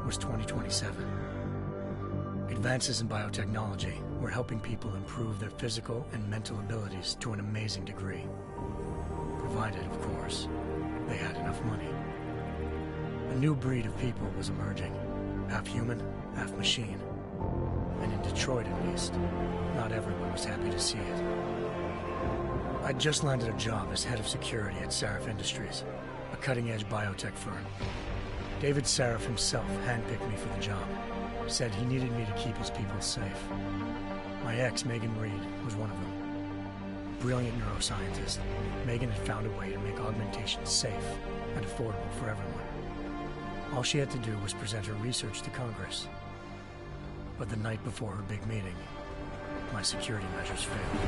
Was 2027. Advances in biotechnology were helping people improve their physical and mental abilities to an amazing degree. Provided, of course, they had enough money. A new breed of people was emerging, half human, half machine. And in Detroit, at least, not everyone was happy to see it. I'd just landed a job as head of security at Sarif Industries, a cutting-edge biotech firm. David Sarif himself handpicked me for the job. Said he needed me to keep his people safe. My ex, Megan Reed, was one of them. Brilliant neuroscientist, Megan had found a way to make augmentation safe and affordable for everyone. All she had to do was present her research to Congress. But the night before her big meeting, my security measures failed.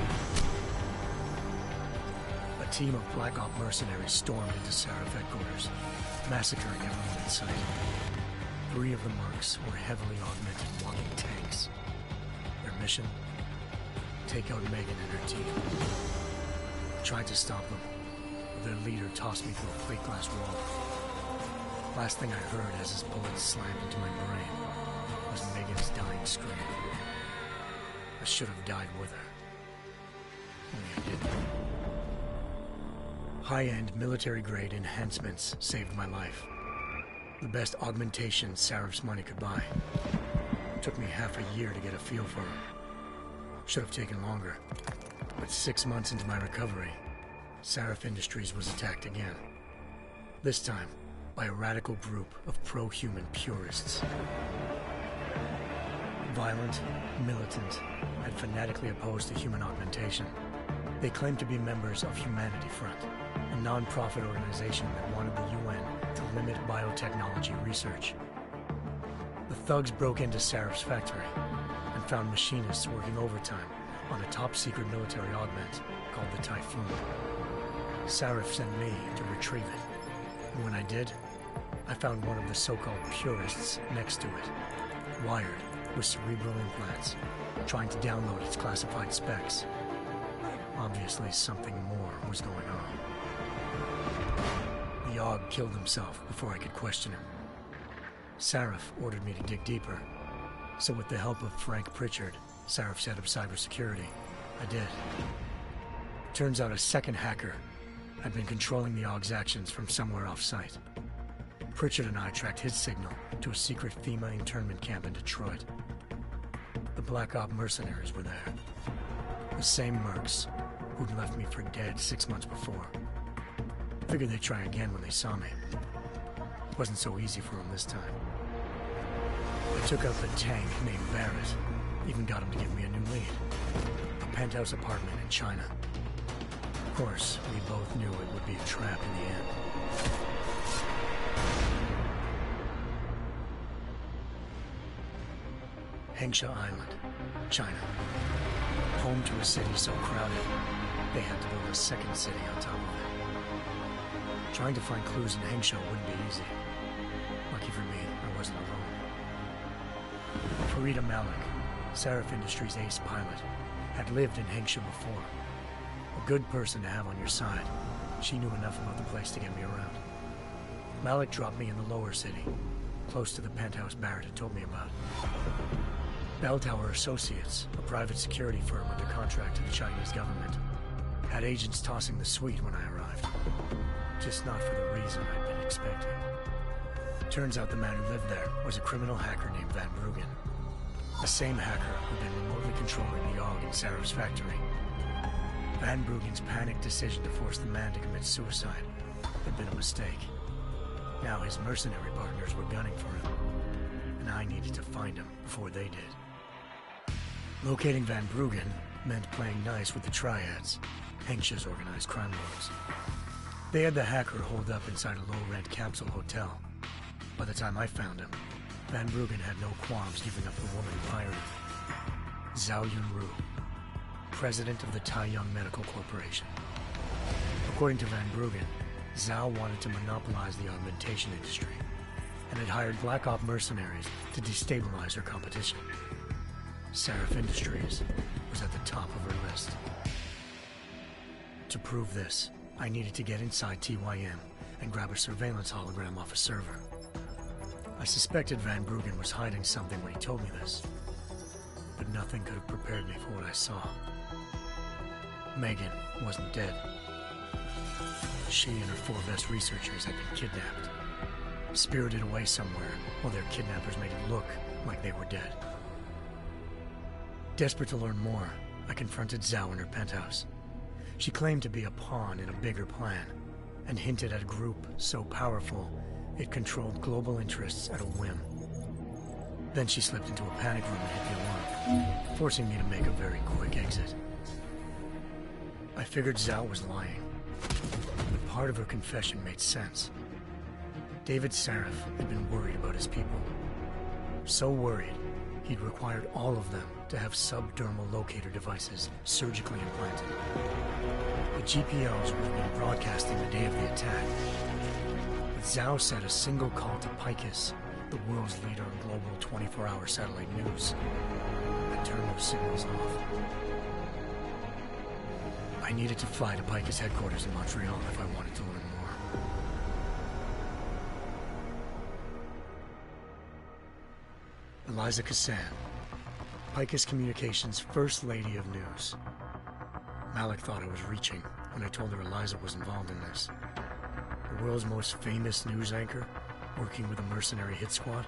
A team of Black Op mercenaries stormed into Sarif headquarters, massacring everyone in sight. 3 of the mercs were heavily augmented walking tanks. Their mission? Take out Megan and her team. I tried to stop them, but their leader tossed me through a plate glass wall. Last thing I heard as his bullets slammed into my brain was Megan's dying scream. I should have died with her. Only I didn't. High-end military-grade enhancements saved my life. The best augmentation Sarif's money could buy. It took me half a year to get a feel for them. Should have taken longer. But 6 months into my recovery, Sarif Industries was attacked again. This time, by a radical group of pro-human purists. Violent, militant, and fanatically opposed to human augmentation. They claimed to be members of Humanity Front, a non-profit organization that wanted the UN to limit biotechnology research. The thugs broke into Sarif's factory and found machinists working overtime on a top-secret military augment called the Typhoon. Sarif sent me to retrieve it, and when I did, I found one of the so-called purists next to it, wired with cerebral implants, trying to download its classified specs. Obviously, something more was going on. The AUG killed himself before I could question him. Sarif ordered me to dig deeper, so with the help of Frank Pritchard, Sarif's head of cybersecurity, I did. Turns out a second hacker had been controlling the AUG's actions from somewhere off-site. Pritchard and I tracked his signal to a secret FEMA internment camp in Detroit. The Black Op mercenaries were there. The same mercs who'd left me for dead 6 months before. Figured they'd try again when they saw me. Wasn't so easy for them this time. I took out the tank named Barrett. Even got him to give me a new lead. A penthouse apartment in China. Of course, we both knew it would be a trap in the end. Hengsha Island, China. Home to a city so crowded, they had to build a second city on top of it. Trying to find clues in Hengsha wouldn't be easy. Lucky for me, I wasn't alone. Farida Malik, Sarif Industries' ace pilot, had lived in Hengsha before. A good person to have on your side. She knew enough about the place to get me around. Malik dropped me in the lower city, close to the penthouse Barrett had told me about. Bell Tower Associates, a private security firm under contract to the Chinese government, had agents tossing the suite when I arrived. Just not for the reason I'd been expecting. Turns out the man who lived there was a criminal hacker named Van Bruggen. The same hacker who'd been remotely controlling the AUG in Sarah's factory. Van Bruggen's panicked decision to force the man to commit suicide had been a mistake. Now his mercenary partners were gunning for him, and I needed to find him before they did. Locating Van Bruggen meant playing nice with the triads, Henksch's organized crime lords. They had the hacker holed up inside a low-rent capsule hotel. By the time I found him, Van Bruggen had no qualms giving up the woman who hired him. Zhao Yunru, president of the Taiyang Medical Corporation. According to Van Bruggen, Zhao wanted to monopolize the augmentation industry and had hired Black Op mercenaries to destabilize her competition. Seraph Industries was at the top of her list. To prove this, I needed to get inside TYM and grab a surveillance hologram off a server. I suspected Van Bruggen was hiding something when he told me this, but nothing could have prepared me for what I saw. Megan wasn't dead. She and her 4 best researchers had been kidnapped, spirited away somewhere while their kidnappers made it look like they were dead. Desperate to learn more, I confronted Zhao in her penthouse. She claimed to be a pawn in a bigger plan, and hinted at a group so powerful it controlled global interests at a whim. Then she slipped into a panic room and hit the alarm, forcing me to make a very quick exit. I figured Zhao was lying, but part of her confession made sense. David Saraf had been worried about his people. So worried, he'd required all of them to have subdermal locator devices surgically implanted. The GPOs would have been broadcasting the day of the attack. But Zhao said a single call to Picus, the world's leader in global 24-hour satellite news, and turn those signals off. I needed to fly to Picus headquarters in Montreal if I wanted to learn more. Eliza Cassan, Picus Communications' First Lady of News. Malik thought I was reaching when I told her Eliza was involved in this. The world's most famous news anchor, working with a mercenary hit squad.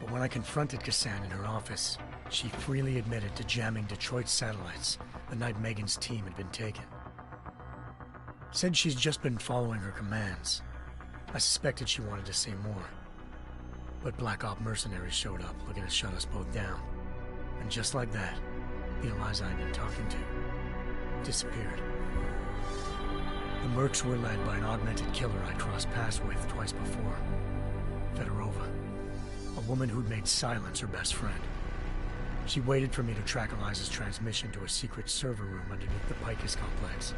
But when I confronted Cassan in her office, she freely admitted to jamming Detroit's satellites the night Megan's team had been taken. Said she's just been following her commands. I suspected she wanted to say more. But Black Op mercenaries showed up looking to shut us both down. And just like that, the Eliza I'd been talking to disappeared. The mercs were led by an augmented killer I'd crossed paths with twice before. Fedorova, a woman who'd made silence her best friend. She waited for me to track Eliza's transmission to a secret server room underneath the Picus complex,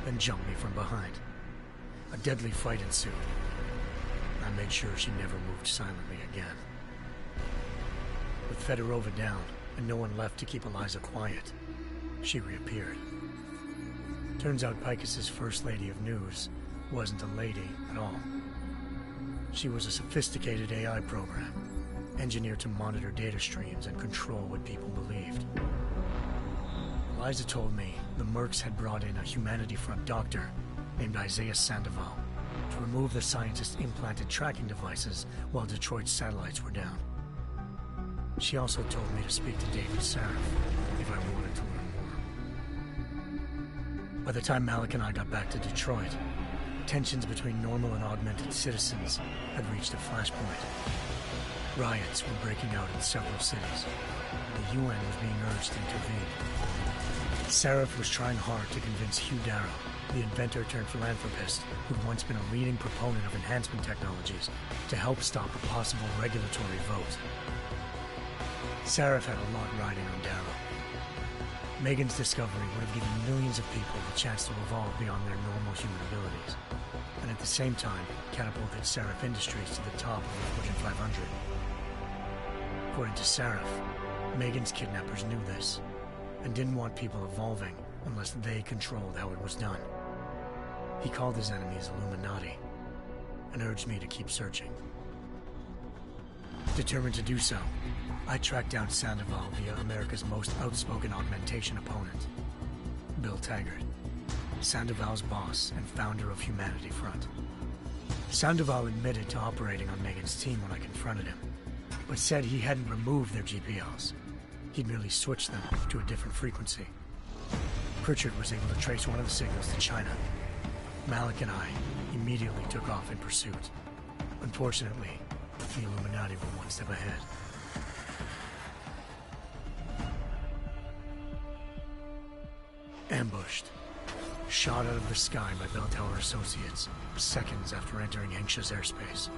then jumped me from behind. A deadly fight ensued. I made sure she never moved silently again. With Fedorova down and no one left to keep Eliza quiet, she reappeared. Turns out Picus's First Lady of News wasn't a lady at all. She was a sophisticated AI program, engineered to monitor data streams and control what people believed. Eliza told me the mercs had brought in a Humanity Front doctor named Isaiah Sandoval to remove the scientist's implanted tracking devices while Detroit's satellites were down. She also told me to speak to David Saraf if I wanted to learn more. By the time Malik and I got back to Detroit, tensions between normal and augmented citizens had reached a flashpoint. Riots were breaking out in several cities. The UN was being urged to intervene. Saraf was trying hard to convince Hugh Darrow, the inventor-turned-philanthropist who'd once been a leading proponent of enhancement technologies, to help stop a possible regulatory vote. Saraf had a lot riding on Darrow. Megan's discovery would have given millions of people the chance to evolve beyond their normal human abilities, and at the same time catapulted Seraph Industries to the top of the Fortune 500. According to Saraf, Megan's kidnappers knew this, and didn't want people evolving unless they controlled how it was done. He called his enemies Illuminati, and urged me to keep searching. Determined to do so, I tracked down Sandoval via America's most outspoken augmentation opponent, Bill Taggart, Sandoval's boss and founder of Humanity Front. Sandoval admitted to operating on Megan's team when I confronted him, but said he hadn't removed their GPLs. He'd merely switched them to a different frequency. Pritchard was able to trace one of the signals to China. Malik and I immediately took off in pursuit. Unfortunately, the Illuminati were one step ahead. Ambushed. Shot out of the sky by Bell Tower Associates, seconds after entering Hengsha's airspace.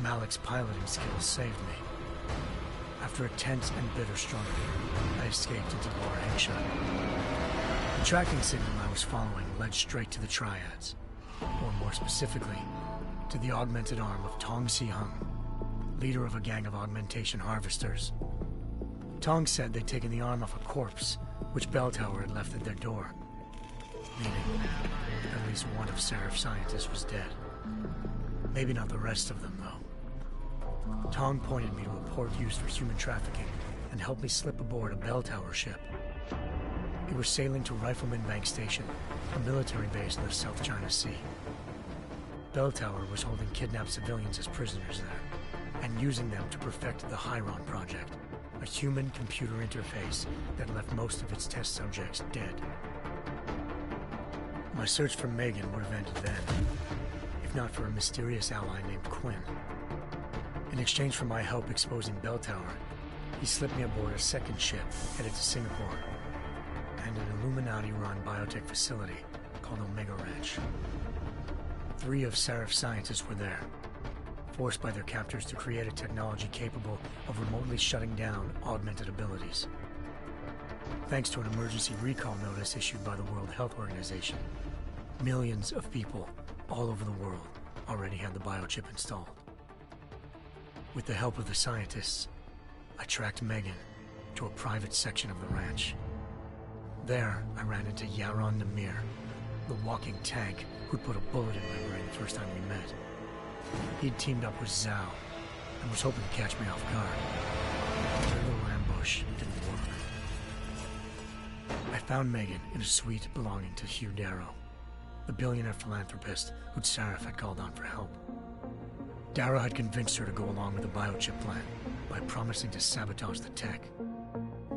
Malik's piloting skills saved me. After a tense and bitter struggle, I escaped into Lower Hengsha. The tracking signal I was following led straight to the Triads, or more specifically, to the augmented arm of Tong Si-hung, leader of a gang of augmentation harvesters. Tong said they'd taken the arm off a corpse, which Bell Tower had left at their door, meaning at least one of Seraph's scientists was dead. Maybe not the rest of them, though. Tong pointed me to a port used for human trafficking and helped me slip aboard a Bell Tower ship. It was sailing to Rifleman Bank Station, a military base in the South China Sea. Bell Tower was holding kidnapped civilians as prisoners there, and using them to perfect the Hyron Project, a human-computer interface that left most of its test subjects dead. My search for Megan would have ended then, if not for a mysterious ally named Quinn. In exchange for my help exposing Bell Tower, he slipped me aboard a second ship headed to Singapore, and an Illuminati-run biotech facility called Omega Ranch. 3 of Seraph's scientists were there, forced by their captors to create a technology capable of remotely shutting down augmented abilities. Thanks to an emergency recall notice issued by the World Health Organization, millions of people all over the world already had the biochip installed. With the help of the scientists, I tracked Megan to a private section of the ranch. There, I ran into Yaron Namir, the walking tank who'd put a bullet in my brain the first time we met. He'd teamed up with Zhao and was hoping to catch me off guard. Their little ambush didn't work. I found Megan in a suite belonging to Hugh Darrow, the billionaire philanthropist who'd Seraph had called on for help. Darrow had convinced her to go along with the biochip plan by promising to sabotage the tech.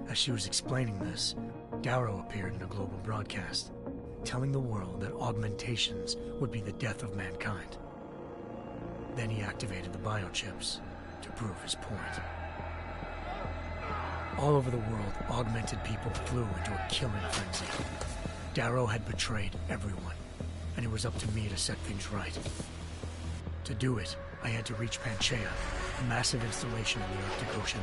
As she was explaining this, Darrow appeared in a global broadcast, telling the world that augmentations would be the death of mankind. Then he activated the biochips to prove his point. All over the world, augmented people flew into a killing frenzy. Darrow had betrayed everyone, and it was up to me to set things right. To do it, I had to reach Panchaea, a massive installation in the Arctic Ocean.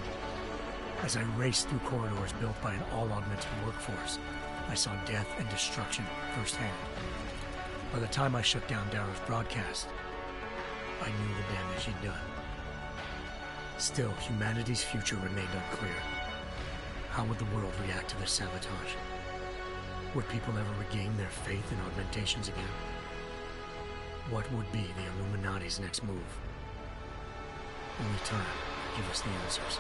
As I raced through corridors built by an all-augmented workforce, I saw death and destruction firsthand. By the time I shut down Darrow's broadcast, I knew the damage he'd done. Still, humanity's future remained unclear. How would the world react to this sabotage? Would people ever regain their faith in augmentations again? What would be the Illuminati's next move? Only time will give us the answers.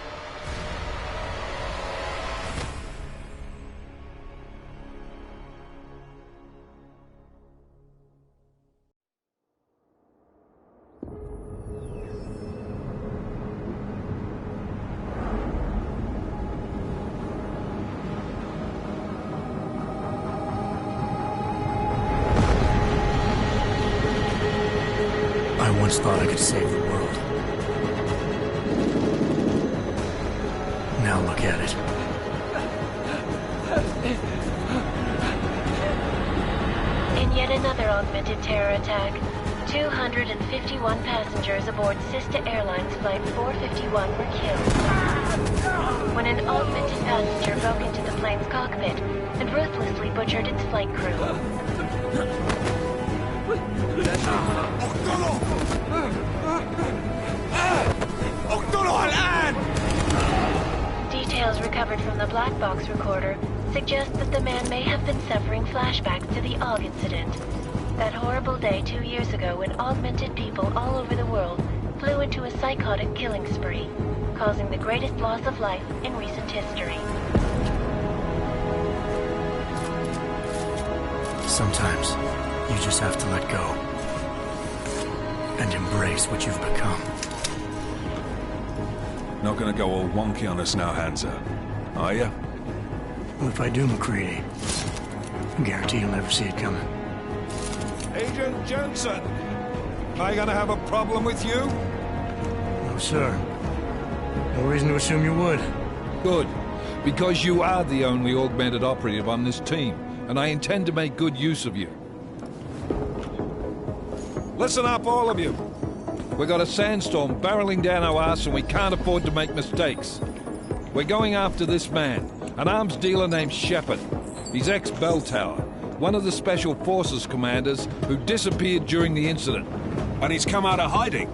I once thought I could save the world. Now look at it. In yet another augmented terror attack, 251 passengers aboard Sister Airlines Flight 451 were killed when an augmented passenger broke into the plane's cockpit and ruthlessly butchered its flight crew. Details recovered from the black box recorder suggest that the man may have been suffering flashbacks to the AUG incident. That horrible day 2 years ago when augmented people all over the world flew into a psychotic killing spree, causing the greatest loss of life in recent history. Sometimes, you just have to let go and embrace what you've become. Not gonna go all wonky on us now, Hansa, are ya? Well, if I do, McCready, I guarantee you'll never see it coming. Agent Jensen! Am I gonna have a problem with you? No, sir. No reason to assume you would. Good. Because you are the only augmented operative on this team, and I intend to make good use of you. Listen up, all of you. We got a sandstorm barreling down our arse and we can't afford to make mistakes. We're going after this man, an arms dealer named Shepard. He's ex-Bell Tower, one of the Special Forces commanders who disappeared during the incident. And he's come out of hiding.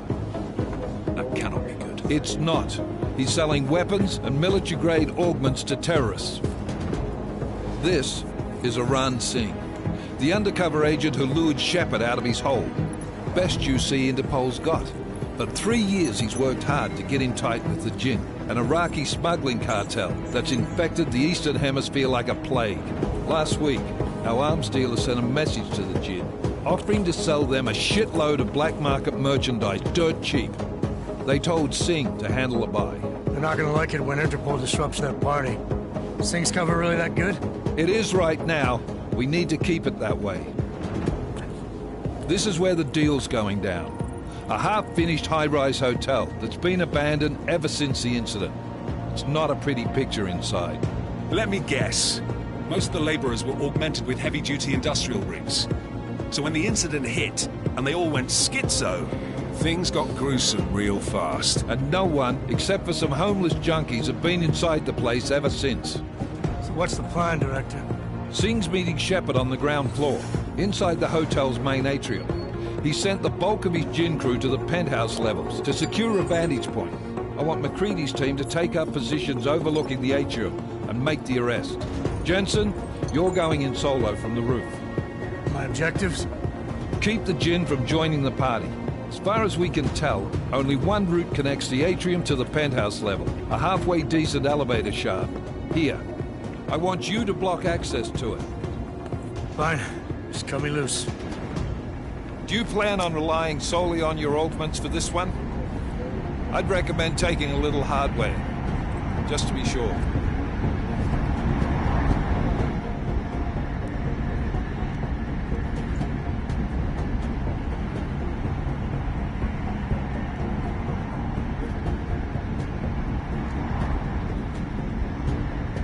That cannot be good. It's not. He's selling weapons and military-grade augments to terrorists. This is Aran Singh, the undercover agent who lured Shepard out of his hole. Best you see Interpol's got. For 3 years he's worked hard to get in tight with the Jinn, an Iraqi smuggling cartel that's infected the Eastern Hemisphere like a plague. Last week, our arms dealer sent a message to the Jinn, offering to sell them a shitload of black market merchandise dirt cheap. They told Singh to handle the buy. They're not gonna like it when Interpol disrupts that party. Singh's cover really that good? It is right now. We need to keep it that way. This is where the deal's going down. A half-finished high-rise hotel that's been abandoned ever since the incident. It's not a pretty picture inside. Let me guess. Most of the laborers were augmented with heavy-duty industrial rigs. So when the incident hit, and they all went schizo, things got gruesome real fast. And no one, except for some homeless junkies, have been inside the place ever since. So what's the plan, Director? Singh's meeting Shepard on the ground floor, inside the hotel's main atrium. He sent the bulk of his Jinn crew to the penthouse levels to secure a vantage point. I want McCready's team to take up positions overlooking the atrium and make the arrest. Jensen, you're going in solo from the roof. My objectives? Keep the Jinn from joining the party. As far as we can tell, only one route connects the atrium to the penthouse level, a halfway decent elevator shaft. Here. I want you to block access to it. Fine. Just cut me loose. Do you plan on relying solely on your augments for this one? I'd recommend taking a little hardware, just to be sure.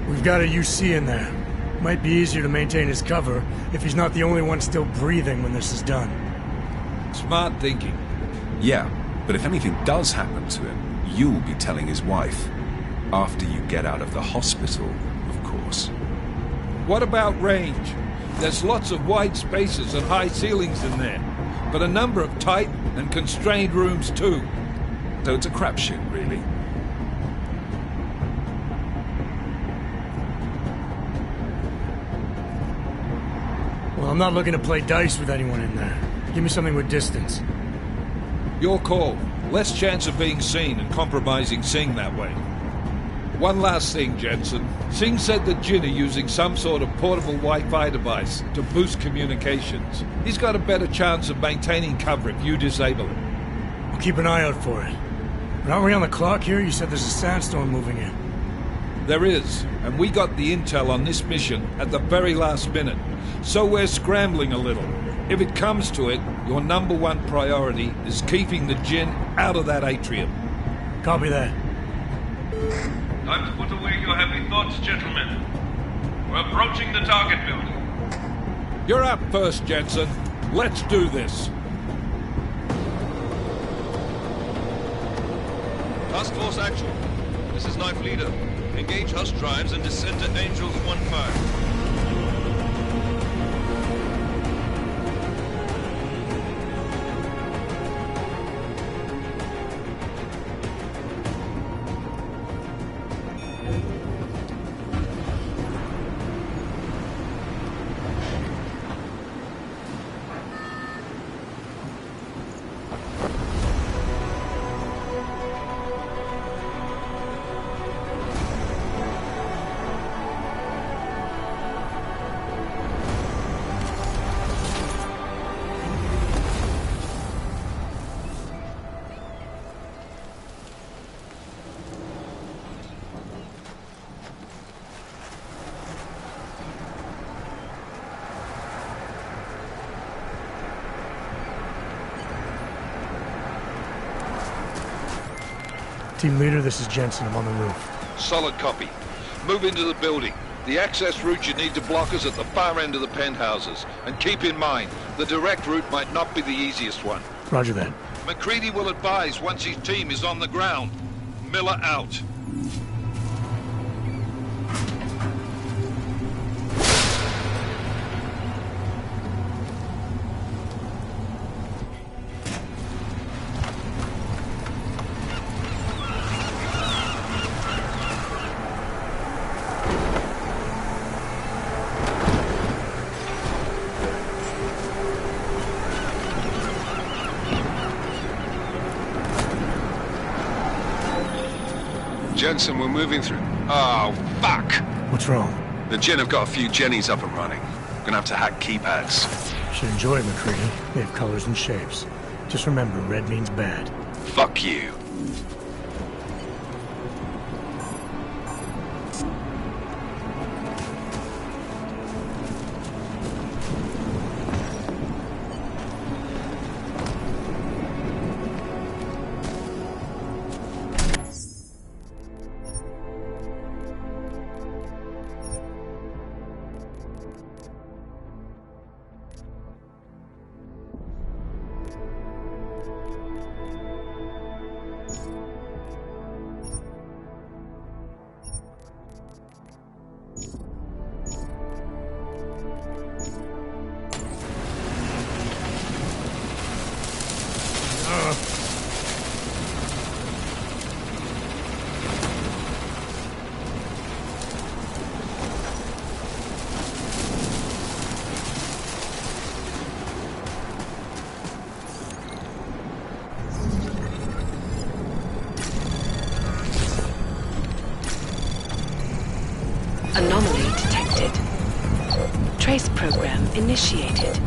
We've got a UC in there. Might be easier to maintain his cover if he's not the only one still breathing when this is done. Smart thinking. Yeah, but if anything does happen to him, you'll be telling his wife. After you get out of the hospital, of course. What about range? There's lots of wide spaces and high ceilings in there, but a number of tight and constrained rooms too. So it's a crapshoot, really. Well, I'm not looking to play dice with anyone in there. Give me something with distance. Your call. Less chance of being seen and compromising Singh that way. One last thing, Jensen. Singh said the Jinn are using some sort of portable Wi-Fi device to boost communications. He's got a better chance of maintaining cover if you disable it. We'll keep an eye out for it. But aren't we on the clock here? You said there's a sandstorm moving in. There is, and we got the intel on this mission at the very last minute. So we're scrambling a little. If it comes to it, your number one priority is keeping the Jinn out of that atrium. Copy that. Time to put away your heavy thoughts, gentlemen. We're approaching the target building. You're up first, Jensen. Let's do this. Task Force action. This is Knife Leader. Engage Hush drives and descend to Angels 1-5. Team leader, this is Jensen. I'm on the roof. Solid copy. Move into the building. The access route you need to block is at the far end of the penthouses. And keep in mind, the direct route might not be the easiest one. Roger that. McCready will advise once his team is on the ground. Miller out. Jensen, we're moving through. Oh, fuck! What's wrong? The Jinn have got a few Jennies up and running. Gonna have to hack keypads. Should enjoy it, McCready. They have colors and shapes. Just remember, red means bad. Fuck you. Anomaly detected. Trace program initiated.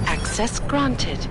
Access granted.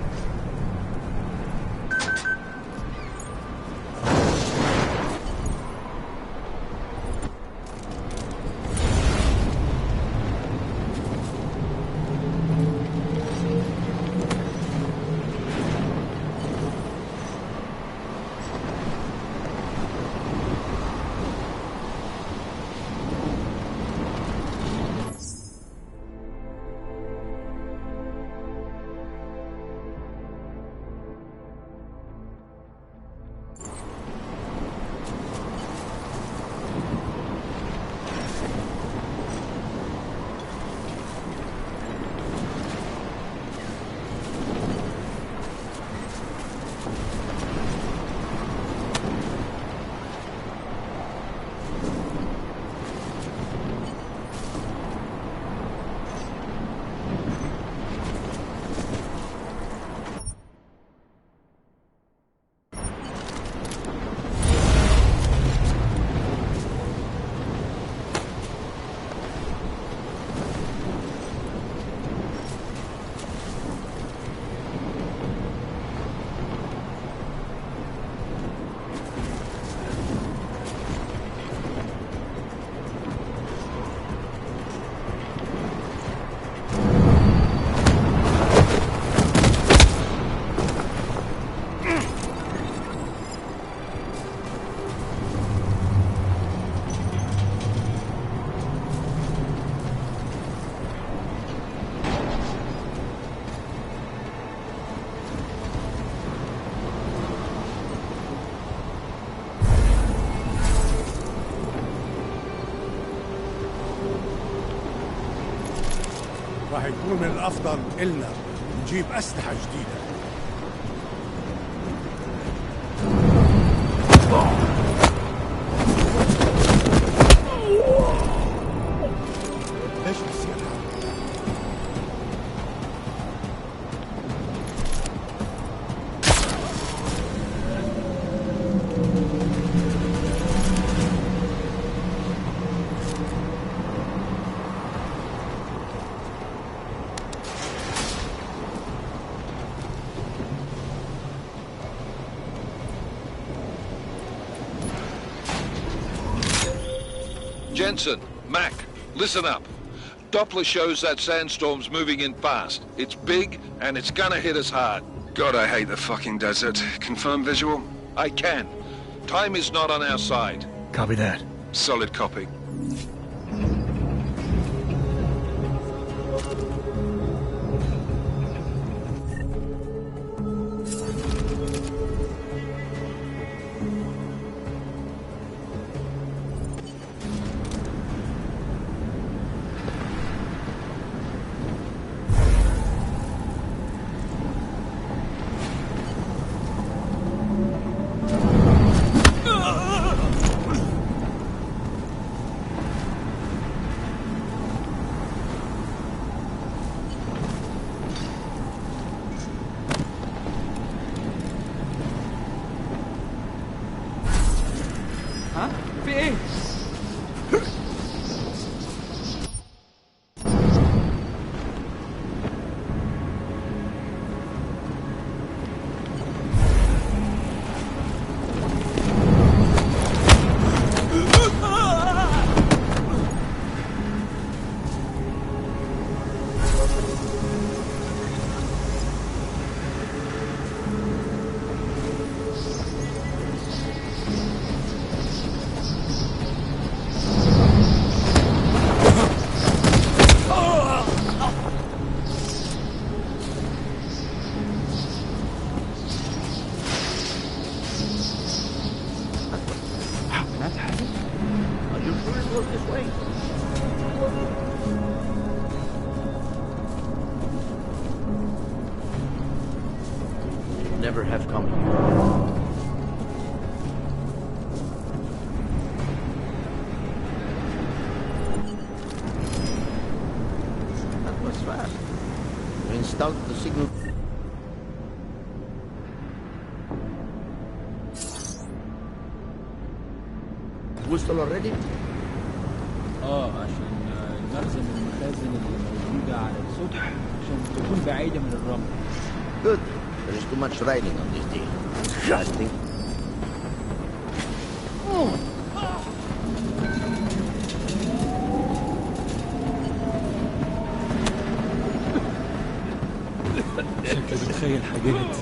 راح يكون من الأفضل إلنا نجيب أسلحة جديدة. ليش بتصير هذا؟ Jensen, Mac, listen up. Doppler shows that sandstorm's moving in fast. It's big, and it's gonna hit us hard. God, I hate the fucking desert. Confirm visual? I can. Time is not on our side. Copy that. Solid copy. في ايه؟ Never have come. That was fast. We installed the signal. وصل already? عشان المخزن المخازن اللي موجودة على السطح عشان تكون بعيدة من الرمل. Good. There is too much riding on this deal. I think. شكلك بتخيل حاجات.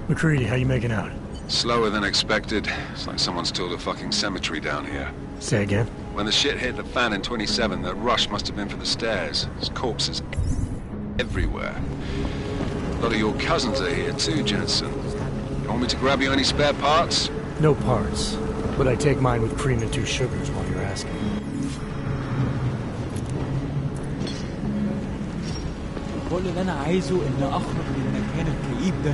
McCready, how you making out? Slower than expected. It's like someone's tilled a fucking cemetery down here. Say again? When the shit hit the fan in 27, the rush must have been for the stairs. There's corpses everywhere. A lot of your cousins are here too, Jensen. You want me to grab you any spare parts? No parts. But I take mine with cream and 2 sugars while you're asking. كل اللي انا عايزه ان اخرج من المكان الكئيب ده.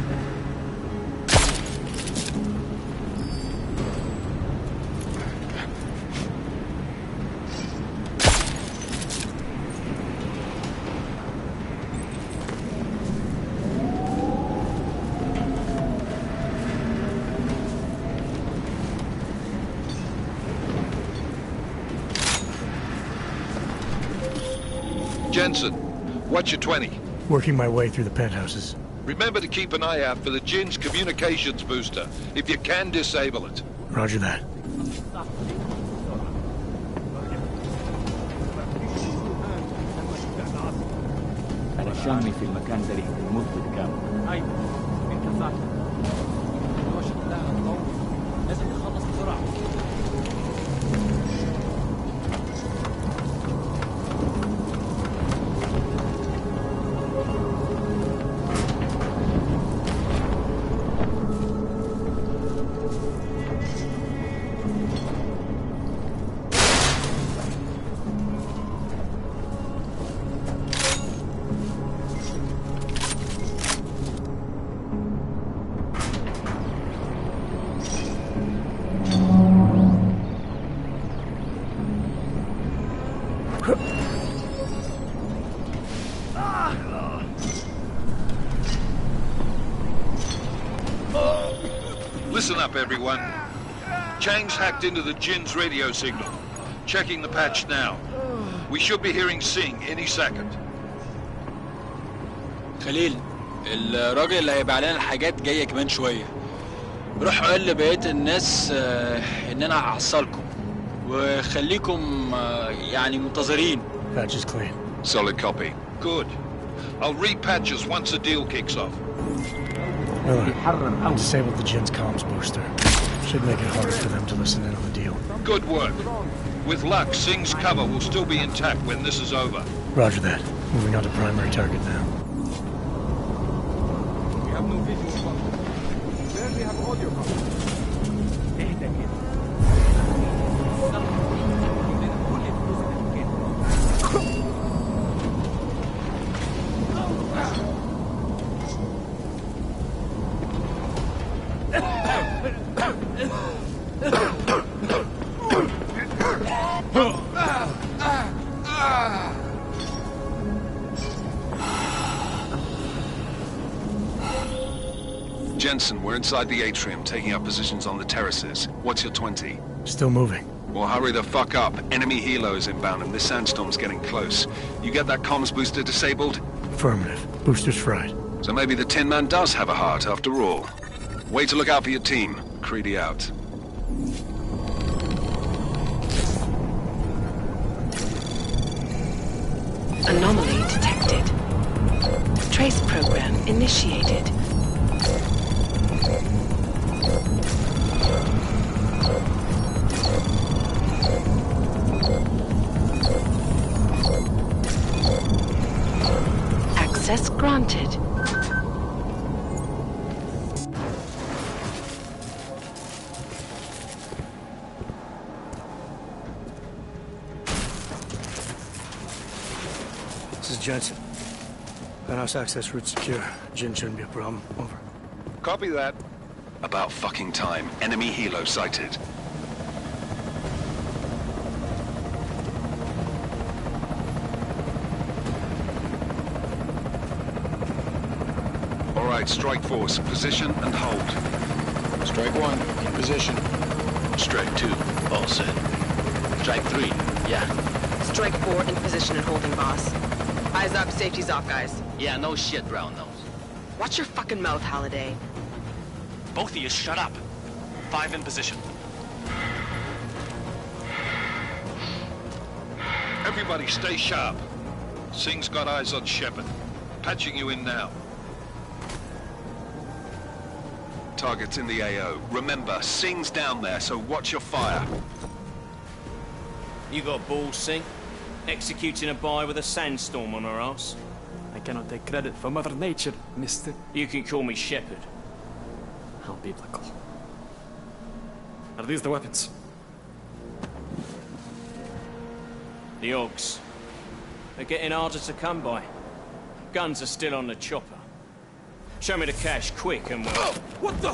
Jensen, what's your 20? Working my way through the penthouses. Remember to keep an eye out for the Jin's communications booster. If you can, disable it. Roger that. انا شامي في المكان ده ريحة الموت بالكامل. ايوه انت صح. هو شكلها هتطول. لازم نخلص بسرعة. Listen up, everyone. Chang's hacked into the Jinn's radio signal. Checking the patch now. We should be hearing Singh any second. خليل، الراجل اللي هيبيع لنا الحاجات جاية كمان شوية. روح قول لبقية الناس إن أنا هحصلكم وخليكم يعني منتظرين. Patch is clean. Solid copy. Good. I'll repatch us once the deal kicks off. Miller, disabled the Jinn's comms booster. Should make it harder for them to listen in on the deal. Good work. With luck, Singh's cover will still be intact when this is over. Roger that. Moving on to primary target now. We have no visual. Barely have audio. Jensen, we're inside the atrium, taking up positions on the terraces. What's your 20? Still moving. Well, hurry the fuck up. Enemy helos inbound and this sandstorm's getting close. You get that comms booster disabled? Affirmative. Booster's fried. So maybe the Tin Man does have a heart after all. Way to look out for your team. Creedy out. Anomaly detected. Trace program initiated. Access granted. This is Jensen. Penthouse access route secure. Jinn shouldn't be a problem. Over. Copy that. About fucking time. Enemy helo sighted. All right, strike force. Position and hold. Strike 1, in position. Strike 2, all set. Strike 3, yeah. Strike 4, in position and holding, boss. Eyes up, safety's off, guys. Yeah, no shit, brown nose. Watch your fucking mouth, Halliday. Both of you, shut up. 5 in position. Everybody stay sharp. Singh's got eyes on Shepard. Patching you in now. Target's in the AO. Remember, Singh's down there, so watch your fire. You got balls, Singh? Executing a buy with a sandstorm on our ass? I cannot take credit for Mother Nature, mister. You can call me Shepard. How biblical. Are these the weapons? The Augs. They're getting harder to come by. Guns are still on the chopper. Show me the cash, quick, and we'll... Oh, what the?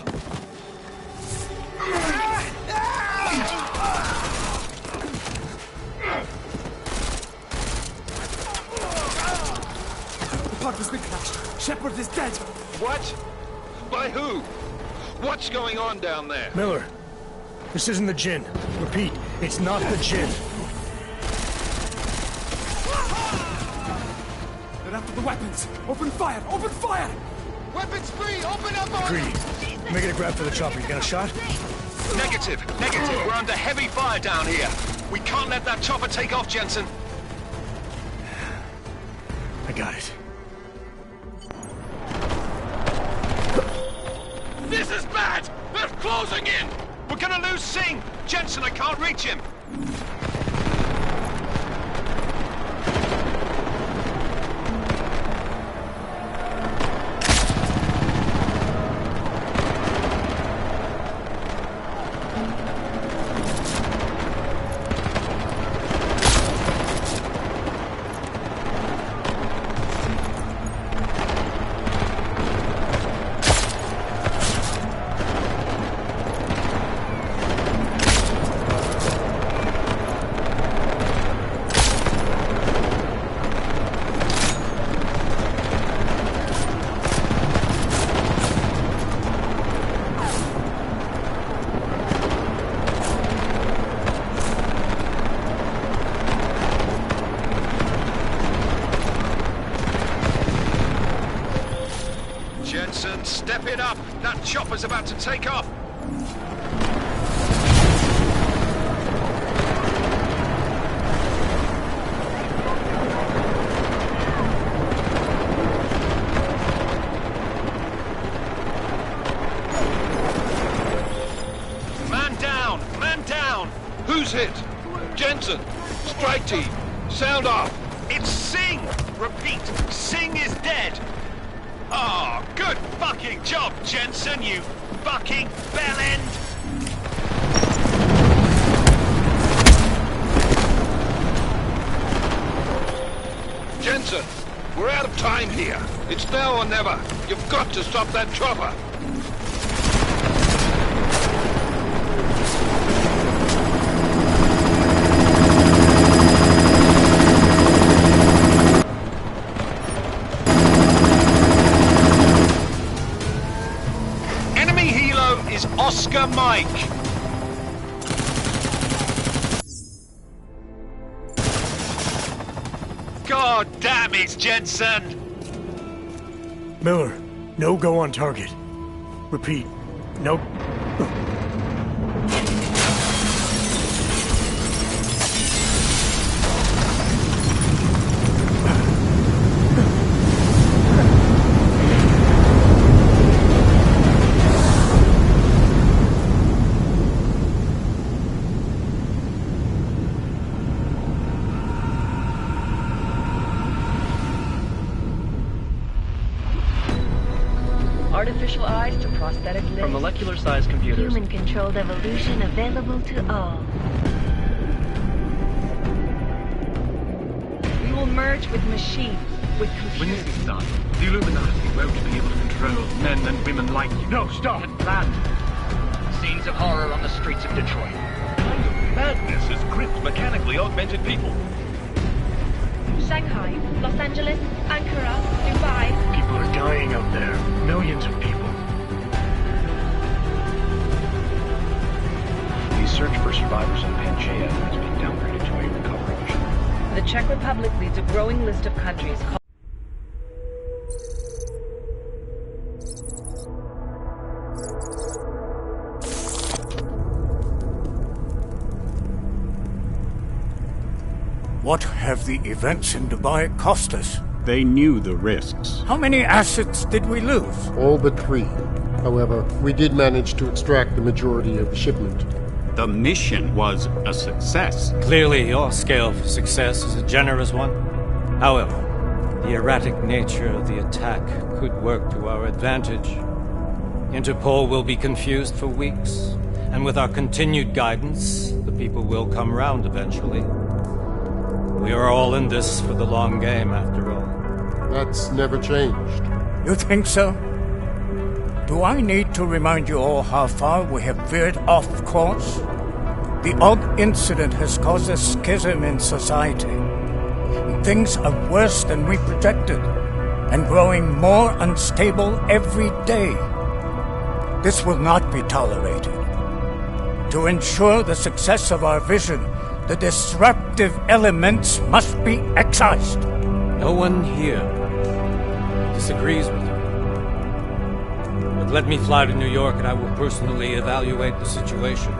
The park has been crashed. Shepard is dead. What? By who? What's going on down there? Miller, this isn't the Jinn. Repeat, it's not the Jinn. They're after the weapons. Open fire! Open fire! Weapons free! Open up on Greedy. Making a grab for the chopper. You got a shot? Negative. We're under heavy fire down here. We can't let that chopper take off, Jensen. I got it. This is bad! They're closing in! We're gonna lose Singh! Jensen, I can't reach him! chopper's about to take off. Man down! Who's hit? Jensen! Strike team! Sound off! It's Singh! Repeat, Singh is dead! Oh, good fucking job, Jensen, you fucking bellend! Jensen! We're out of time here. It's now or never. You've got to stop that chopper. Is Oscar Mike. God damn it, Jensen! Miller, no go on target. Repeat, no... Artificial eyes to prosthetic limbs. From molecular-sized computers. Human-controlled evolution available to all. We will merge with machines, with computers. When this is done, the Illuminati won't be able to control men and women like you. No, stop! Planned. Scenes of horror on the streets of Detroit. What kind of madness has gripped mechanically augmented people? Shanghai, Los Angeles, Ankara, Dubai. People are dying out there. Millions of people. The search for survivors in Pangaea has been downgraded to a recovery mission. The Czech Republic leads a growing list of countries. What have the events in Dubai cost us? They knew the risks. How many assets did we lose? All but 3. However, we did manage to extract the majority of the shipment. The mission was a success. Clearly, your scale for success is a generous one. However, the erratic nature of the attack could work to our advantage. Interpol will be confused for weeks, and with our continued guidance, the people will come round eventually. We are all in this for the long game, after all. That's never changed. You think so? Do I need to remind you all how far we have veered off course? The Og incident has caused a schism in society. Things are worse than we projected, and growing more unstable every day. This will not be tolerated. To ensure the success of our vision, the disruptive elements must be excised. No one here disagrees with you. But let me fly to New York and I will personally evaluate the situation.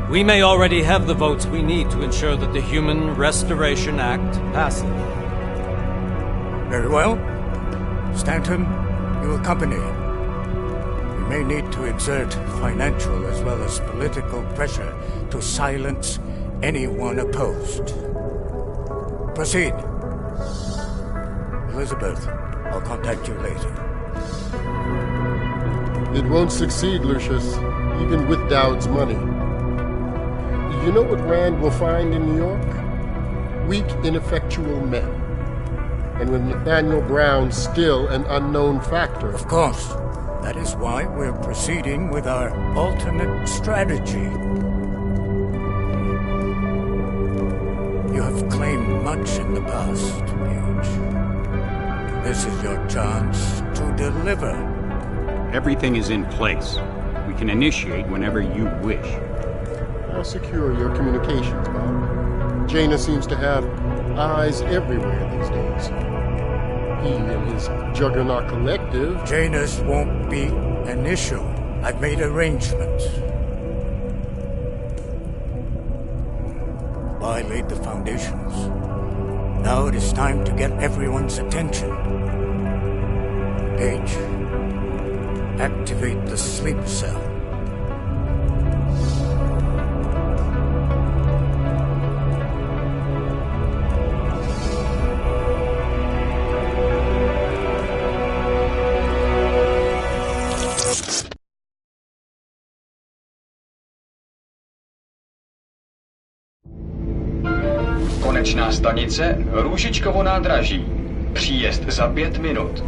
We may already have the votes we need to ensure that the Human Restoration Act passes. Very well. Stanton, you accompany. We may need to exert financial as well as political pressure to silence anyone opposed. Proceed. Elizabeth, I'll contact you later. It won't succeed, Lucius, even with Dowd's money. You know what Rand will find in New York? Weak, ineffectual men. And with Nathaniel Brown still an unknown factor. Of course. That is why we're proceeding with our alternate strategy. You have claimed much in the past, Paige. This is your chance to deliver. Everything is in place. We can initiate whenever you wish. How secure are your communications, Bob? Jaina seems to have eyes everywhere these days. He and his Juggernaut Collective... Jaina's won't be an issue. I've made arrangements. I laid the foundations. Now it is time to get everyone's attention. Page, activate the sleep cell. Konečná stanice Růžičkovo nádraží. Příjezd za 5 minut.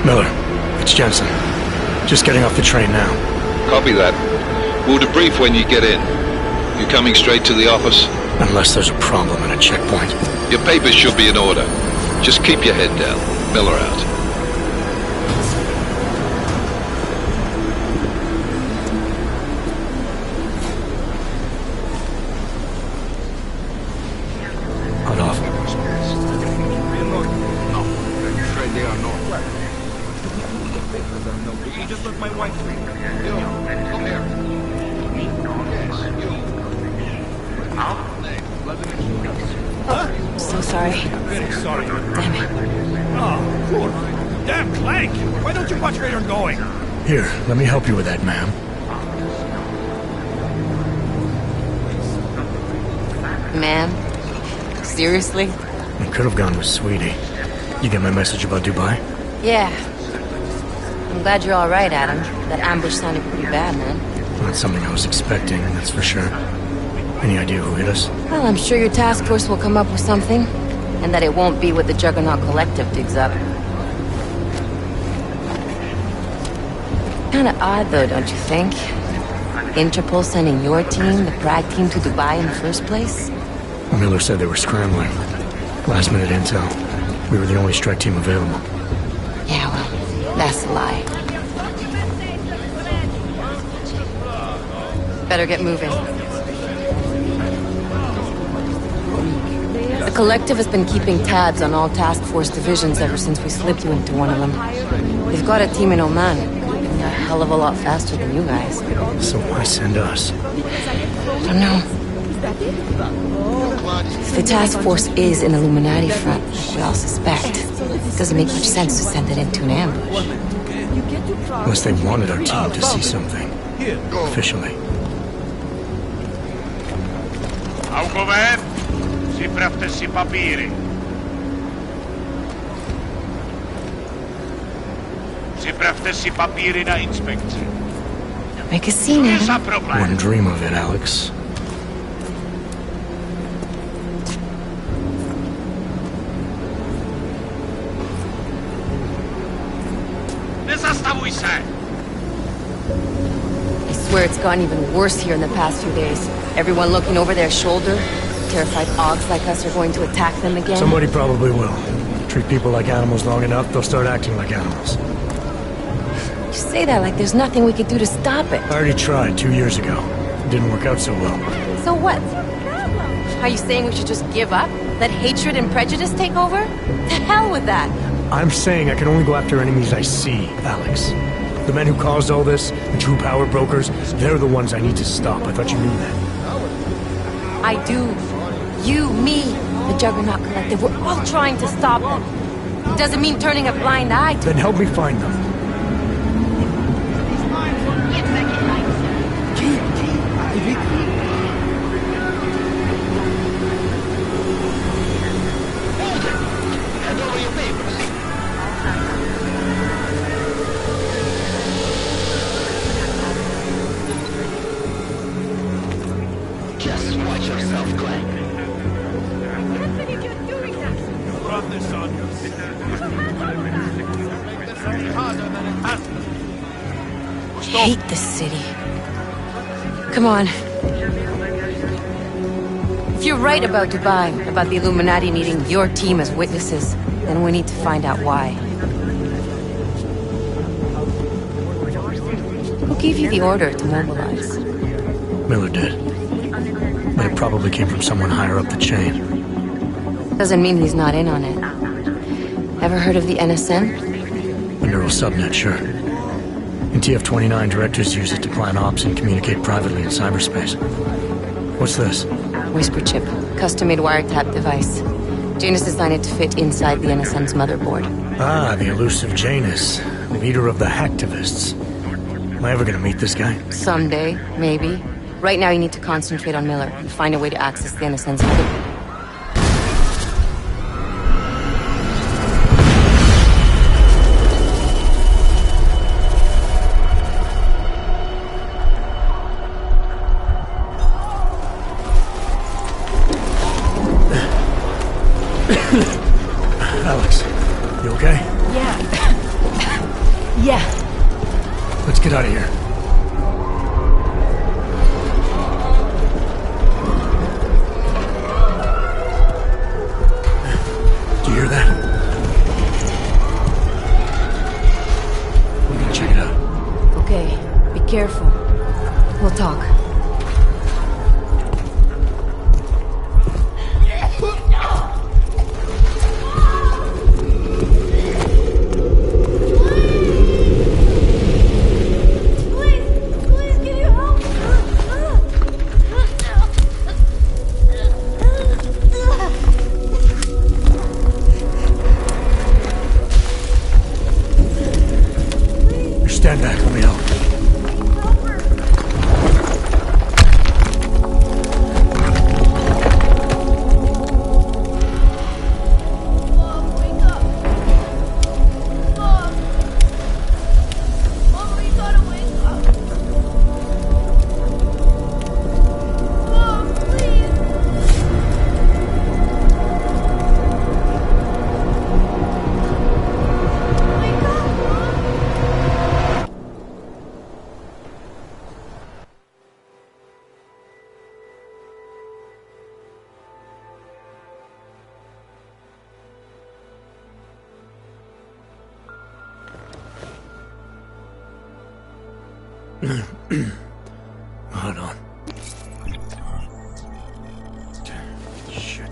Miller, it's Jensen. Just getting off the train now. Copy that. We'll debrief when you get in. You coming straight to the office? Unless there's a problem at a checkpoint. Your papers should be in order. Just keep your head down. Miller out. Cut off. You just let my wife leave. You, come here. Oh, so sorry. Very sorry. Damn it. Oh, cool. Damn Clank! Why don't you watch where you're going? Here, let me help you with that, ma'am. Ma'am? Seriously? I could have gone with Sweetie. You get my message about Dubai? Yeah. I'm glad you're all right, Adam. That ambush sounded pretty bad, man. Not something I was expecting, that's for sure. Any idea who hit us? Well, I'm sure your task force will come up with something. And that it won't be what the Juggernaut Collective digs up. Kinda odd, though, don't you think? Interpol sending your team, the Prague team, to Dubai in the first place? Miller said they were scrambling. Last-minute intel. We were the only strike team available. Yeah, well, that's a lie. Better get moving. The Collective has been keeping tabs on all task force divisions ever since we slipped you into one of them. They've got a team in Oman. They're a hell of a lot faster than you guys. So why send us? I don't know. If the task force is an Illuminati front, like we all suspect, it doesn't make much sense to send it into an ambush. Unless they wanted our team to see something. Officially. Augover, připravte si papíry. Připravte si papíry na inspekci. Make a scene, Za Adam. problém. Wouldn't dream of it, Alex. Nezastavuj se! I swear it's gotten even worse here in the past few days. Everyone looking over their shoulder. Terrified Augs like us are going to attack them again. Somebody probably will. Treat people like animals long enough, they'll start acting like animals. You say that like there's nothing we could do to stop it. I already tried 2 years ago. It didn't work out so well. So what? Are you saying we should just give up? Let hatred and prejudice take over? To hell with that! I'm saying I can only go after enemies I see, Alex. The men who caused all this, the true power brokers, they're the ones I need to stop. I thought you knew that. I do. You, me, the Juggernaut Collective, we're all trying to stop them. It doesn't mean turning a blind eye to Then help me find them. Hand over your papers. Just watch yourself, Clank. You brought this on yourself. Make this any harder than it has to. hate this city. Come on. If you're right about Dubai, about the Illuminati needing your team as witnesses, then we need to find out why. Who gave you the order to mobilize? Miller did. But it probably came from someone higher up the chain. Doesn't mean he's not in on it. Ever heard of the NSN? A neural subnet, sure. In TF-29, directors use it to plan ops and communicate privately in cyberspace. What's this? Whisper chip. Custom-made wiretap device. Janus designed it to fit inside the NSN's motherboard. Ah, the elusive Janus. Leader of the hacktivists. Am I ever gonna meet this guy? Someday, maybe. Right now you need to concentrate on Miller and find a way to access the NSN's equipment. Alex, you okay? Yeah. Yeah. Let's get out of here. Do you hear that? We're gonna check it out. Okay, be careful. We'll talk. Stand back, let me help. Hold on. Shit.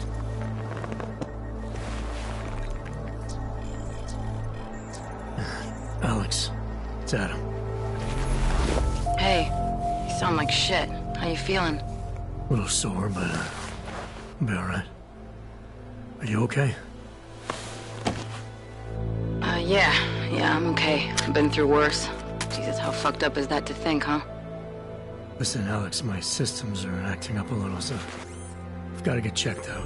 Alex, it's Adam. Hey, you sound like shit. How you feeling? A little sore, but I'll be alright. Are you okay? Yeah, I'm okay. I've been through worse. Jesus, how fucked up is that to think, huh? Listen, Alex, my systems are acting up a little, so I've got to get checked out.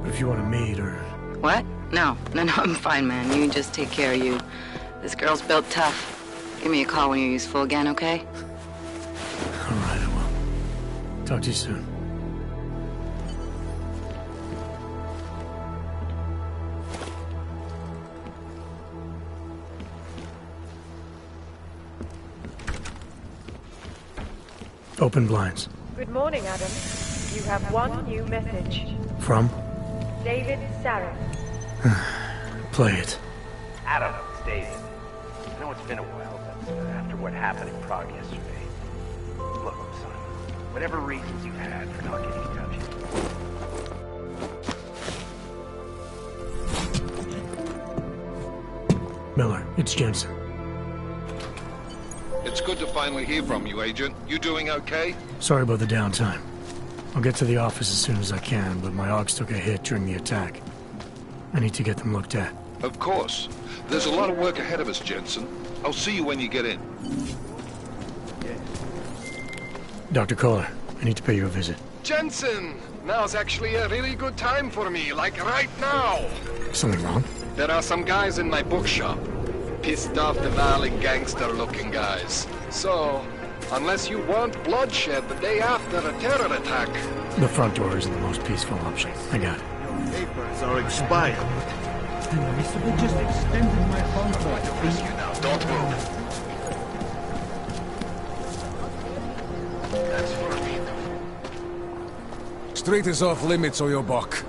But if you want to meet or... What? No, I'm fine, man. You just take care of you. This girl's built tough. Give me a call when you're useful again, okay? Alright, I will. Talk to you soon. Open blinds. Good morning, Adam. You have one new message. From? David Sarah. Play it. Adam, it's David. I know it's been a while, but after what happened in Prague yesterday... Look, son, whatever reasons you had for not getting in touch... Miller, it's Jensen. It's good to finally hear from you, Agent. You doing okay? Sorry about the downtime. I'll get to the office as soon as I can, but my AUGs took a hit during the attack. I need to get them looked at. Of course. There's a lot of work ahead of us, Jensen. I'll see you when you get in. Dr. Kohler, I need to pay you a visit. Jensen! Now's actually a really good time for me, like right now! Something wrong? There are some guys in my bookshop. Pissed off Denali gangster-looking guys. So, unless you want bloodshed the day after a terror attack... The front door isn't the most peaceful option. I got it. Papers are expired. I should have just extended my contract. To risk you now. Don't move. That's for me. street is off limits, Oyobok.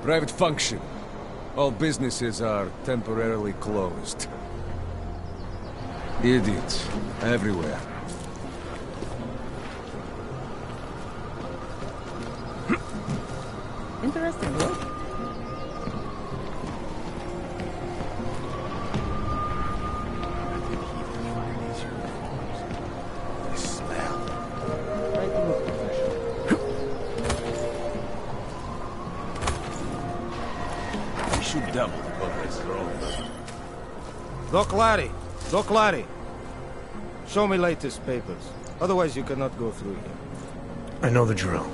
Private function. All businesses are temporarily closed. Idiots. Everywhere. Interesting, right? Doc Larry. Show me latest papers. Otherwise you cannot go through here. I know the drill.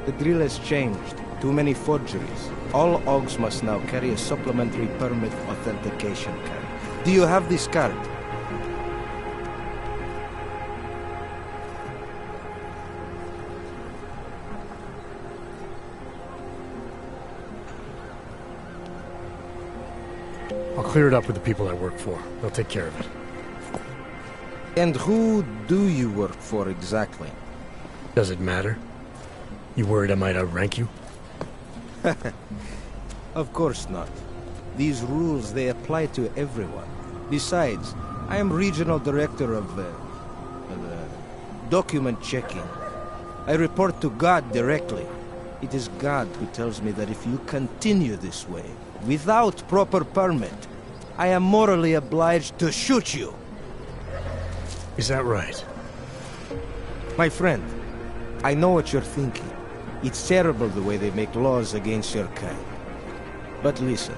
The drill has changed. Too many forgeries. All OGs must now carry a supplementary permit authentication card. Do you have this card? I'll clear it up with the people I work for. They'll take care of it. And who do you work for exactly? Does it matter? You worried I might outrank you? Of course not. These rules, they apply to everyone. Besides, I am regional director of document checking. I report to God directly. It is God who tells me that if you continue this way, without proper permit, I am morally obliged to shoot you. Is that right? My friend, I know what you're thinking. It's terrible the way they make laws against your kind. But listen,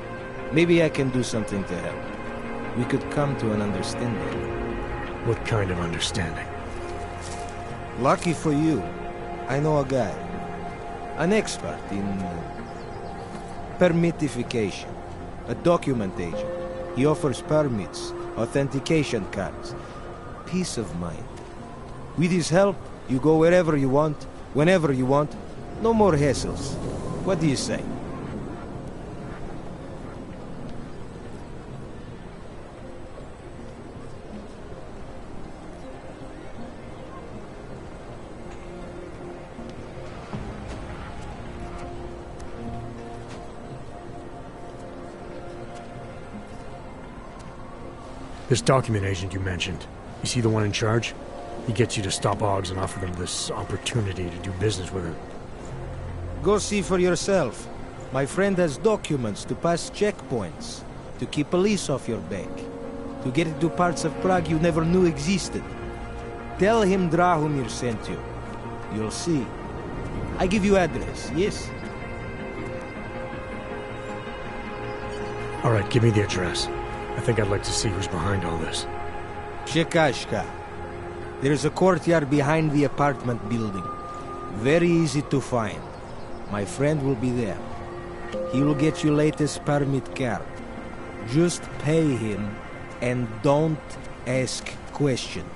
maybe I can do something to help. We could come to an understanding. What kind of understanding? Lucky for you, I know a guy. An expert in permitification. A document agent. He offers permits, authentication cards. Peace of mind. With his help, you go wherever you want, whenever you want. No more hassles. What do you say? This document agent you mentioned, you see the one in charge? He gets you to stop OGs and offer them this opportunity to do business with him. Go see for yourself. My friend has documents to pass checkpoints, to keep police off your back, to get into parts of Prague you never knew existed. Tell him Drahomir sent you. You'll see. I give you address, yes? All right, give me the address. I think I'd like to see who's behind all this. Shekashka. There's a courtyard behind the apartment building. Very easy to find. My friend will be there. He will get you latest permit card. Just pay him and don't ask questions.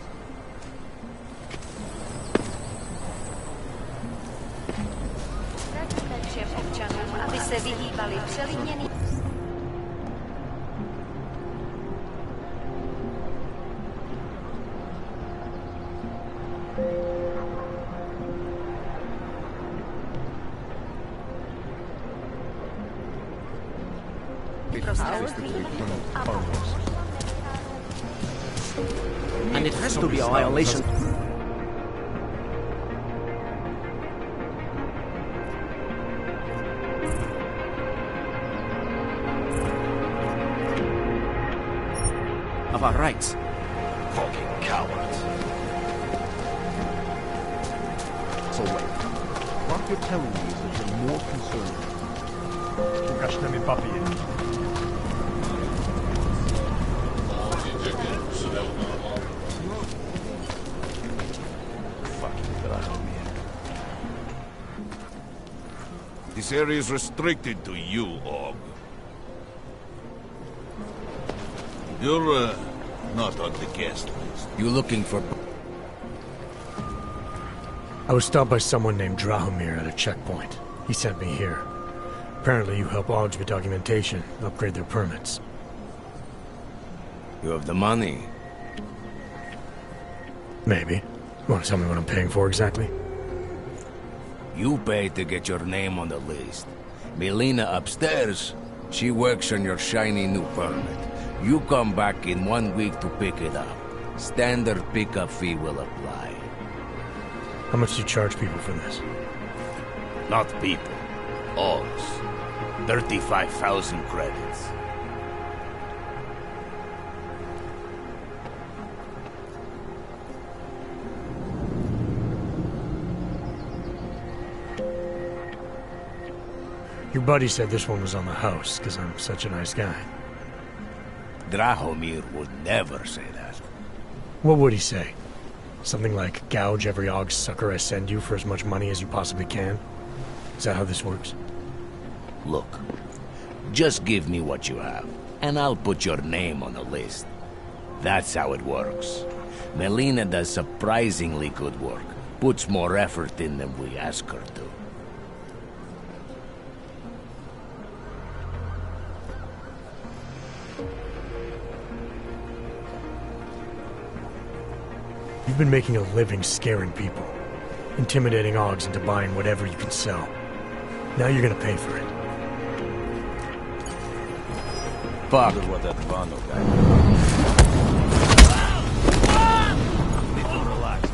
And it has to be a violation. Of our rights. Fucking cowards. So wait. What you're telling me is that you're more concerned. Ukażcie mi papier. This area is restricted to you, Og. You're, not on the guest list. You looking for... I was stopped by someone named Drahomir at a checkpoint. He sent me here. Apparently you help OGs with documentation, upgrade their permits. You have the money. Maybe. Want to tell me what I'm paying for exactly? You paid to get your name on the list. Melina upstairs, she works on your shiny new permit. You come back in 1 week to pick it up. Standard pickup fee will apply. How much do you charge people for this? Not people. Us. 35,000 credits. Your buddy said this one was on the house, because I'm such a nice guy. Drahomir would never say that. What would he say? Something like, gouge every Og sucker I send you for as much money as you possibly can? Is that how this works? Look, just give me what you have, and I'll put your name on the list. That's how it works. Melina does surprisingly good work. Puts more effort in than we ask her to. You've been making a living scaring people, intimidating Augs into buying whatever you can sell. Now you're gonna pay for it. Fuck. What that Vano guy. Need to relax,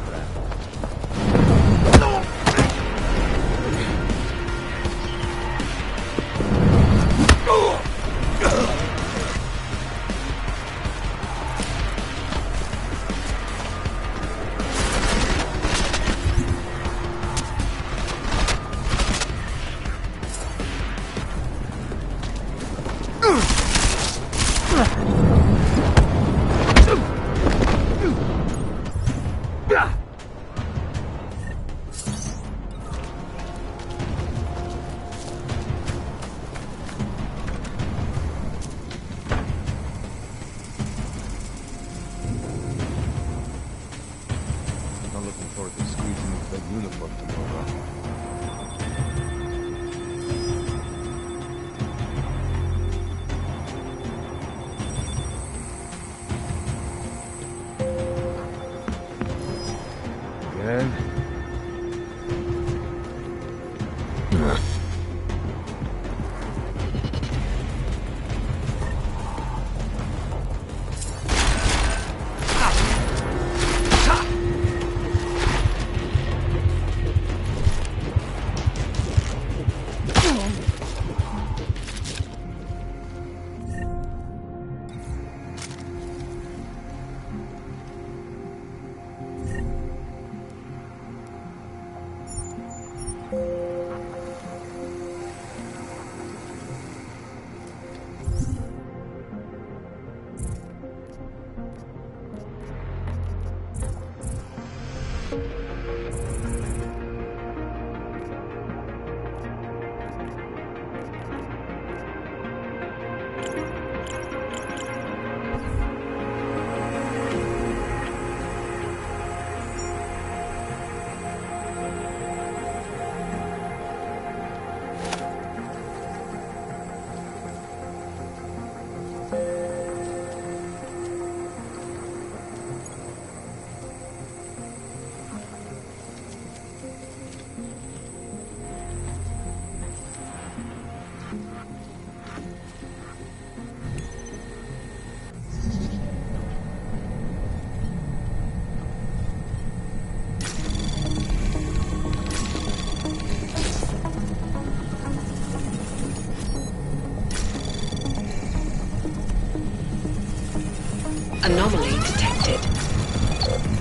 Anomaly detected.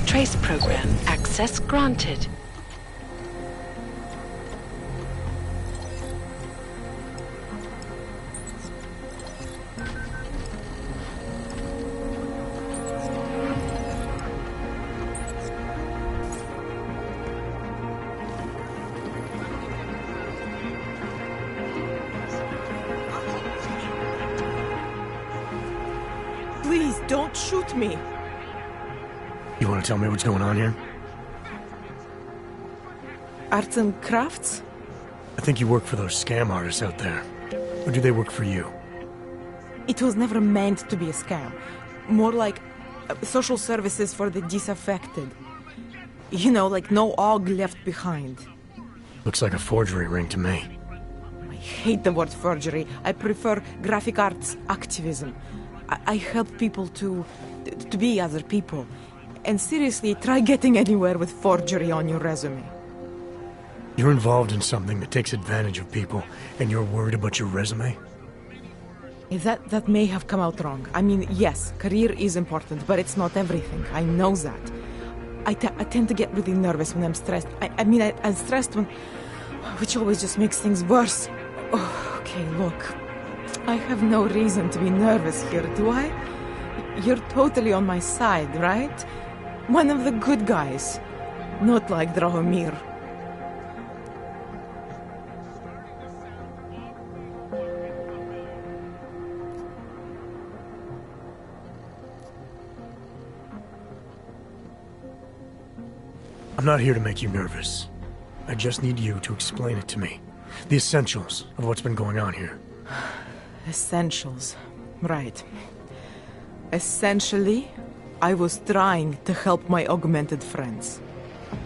Trace program access granted. Please, don't shoot me. You want to tell me what's going on here? Arts and crafts? I think you work for those scam artists out there. Or do they work for you? It was never meant to be a scam. More like social services for the disaffected. You know, like no Og left behind. Looks like a forgery ring to me. I hate the word forgery. I prefer graphic arts activism. I help people to be other people. And seriously, try getting anywhere with forgery on your resume. You're involved in something that takes advantage of people, and you're worried about your resume? That may have come out wrong. I mean, yes, career is important, but it's not everything. I know that. I tend to get really nervous when I'm stressed. I'm stressed when... which always just makes things worse. Oh, okay, look. I have no reason to be nervous here, do I? You're totally on my side, right? One of the good guys. Not like Drahomir. I'm not here to make you nervous. I just need you to explain it to me. The essentials of what's been going on here. Essentials. Right. Essentially, I was trying to help my augmented friends.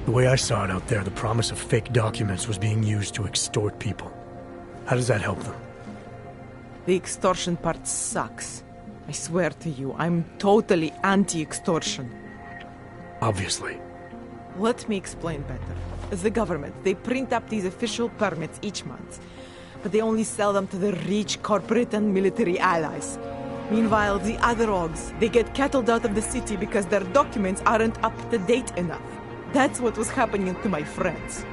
The way I saw it out there, the promise of fake documents was being used to extort people. How does that help them? The extortion part sucks. I swear to you, I'm totally anti-extortion. Obviously. Let me explain better. The government, they print up these official permits each month, but they only sell them to the rich corporate and military allies. Meanwhile, the other Ogs, they get cattled out of the city because their documents aren't up to date enough. That's what was happening to my friends.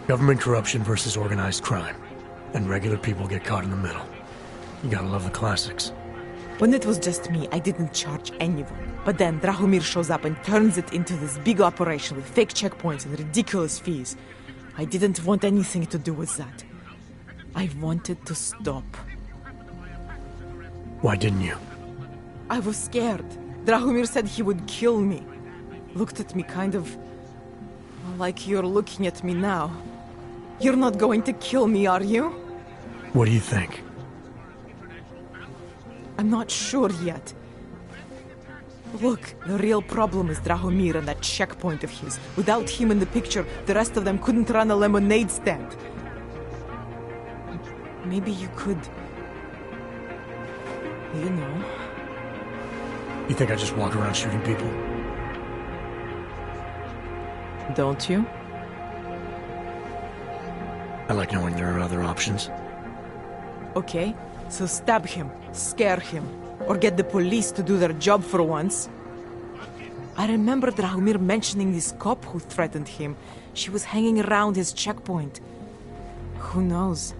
Government corruption versus organized crime. And regular people get caught in the middle. You gotta love the classics. When it was just me, I didn't charge anyone. But then Drahomir shows up and turns it into this big operation with fake checkpoints and ridiculous fees. I didn't want anything to do with that. I wanted to stop. Why didn't you? I was scared. Drahomir said he would kill me. Looked at me kind of... like you're looking at me now. You're not going to kill me, are you? What do you think? I'm not sure yet. Look, the real problem is Drahomir and that checkpoint of his. Without him in the picture, the rest of them couldn't run a lemonade stand. Maybe you could... you know... You think I just walk around shooting people? Don't you? I like knowing there are other options. Okay, so stab him, scare him, or get the police to do their job for once. I remember Drahomir mentioning this cop who threatened him. She was hanging around his checkpoint. Who knows?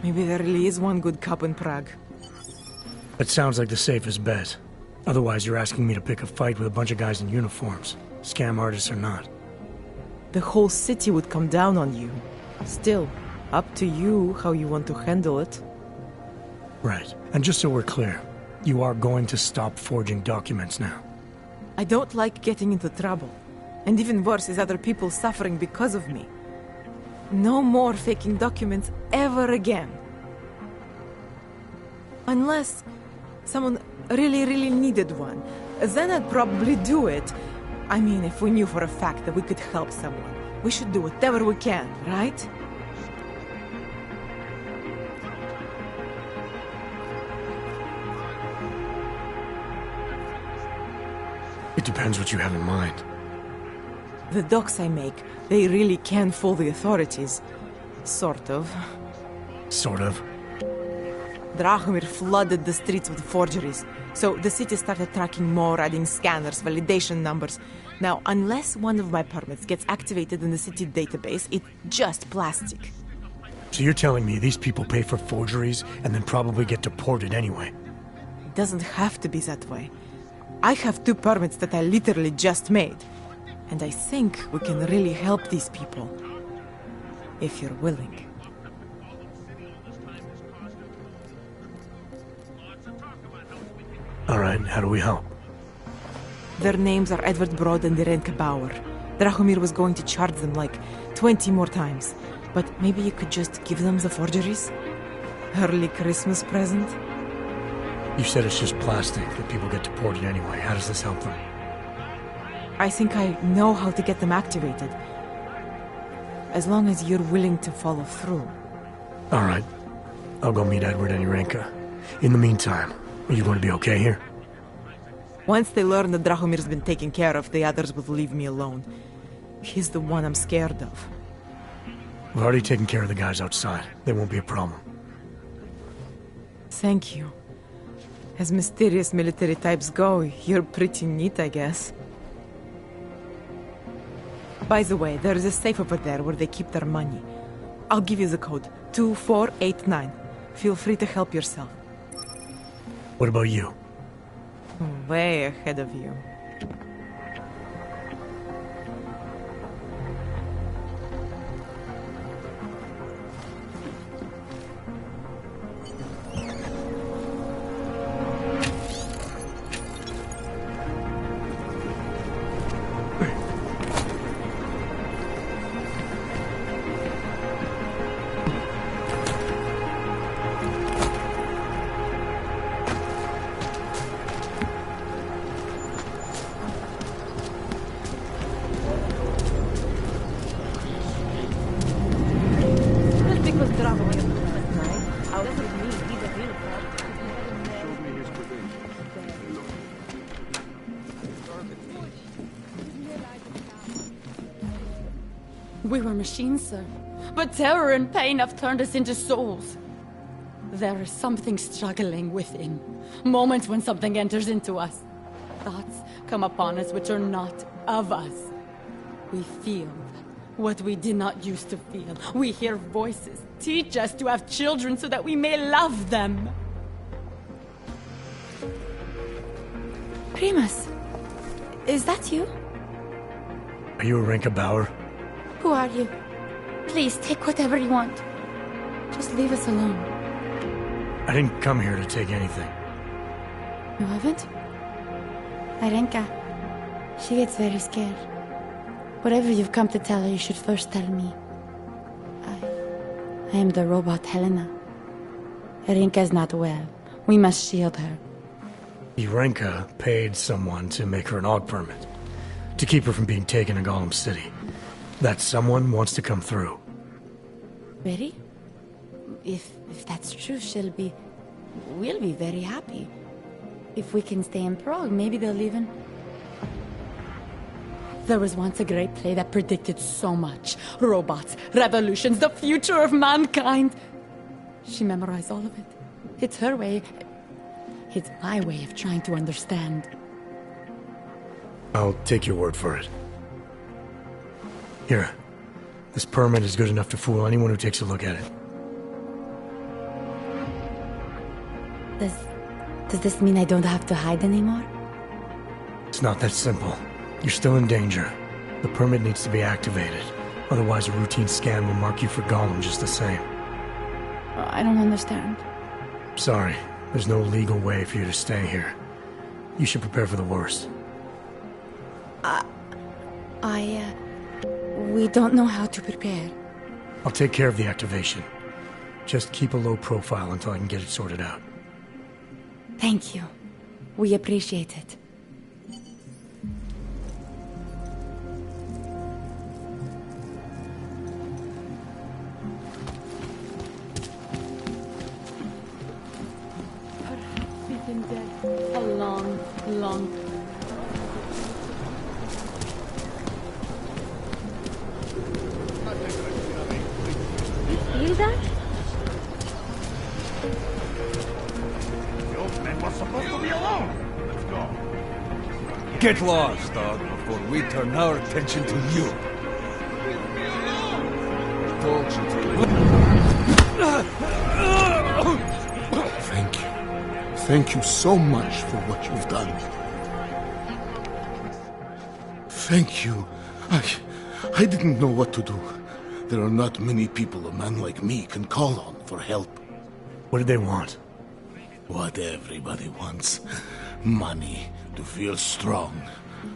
Maybe there really is one good cop in Prague. That sounds like the safest bet. Otherwise, you're asking me to pick a fight with a bunch of guys in uniforms, scam artists or not. The whole city would come down on you. Still, up to you how you want to handle it. Right. And just so we're clear, you are going to stop forging documents now. I don't like getting into trouble. And even worse is other people suffering because of me. No more faking documents ever again. Unless someone really needed one. Then I'd probably do it. I mean, if we knew for a fact that we could help someone. We should do whatever we can, right? It depends what you have in mind. The docs I make, they really can fool the authorities. Sort of. Sort of? Drahomir flooded the streets with forgeries, so the city started tracking more, adding scanners, validation numbers. Now, unless one of my permits gets activated in the city database, it's just plastic. So you're telling me these people pay for forgeries and then probably get deported anyway? It doesn't have to be that way. I have 2 permits that I literally just made. And I think we can really help these people. If you're willing. Alright, how do we help? Their names are Edward Broad and Irenka Bauer. Drahomir was going to charge them like 20 more times. But maybe you could just give them the forgeries? Early Christmas present? You said it's just plastic, that people get deported anyway. How does this help them? I think I know how to get them activated. As long as you're willing to follow through. All right. I'll go meet Edward and Yurenka. In the meantime, are you going to be okay here? Once they learn that Drahomir's been taken care of, the others will leave me alone. He's the one I'm scared of. We've already taken care of the guys outside. They won't be a problem. Thank you. As mysterious military types go, you're pretty neat, I guess. By the way, there is a safe over there where they keep their money. I'll give you the code. 2489. Feel free to help yourself. What about you? Way ahead of you. We were machines, sir. But terror and pain have turned us into souls. There is something struggling within. Moments when something enters into us. Thoughts come upon us which are not of us. We feel what we did not used to feel. We hear voices teach us to have children so that we may love them. Primus, is that you? Are you Yurenka Bauer? Who are you? Please, take whatever you want. Just leave us alone. I didn't come here to take anything. You haven't? Arenka. She gets very scared. Whatever you've come to tell her, you should first tell me. I am the robot Helena. Arenka is not well. We must shield her. Yurenka paid someone to make her an AUG permit. To keep her from being taken to Golem City. That someone wants to come through. Really? If that's true, we'll be very happy. If we can stay in Prague, maybe they'll even... There was once a great play that predicted so much. Robots, revolutions, the future of mankind. She memorized all of it. It's her way. It's my way of trying to understand. I'll take your word for it. Here. This permit is good enough to fool anyone who takes a look at it. Does this mean I don't have to hide anymore? It's not that simple. You're still in danger. The permit needs to be activated. Otherwise, a routine scan will mark you for Golem just the same. I don't understand. Sorry. There's no legal way for you to stay here. You should prepare for the worst. We don't know how to prepare. I'll take care of the activation. Just keep a low profile until I can get it sorted out. Thank you. We appreciate it. He's been dead a long, long time. Feel that? The old man was supposed to be alone. Let's go. Get lost, dog, before we turn our attention to you. Told you to. Thank you. Thank you so much for what you've done. Thank you. I didn't know what to do. There are not many people a man like me can call on for help. What did they want? What everybody wants. Money, to feel strong.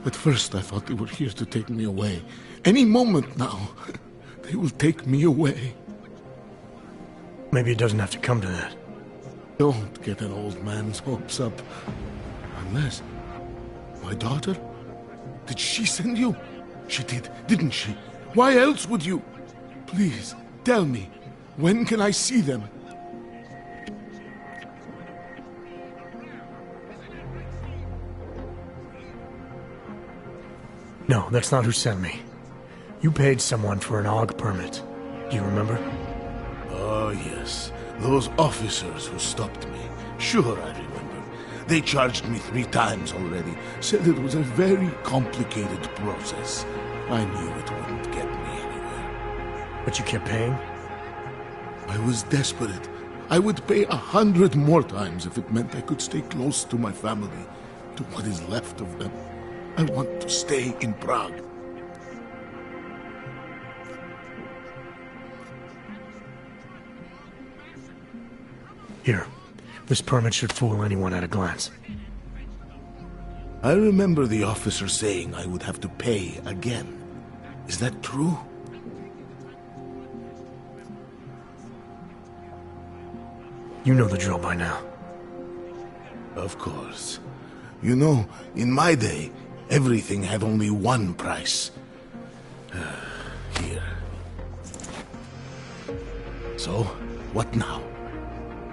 At first I thought they were here to take me away. Any moment now, they will take me away. Maybe it doesn't have to come to that. Don't get an old man's hopes up. Unless... My daughter? Did she send you? She did, didn't she? Why else would you? Please, tell me. When can I see them? No, that's not who sent me. You paid someone for an AUG permit. Do you remember? Oh, yes. Those officers who stopped me. Sure, I remember. They charged me 3 times already. Said it was a very complicated process. I knew it wouldn't get me anywhere. But you kept paying? I was desperate. I would pay 100 more times if it meant I could stay close to my family, to what is left of them. I want to stay in Prague. Here. This permit should fool anyone at a glance. I remember the officer saying I would have to pay again. Is that true? You know the drill by now. Of course. You know, in my day, everything had only one price. Here. So, what now?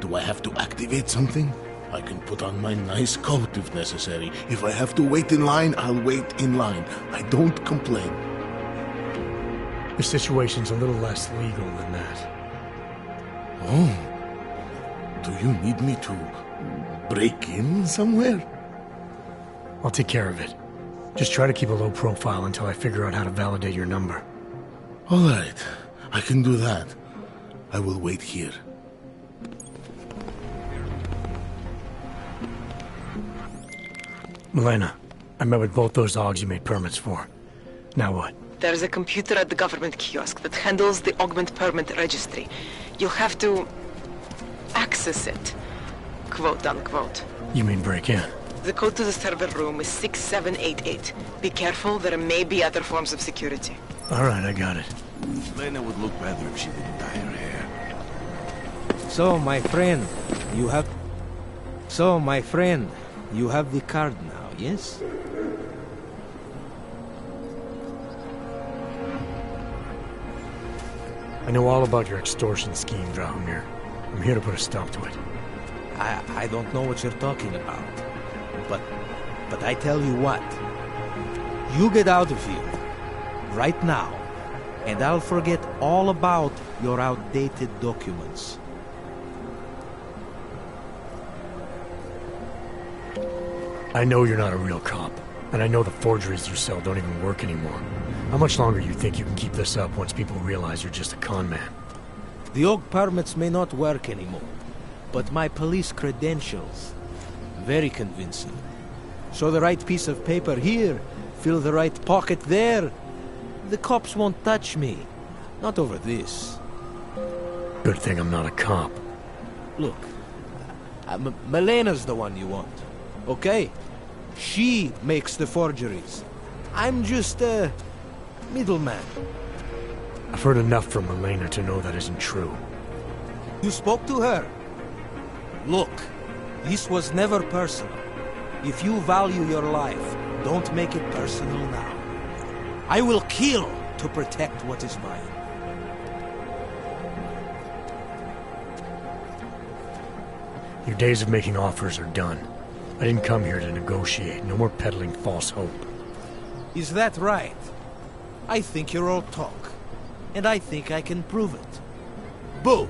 Do I have to activate something? I can put on my nice coat if necessary. If I have to wait in line, I'll wait in line. I don't complain. The situation's a little less legal than that. Oh. Do you need me to break in somewhere? I'll take care of it. Just try to keep a low profile until I figure out how to validate your number. All right. I can do that. I will wait here. Milena, I met with both those AUGs you made permits for. Now what? There's a computer at the government kiosk that handles the augment permit registry. You'll have to access it, quote unquote. You mean break in? The code to the server room is 6788. Be careful, there may be other forms of security. All right, I got it. Lena would look better if she didn't dye her hair. So, my friend, you have the card now, yes? I know all about your extortion scheme, Drahomir. I'm here to put a stop to it. I don't know what you're talking about. But I tell you what. You get out of here. Right now. And I'll forget all about your outdated documents. I know you're not a real cop. And I know the forgeries you sell don't even work anymore. How much longer do you think you can keep this up once people realize you're just a con man? The AUG permits may not work anymore. But my police credentials, very convincing. Show the right piece of paper here, fill the right pocket there. The cops won't touch me. Not over this. Good thing I'm not a cop. Look, Milena's the one you want, okay? She makes the forgeries. I'm just a middleman. I've heard enough from Milena to know that isn't true. You spoke to her? Look, this was never personal. If you value your life, don't make it personal now. I will kill to protect what is mine. Your days of making offers are done. I didn't come here to negotiate. No more peddling false hope. Is that right? I think you're all talk. And I think I can prove it. Boo!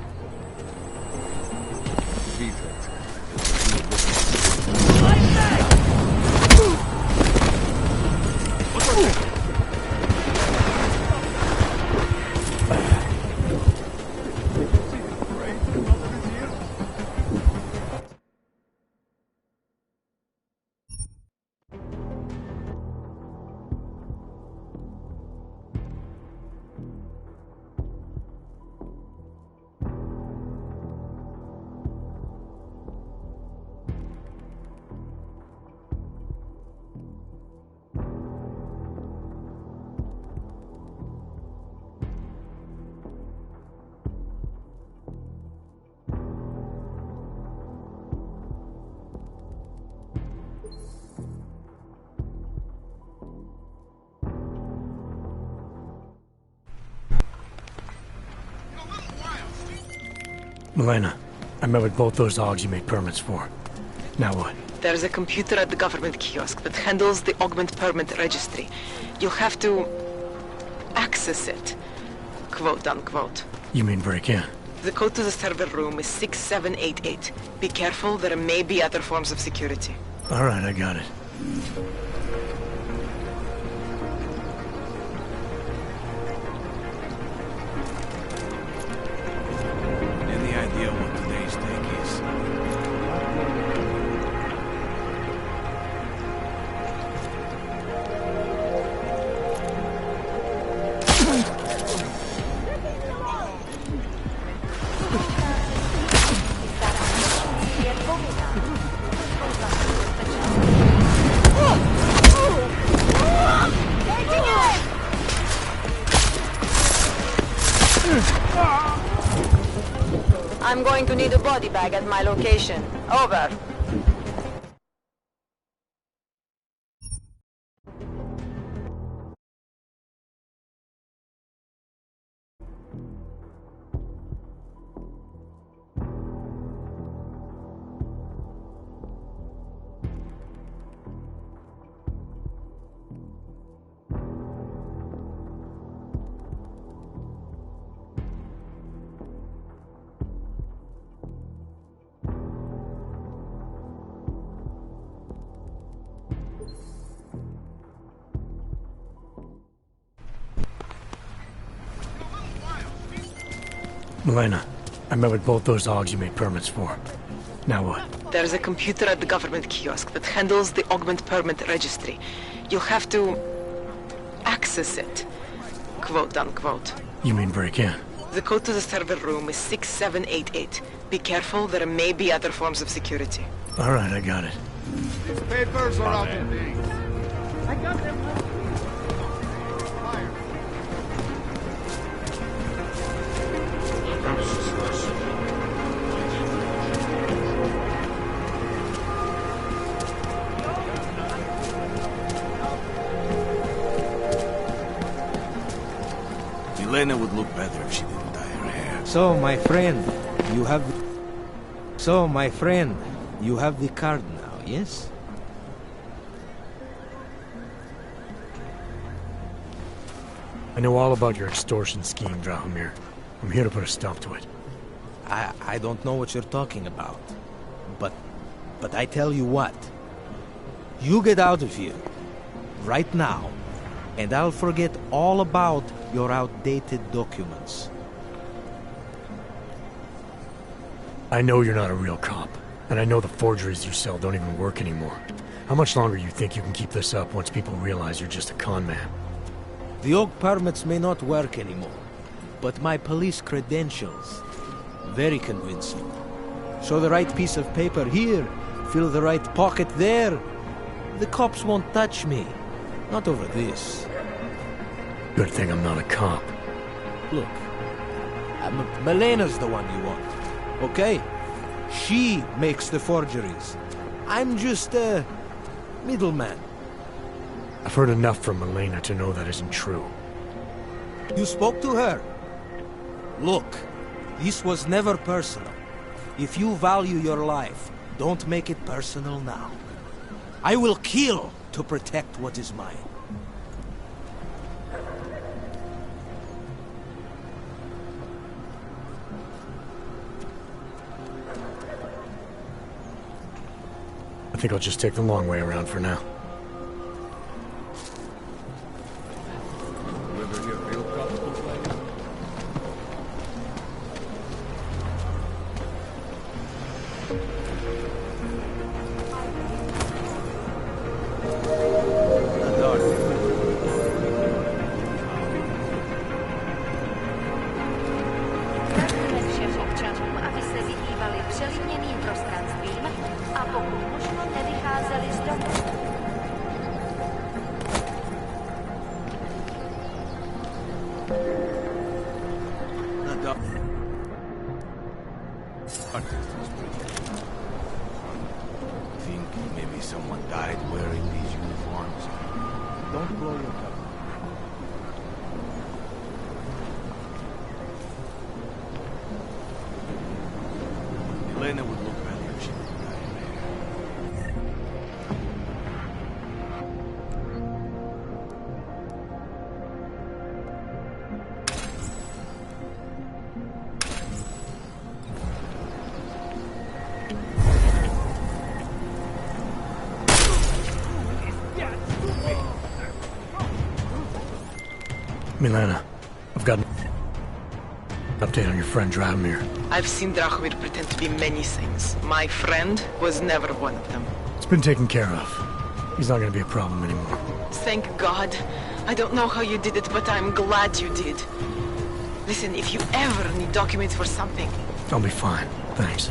Milena, I met with both those dogs you made permits for. Now what? There's a computer at the government kiosk that handles the augment permit registry. You'll have to access it, quote unquote. You mean break in? The code to the server room is 6788. Be careful, there may be other forms of security. All right, I got it. Any idea what today's take is? I'm going to need a body bag at my location. Over. Milena, I met with both those dogs you made permits for. Now what? There's a computer at the government kiosk that handles the augment permit registry. You'll have to access it, quote unquote. You mean break in? The code to the server room is 6788. Be careful, there may be other forms of security. All right, I got it. These papers are out of date. I got them. Milena would look better if she didn't dye her hair. So, my friend, you have... So, my friend, you have the card now, yes? I know all about your extortion scheme, Drahomir. I'm here to put a stop to it. I don't know what you're talking about. But I tell you what. You get out of here. Right now. And I'll forget all about your outdated documents. I know you're not a real cop. And I know the forgeries you sell don't even work anymore. How much longer you think you can keep this up once people realize you're just a con man? The OG permits may not work anymore. But my police credentials... very convincing. Show the right piece of paper here. Fill the right pocket there. The cops won't touch me. Not over this. Good thing I'm not a cop. Look, Milena's the one you want, okay? She makes the forgeries. I'm just a middleman. I've heard enough from Milena to know that isn't true. You spoke to her? Look, this was never personal. If you value your life, don't make it personal now. I will kill to protect what is mine. I think I'll just take the long way around for now. Think maybe someone died wearing these uniforms? Don't blow your cover. Milena, I've got an update on your friend Dragomir. I've seen Dragomir pretend to be many things. My friend was never one of them. It's been taken care of. He's not gonna be a problem anymore. Thank God. I don't know how you did it, but I'm glad you did. Listen, if you ever need documents for something... I'll be fine, thanks.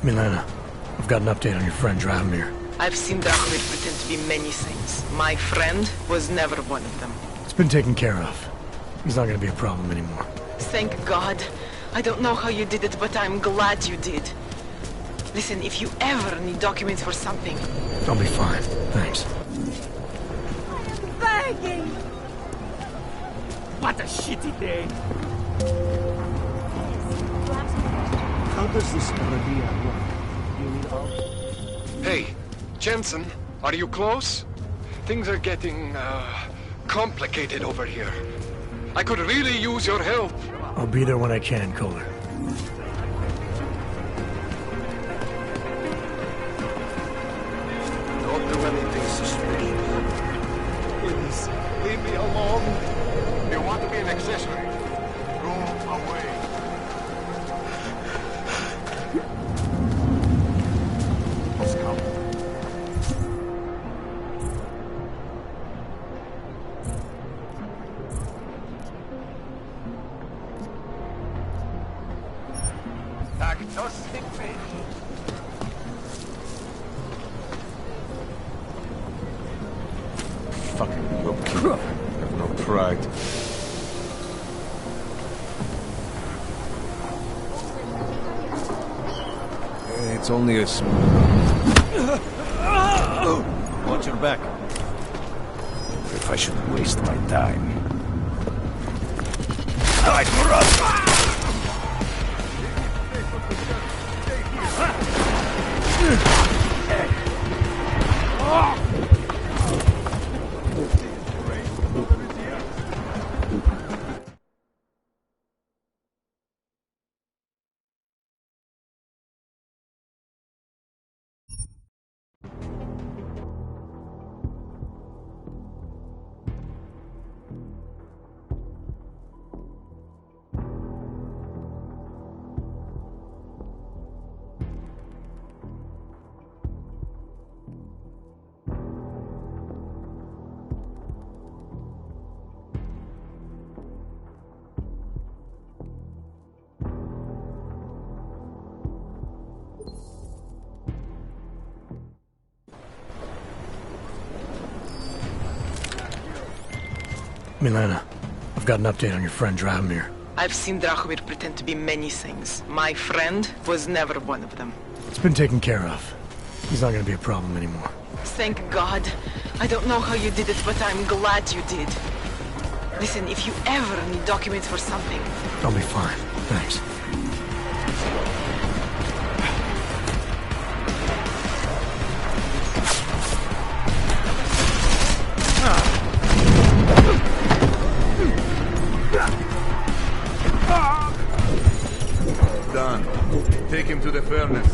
Milena, I've got an update on your friend Dragomir. I've seen Dragomir pretend to be many things. My friend was never one of them. It's been taken care of. He's not gonna be a problem anymore. Thank God. I don't know how you did it, but I'm glad you did. Listen, if you ever need documents for something... I'll be fine, thanks. Begging! What a shitty day! How does this idea work? You need help? Hey, Jensen, are you close? Things are getting, complicated over here. I could really use your help. I'll be there when I can, Kohler. Don't do anything suspicious. Please, leave me alone. You want to be an accessory? Go away. Fucking low-key. Have no pride. It's only a small... Watch your back. If I should waste my time. Milena, I've got an update on your friend Dragomir. I've seen Dragomir pretend to be many things. My friend was never one of them. It's been taken care of. He's not gonna be a problem anymore. Thank God. I don't know how you did it, but I'm glad you did. Listen, if you ever need documents for something... I'll be fine, thanks. Done. Take him to the furnace.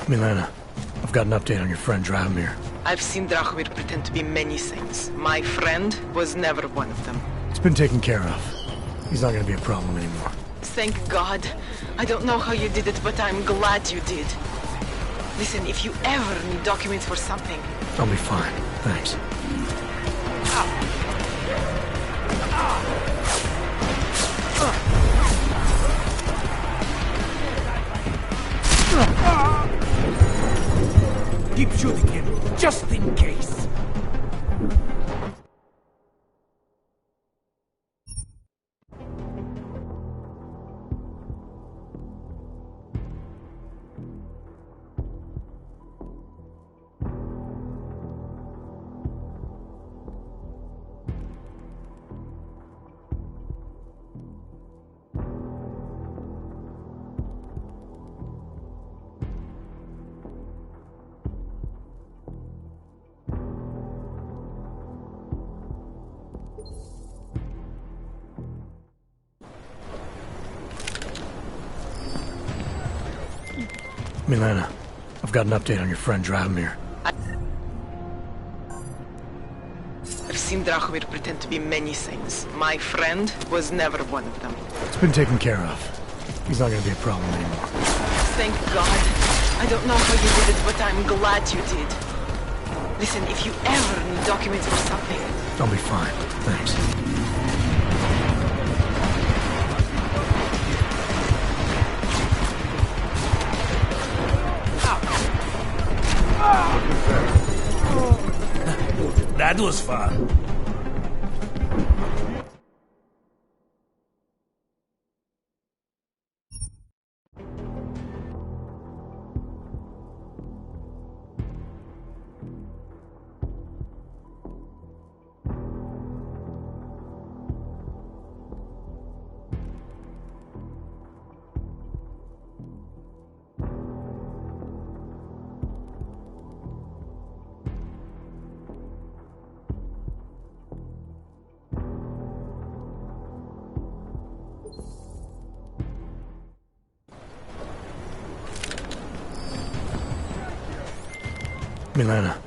Milena, I've got an update on your friend Drahomir. I've seen Drahomir pretend to be many things. My friend was never one of them. It's been taken care of. He's not gonna be a problem anymore. Thank God. I don't know how you did it, but I'm glad you did. Listen, if you ever need documents for something... I'll be fine, thanks. Keep shooting him, just in case. Milena, I've got an update on your friend Drahomir. I've seen Drahomir pretend to be many things. My friend was never one of them. It's been taken care of. He's not gonna be a problem anymore. Thank God. I don't know how you did it, but I'm glad you did. Listen, if you ever need documents for something... I'll be fine, thanks. That was fun. Milena,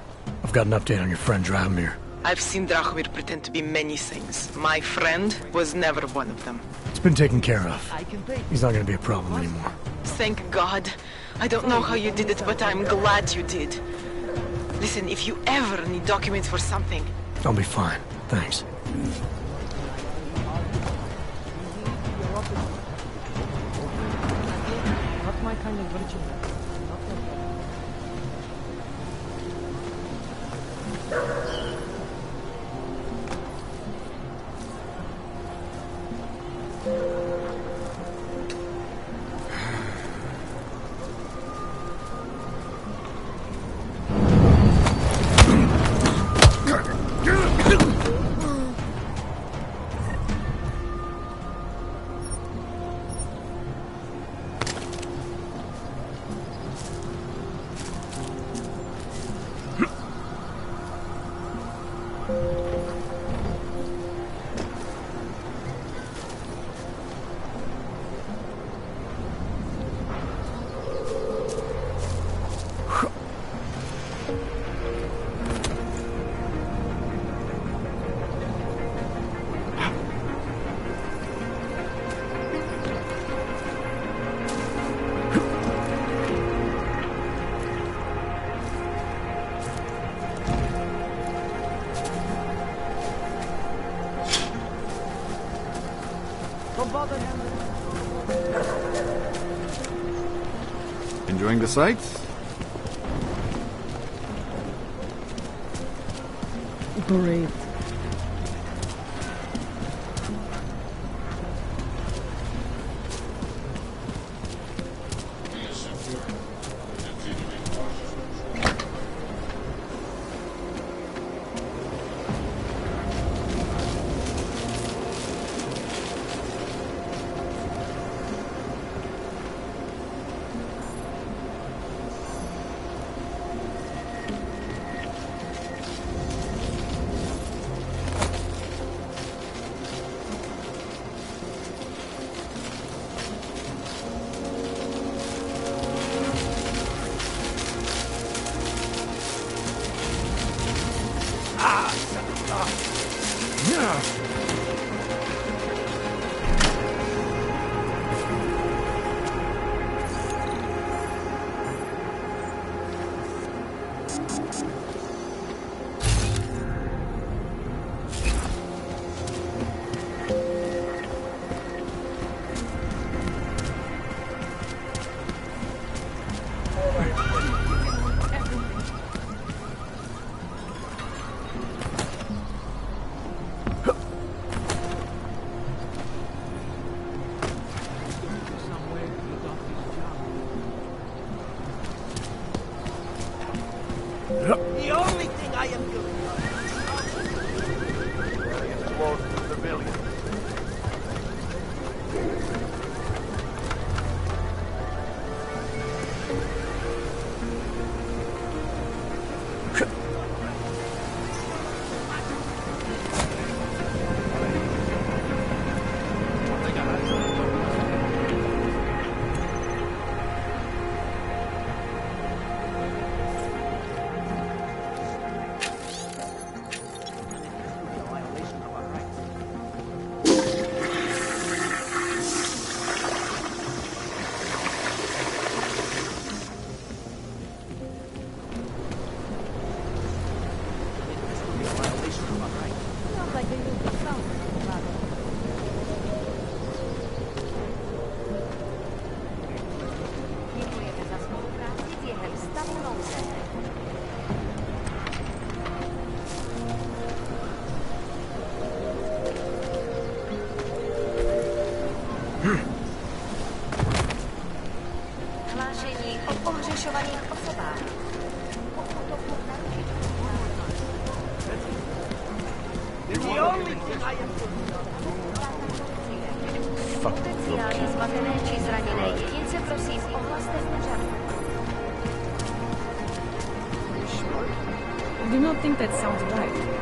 I've got an update on your friend Drahomir. I've seen Drahomir pretend to be many things. My friend was never one of them. It's been taken care of. He's not gonna be a problem anymore. Thank God. I don't know how you did it, but I'm glad you did. Listen, if you ever need documents for something... I'll be fine, thanks. Not my kind of virgin. Enjoying the sights? Great. The only thing I am doing It's close to civilians. Hlášení o pohřešovaných osobách. The only thing I am doing. Potenciálně zmatené či zraněné jedince prosím ohlaste úřadu. I do not think that sounds right.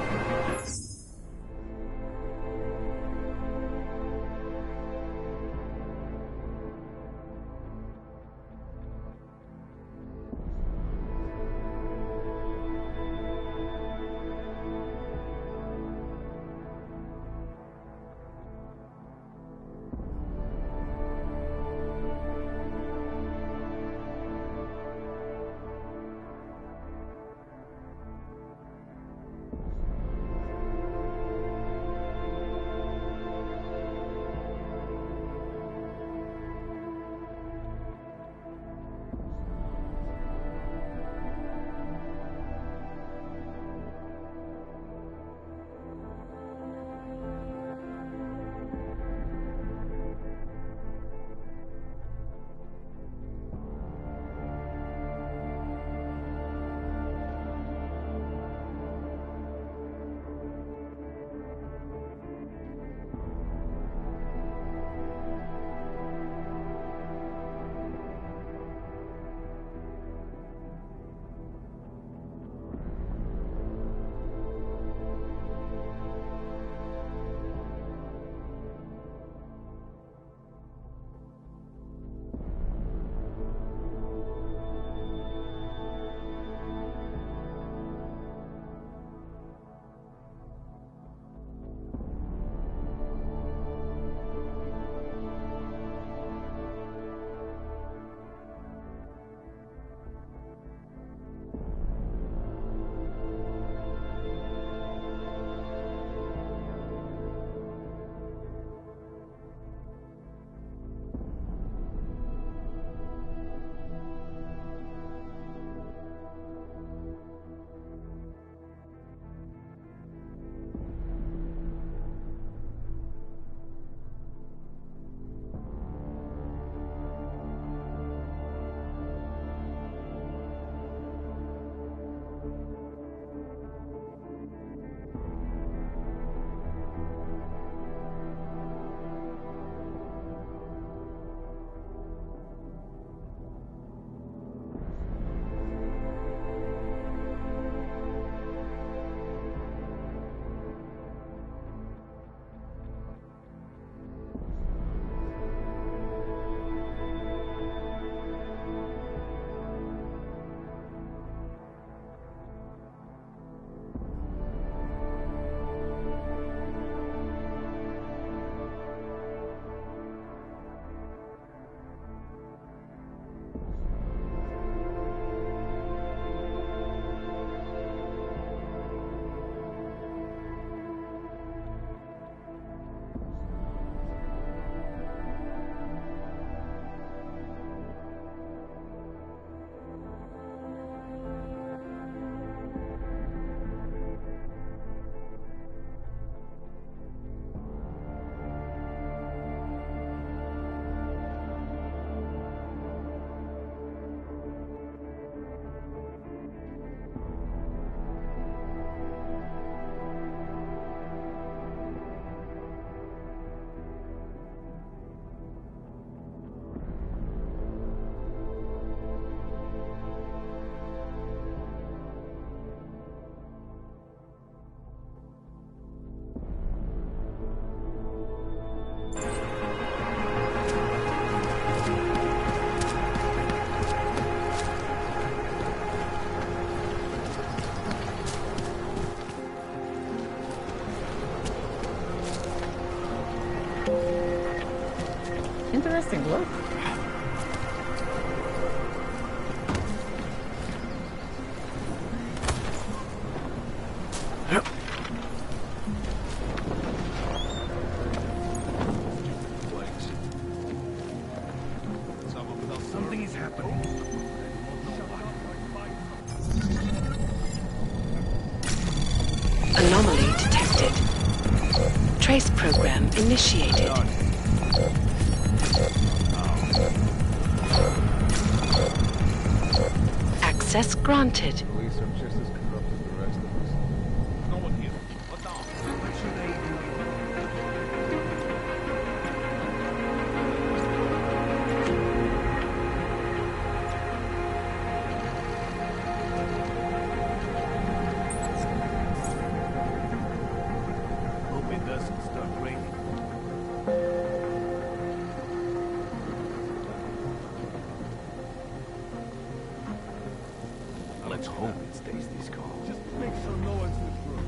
interesting. Look. Something is happening. Anomaly detected. Trace program initiated. Access granted. Police are just as corrupt as the rest of us. No one here. What now? What should I do? Hope it doesn't start raining. Let's hope it stays this calm. Just make sure no one's in the room.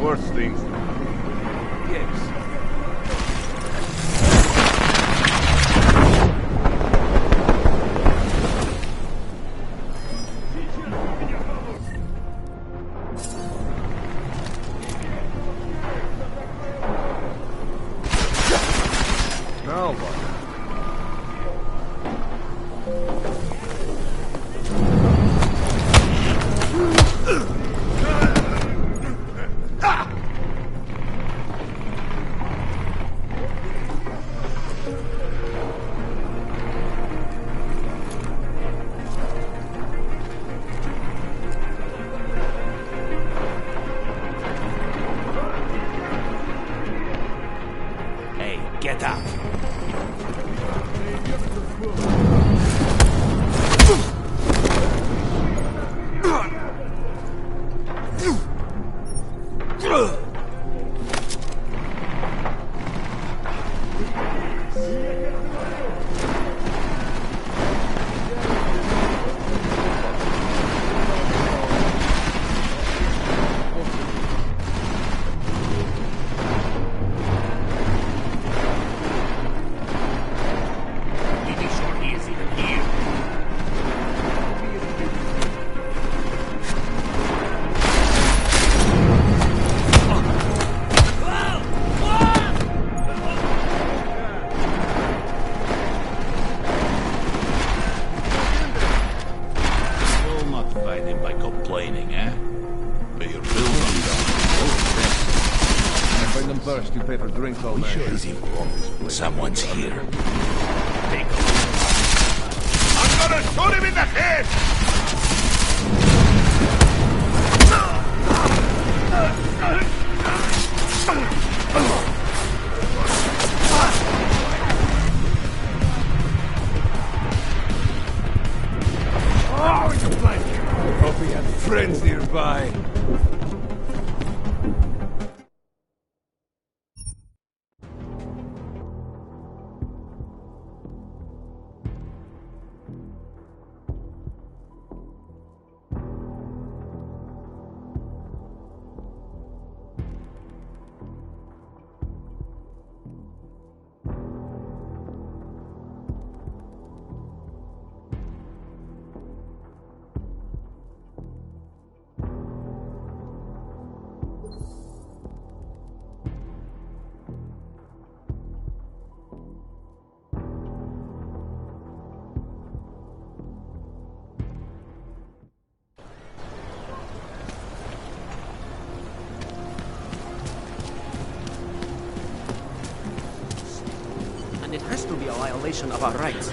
Worse things. Yes. Now what? satisfied him by complaining, eh? But your bills on down. When them burst, you pay for drinks all night. Sure, someone's here. Take a look. I'm gonna shoot him in the head! Oh, you blank! Hope he had friends nearby. And it has to be a violation of our rights.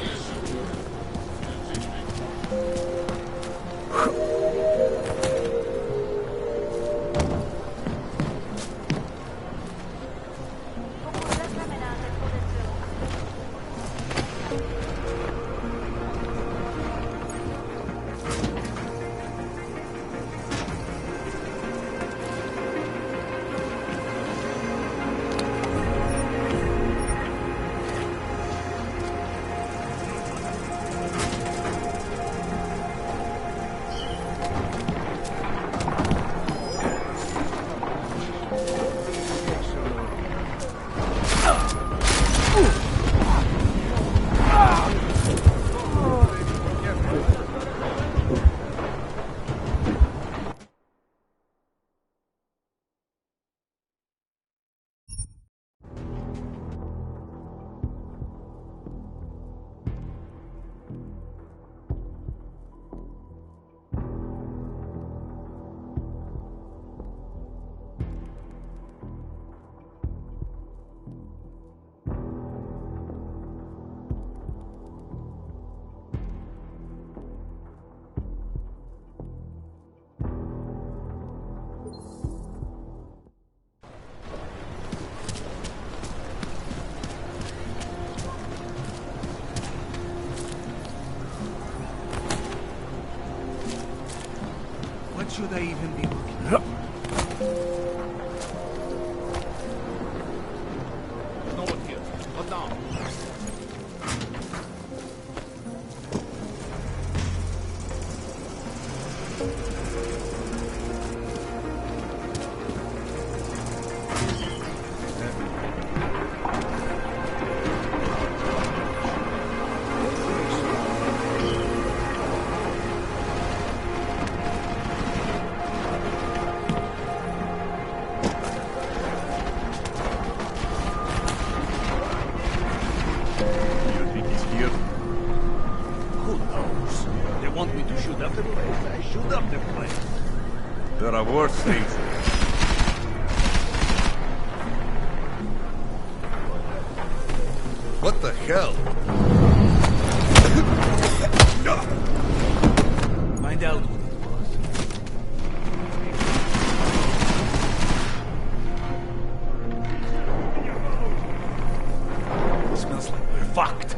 What should I even be looking at? No one here. What now? There are worse things. What the hell? Find out what it was. It smells like we're fucked.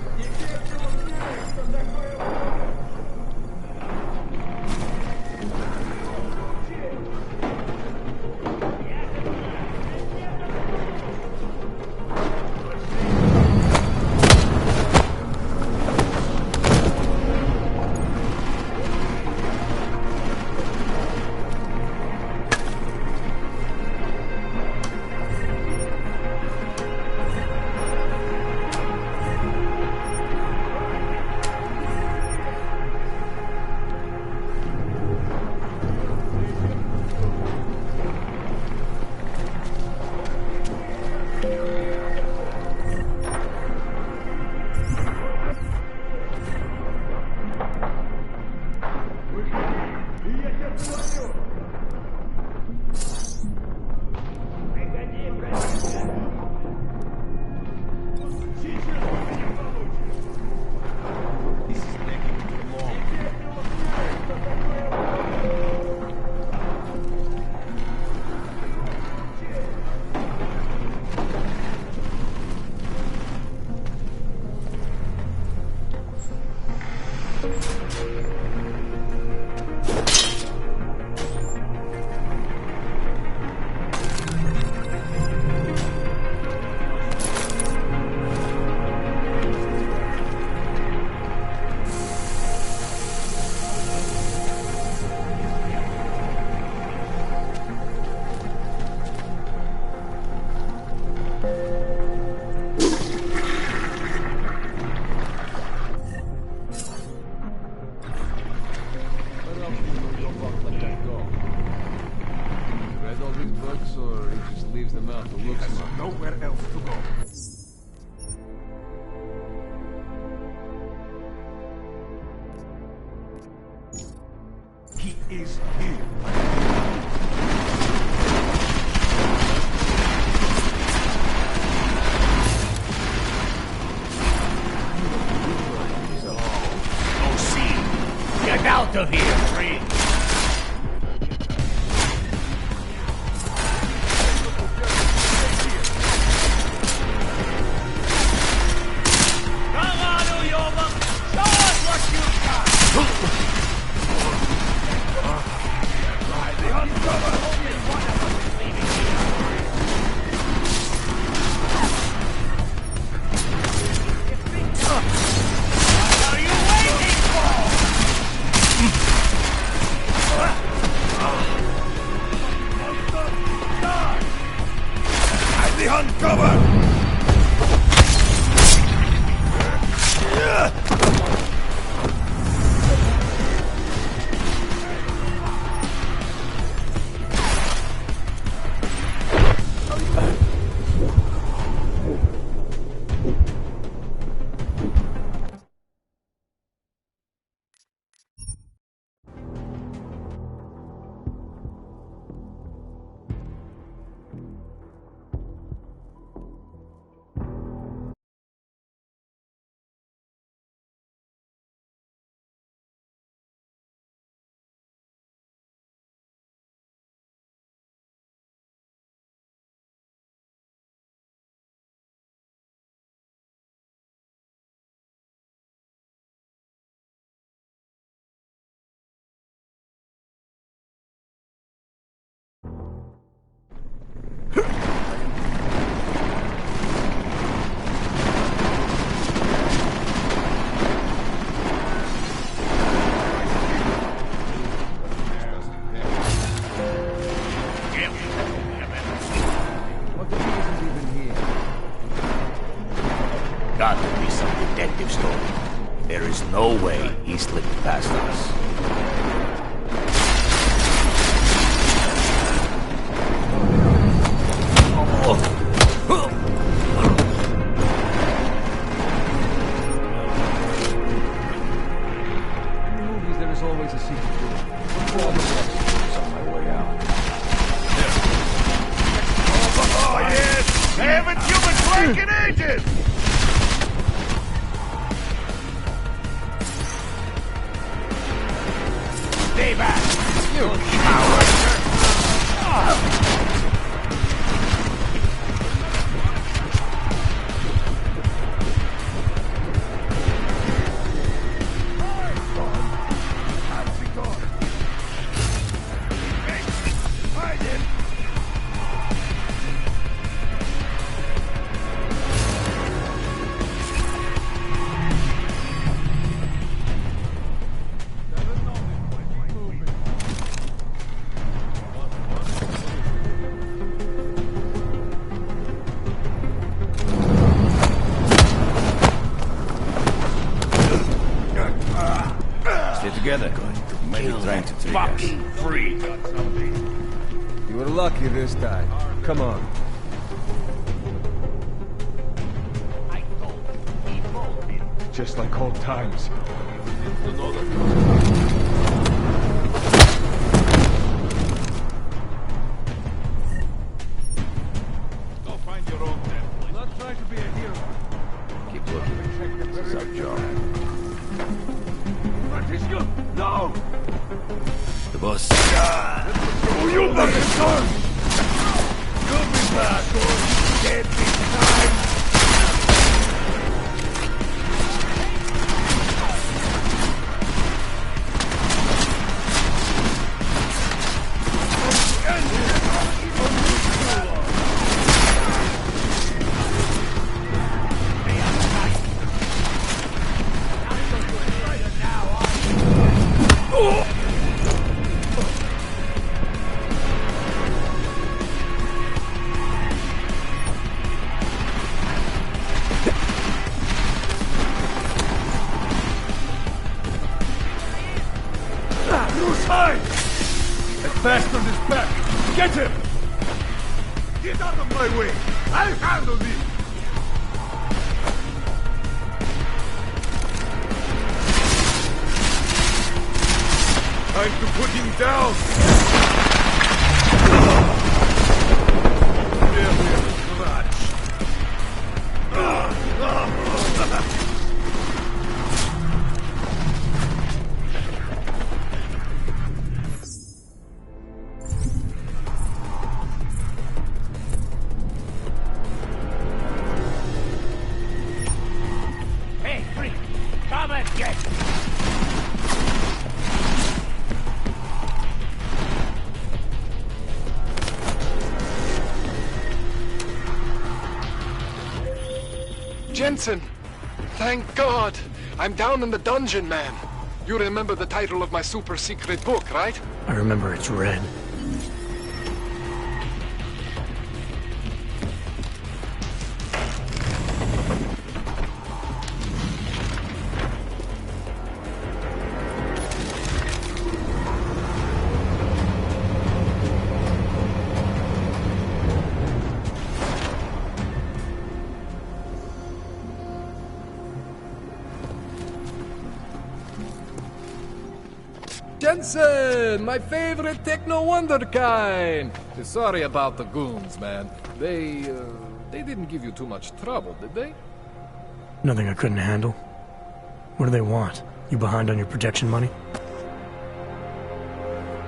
No way he slipped past us. In the movies, there is always a secret door. Before the rest on my way out. Oh, yes! They haven't human breaking ages! Stay back! You coward! Together. Maybe trying to trick us. Fucking free! You were lucky this time. Come on. Just like old times. Go find your own death. Not trying to be a hero. Keep looking. This is our job. Francisco! No! The boss. Oh, you fucking son! You'll be back, or dead this time! Time! That bastard is back! Get him! Get out of my way! I'll handle this! Time to put him down! Hey, freak! Come and get me! Jensen! Thank God! I'm down in the dungeon, man. You remember the title of my super secret book, right? I remember it's red. Jensen, my favorite techno wonderkind. Sorry about the goons, man. They didn't give you too much trouble, did they? Nothing I couldn't handle. What do they want? You behind on your protection money?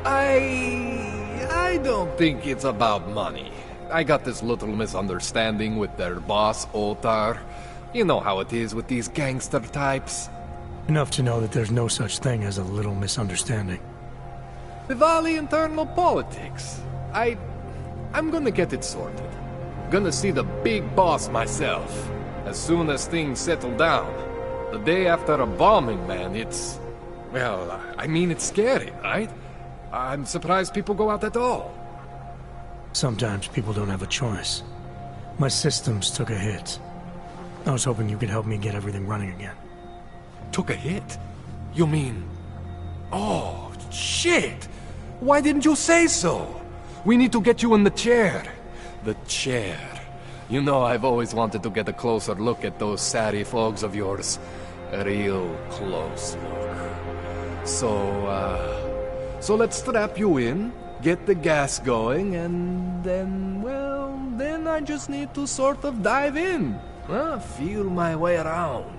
I don't think it's about money. I got this little misunderstanding with their boss, Otar. You know how it is with these gangster types. Enough to know that there's no such thing as a little misunderstanding. Diwali internal politics. I'm gonna get it sorted. Gonna see the big boss myself. As soon as things settle down. The day after a bombing, man, it's... Well, I mean, it's scary, right? I'm surprised people go out at all. Sometimes people don't have a choice. My systems took a hit. I was hoping you could help me get everything running again. Took a hit? You mean... Oh, shit! Why didn't you say so? We need to get you in the chair. The chair. You know I've always wanted to get a closer look at those Sari folks of yours. A real close look. So let's strap you in, get the gas going, and then, well, then I just need to sort of dive in. Feel my way around.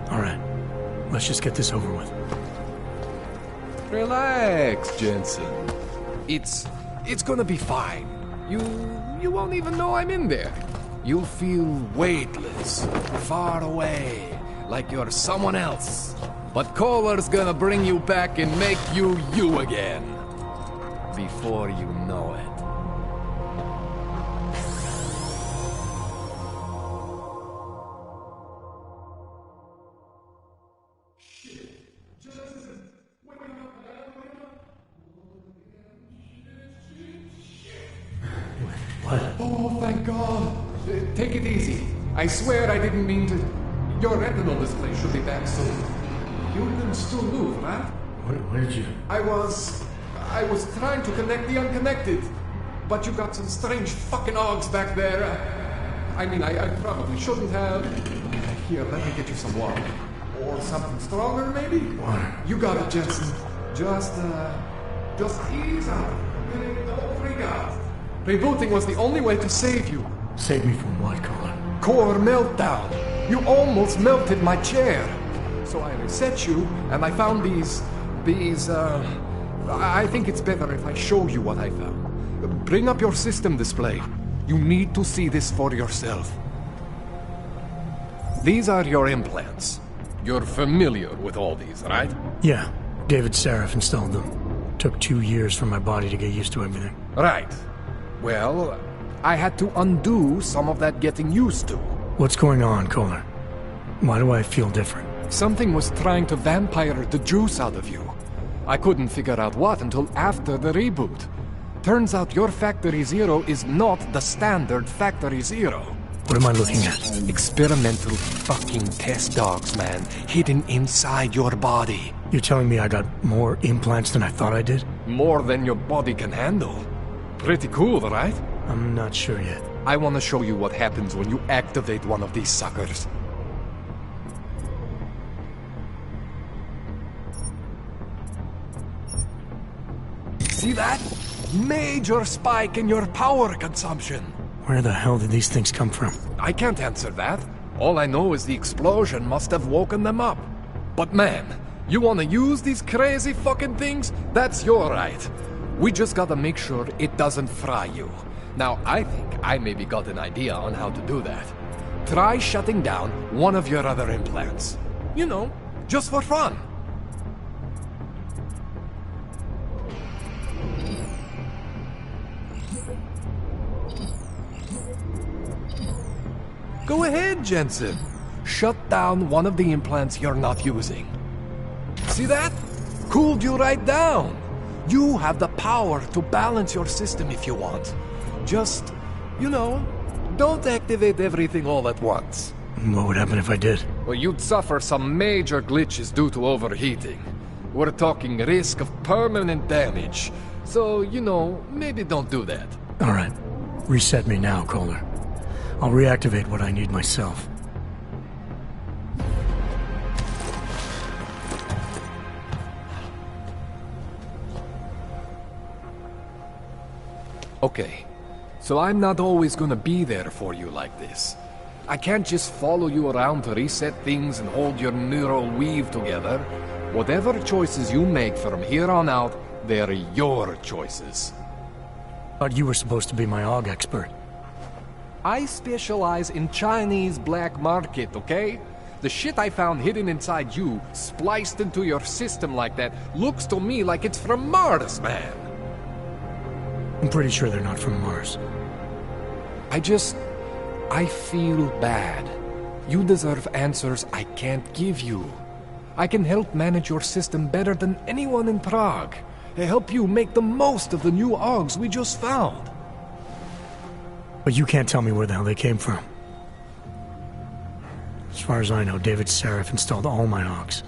All right, let's just get this over with. Relax, Jensen. It's gonna be fine. You won't even know I'm in there. You'll feel weightless, far away, like you're someone else. But Kohler's gonna bring you back and make you you again. Before you know it. Oh, thank God. Take it easy. I swear I didn't mean to... Your retinal display should be back soon. You can still move, right? Where did you... I was trying to connect the unconnected. But you got some strange fucking ogs back there. I mean, I probably shouldn't have... Here, let me get you some water. Or something stronger, maybe? Water. You got it, Jensen. Just ease out. Don't freak out. Rebooting was the only way to save you. Save me from what, Kohler? Core meltdown. You almost melted my chair. So I reset you, and I found these... I think it's better if I show you what I found. Bring up your system display. You need to see this for yourself. These are your implants. You're familiar with all these, right? Yeah, David Seraph installed them. Took 2 years for my body to get used to everything. Right. Well, I had to undo some of that getting used to. What's going on, Kohler? Why do I feel different? Something was trying to vampire the juice out of you. I couldn't figure out what until after the reboot. Turns out your Factory Zero is not the standard Factory Zero. What am I looking at? Experimental fucking test dogs, man. Hidden inside your body. You're telling me I got more implants than I thought I did? More than your body can handle. Pretty cool, right? I'm not sure yet. I want to show you what happens when you activate one of these suckers. See that? Major spike in your power consumption. Where the hell did these things come from? I can't answer that. All I know is the explosion must have woken them up. But man, you want to use these crazy fucking things? That's your right. We just gotta make sure it doesn't fry you. Now, I think I maybe got an idea on how to do that. Try shutting down one of your other implants. You know, just for fun. Go ahead, Jensen. Shut down one of the implants you're not using. See that? Cooled you right down. You have the power to balance your system if you want. Just, you know, don't activate everything all at once. What would happen if I did? Well, you'd suffer some major glitches due to overheating. We're talking risk of permanent damage. So, you know, maybe don't do that. All right. Reset me now, Kohler. I'll reactivate what I need myself. Okay, so I'm not always gonna be there for you like this. I can't just follow you around to reset things and hold your neural weave together. Whatever choices you make from here on out, they're your choices. Thought you were supposed to be my AUG expert. I specialize in Chinese black market, okay? The shit I found hidden inside you, spliced into your system like that, looks to me like it's from Mars, man. I'm pretty sure they're not from Mars. I feel bad. You deserve answers I can't give you. I can help manage your system better than anyone in Prague. I help you make the most of the new AUGs we just found. But you can't tell me where the hell they came from. As far as I know, David Sarif installed all my AUGs.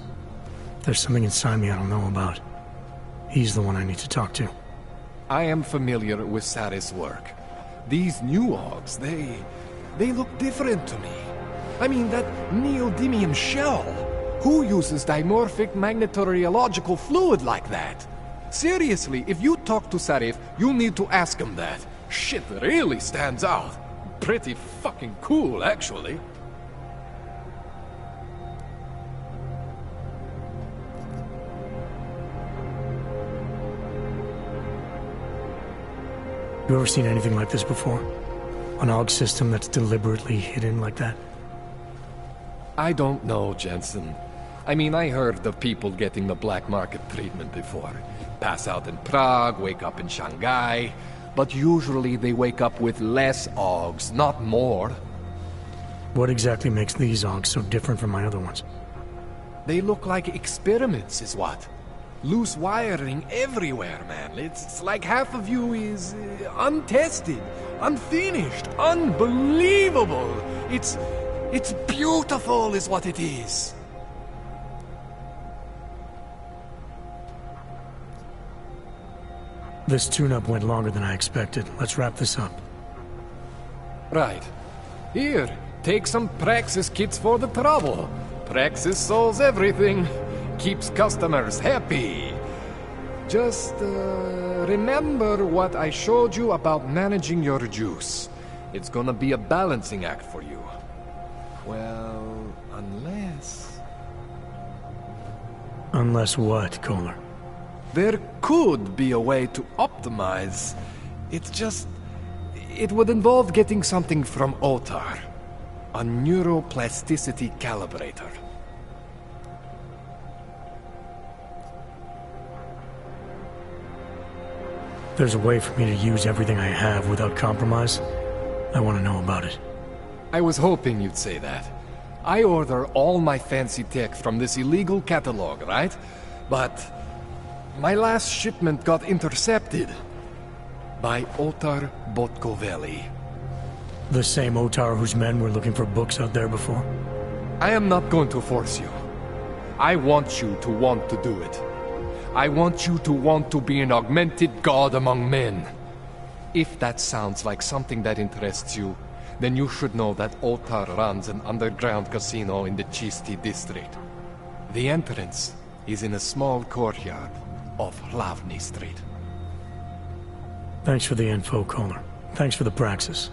There's something inside me I don't know about. He's the one I need to talk to. I am familiar with Sarif's work. These new AUGs, they look different to me. I mean, that neodymium shell. Who uses dimorphic magnetorheological fluid like that? Seriously, if you talk to Sarif, you need to ask him that. Shit really stands out. Pretty fucking cool, actually. You ever seen anything like this before? An AUG system that's deliberately hidden like that? I don't know, Jensen. I mean, I heard of people getting the black market treatment before. Pass out in Prague, wake up in Shanghai. But usually they wake up with less AUGs, not more. What exactly makes these AUGs so different from my other ones? They look like experiments, is what? Loose wiring everywhere, man. It's like half of you is untested, unfinished, unbelievable. It's beautiful is what it is. This tune-up went longer than I expected. Let's wrap this up. Right. Here, take some Praxis kits for the trouble. Praxis solves everything. Keeps customers happy. Just, remember what I showed you about managing your juice. It's gonna be a balancing act for you. Well, unless... Unless what, Kohler? There could be a way to optimize. It would involve getting something from Otar. A neuroplasticity calibrator. There's a way for me to use everything I have without compromise. I want to know about it. I was hoping you'd say that. I order all my fancy tech from this illegal catalog, right? But my last shipment got intercepted by Otar Botkoveli. The same Otar whose men were looking for books out there before? I am not going to force you. I want you to want to do it. I want you to want to be an augmented god among men. If that sounds like something that interests you, then you should know that Otar runs an underground casino in the Chisti district. The entrance is in a small courtyard off Hlavny Street. Thanks for the info, Kohler. Thanks for the praxis.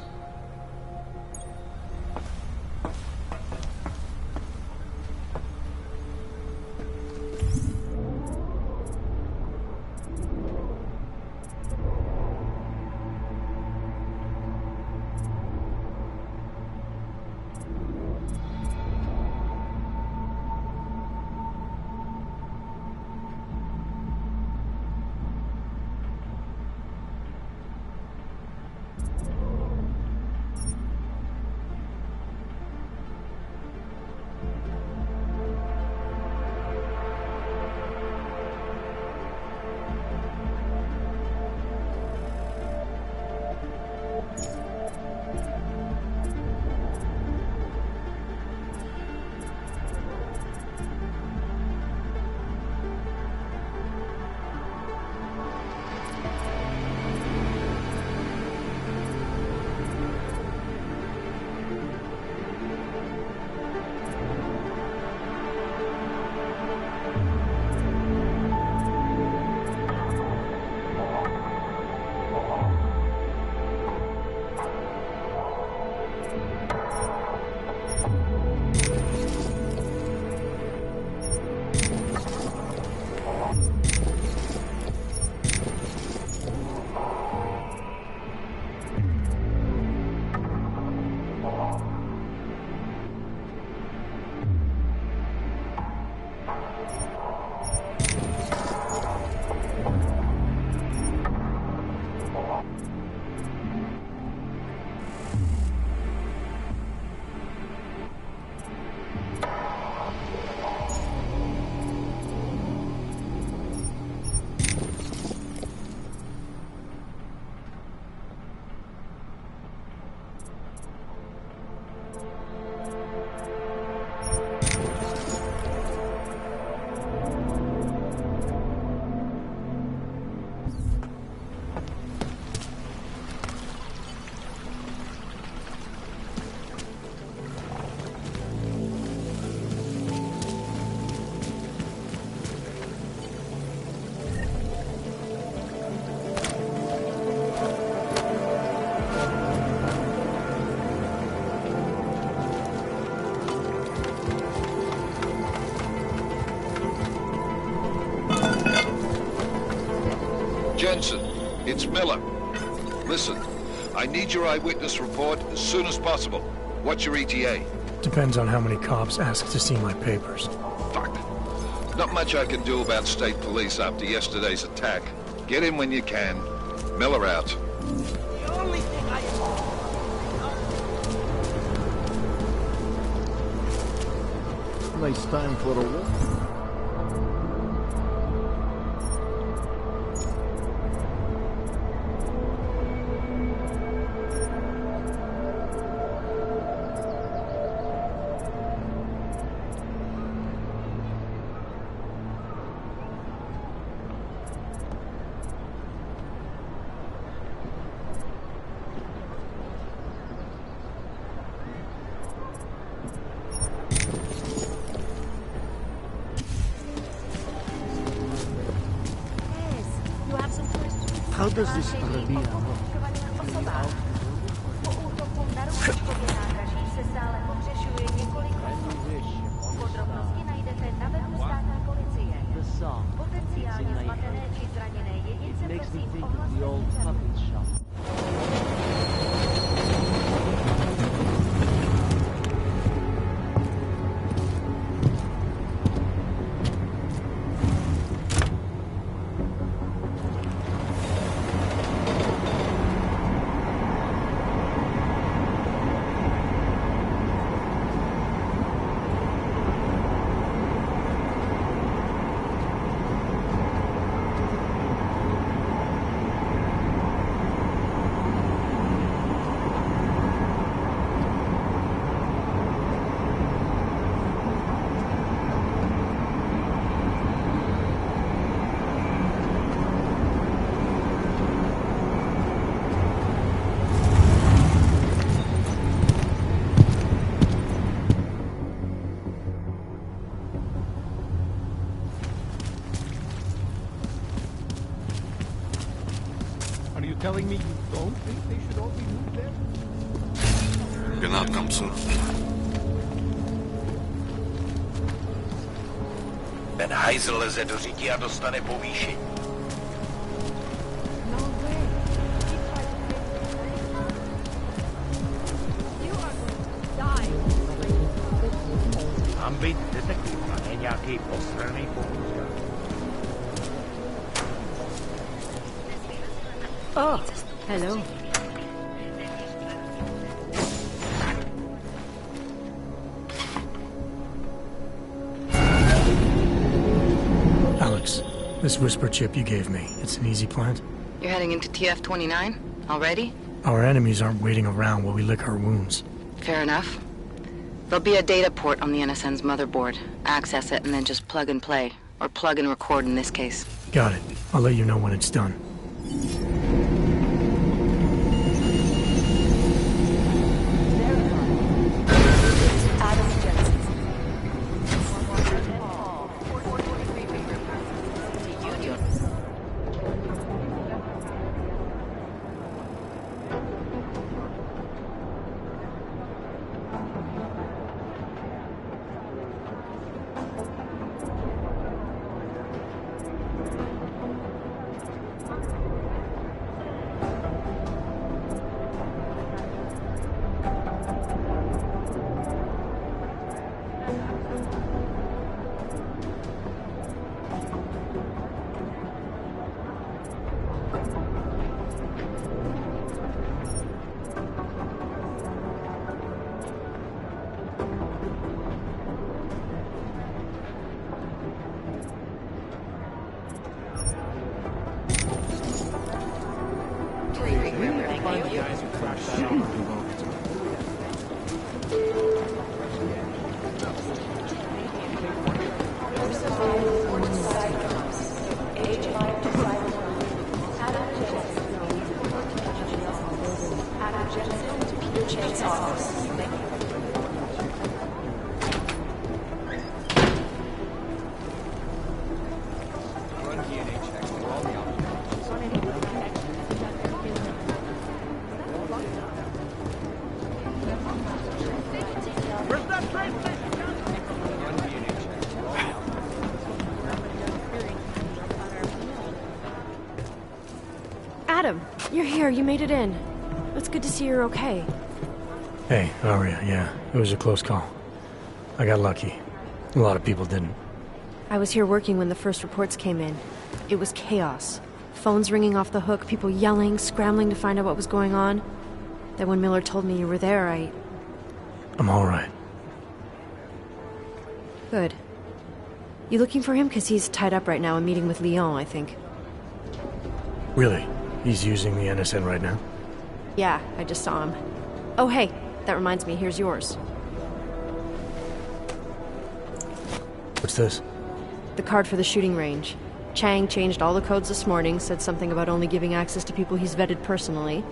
Jensen, it's Miller. Listen, I need your eyewitness report as soon as possible. What's your ETA? Depends on how many cops ask to see my papers. Fuck. Not much I can do about state police after yesterday's attack. Get in when you can. Miller out. The only thing Nice time for a walk. How does this Arabia work? Po útoku na ruské nádraží se stále pohřešuje několik osob. Podrobnosti najdete na webu státní policie. Potenciálně zmatené či zraněné jedince prosím ohlaste úřadu. Telling me you don't think they should all be moved there? Can outcome soon. Ten hajzl leze do řití a dostane povýšení. Mám být detektiv a ne nějaký posraný pochůzka. Oh, hello. Alex, this whisper chip you gave me, it's an easy plant? You're heading into TF-29? Already? Our enemies aren't waiting around while we lick our wounds. Fair enough. There'll be a data port on the NSN's motherboard. Access it and then just plug and play. Or plug and record in this case. Got it. I'll let you know when it's done. Adam, you're here. You made it in. It's good to see you're okay. Hey, Aria, yeah, it was a close call. I got lucky. A lot of people didn't. I was here working when the first reports came in. It was chaos. Phones ringing off the hook, people yelling, scrambling to find out what was going on. Then when Miller told me you were there, I'm all right. Good. You looking for him? Because he's tied up right now and meeting with Leon, I think. Really? He's using the NSN right now? Yeah, I just saw him. Oh, hey, that reminds me, here's yours. What's this? The card for the shooting range. Chang changed all the codes this morning, said something about only giving access to people he's vetted personally.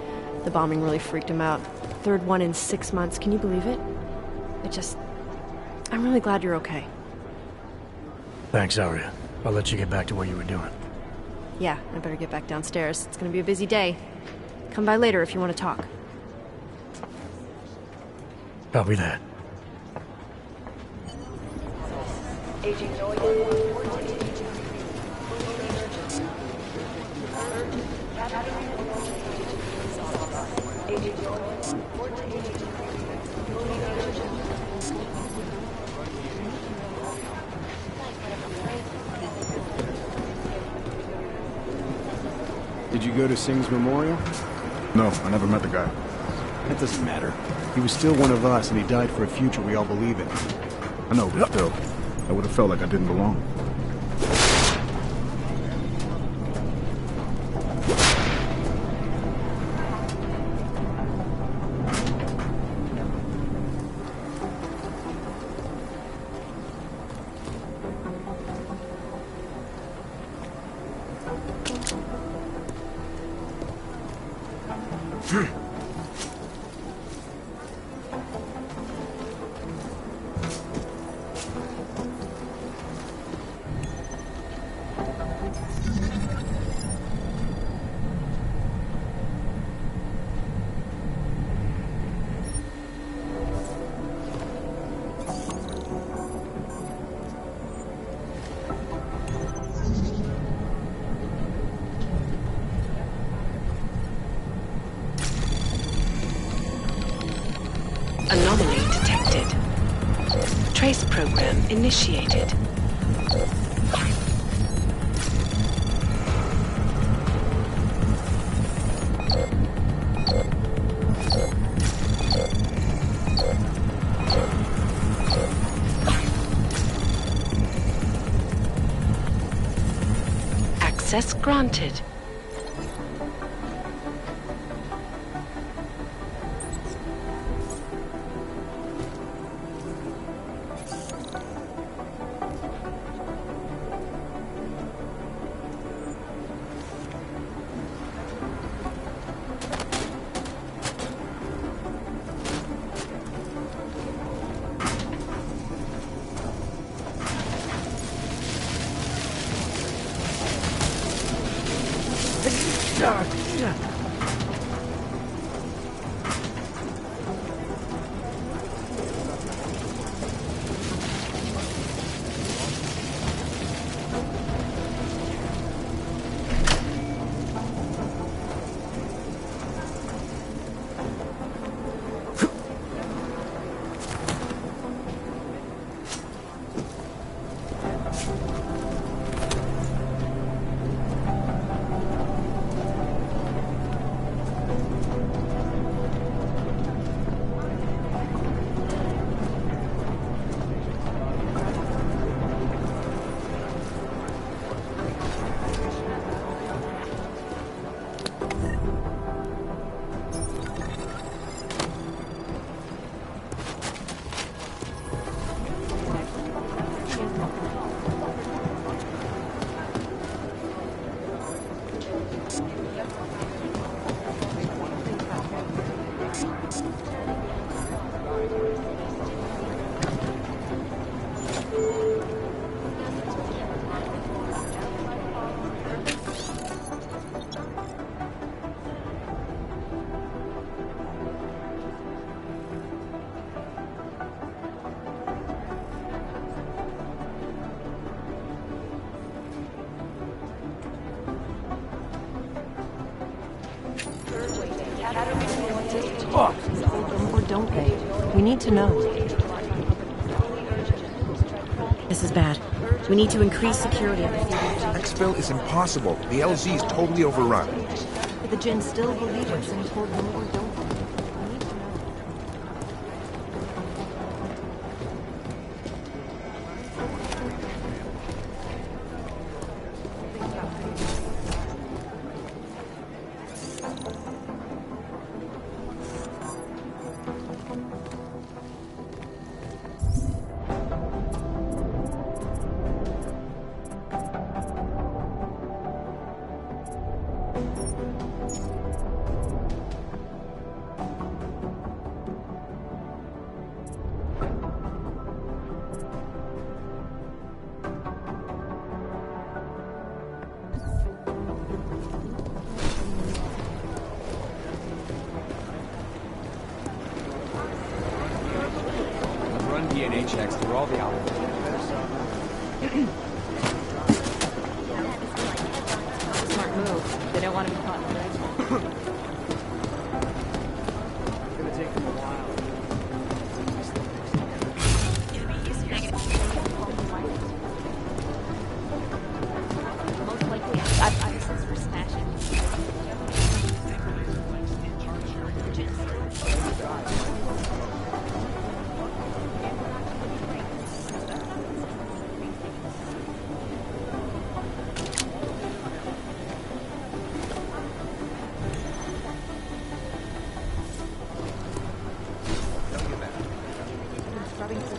The bombing really freaked him out. Third one in 6 months, can you believe it? I'm really glad you're okay. Thanks, Aria. I'll let you get back to what you were doing. Yeah, I better get back downstairs. It's gonna be a busy day. Come by later if you want to talk. Copy that. Did you go to Singh's memorial? No, I never met the guy. That doesn't matter. He was still one of us, and he died for a future we all believe in. I know, but still, I would have felt like I didn't belong. Anomaly detected. Trace program initiated. Access granted. Or don't they? We need to know. This is bad. We need to increase security at the theater. Exfil is impossible. The LZ is totally overrun. But the Jinn still believe it's important, or don't they? We need to know. DNA checks through all the outlets. Smart move. They don't want to be caught in the right. It's gonna take them a while. Most likely, I was smashing.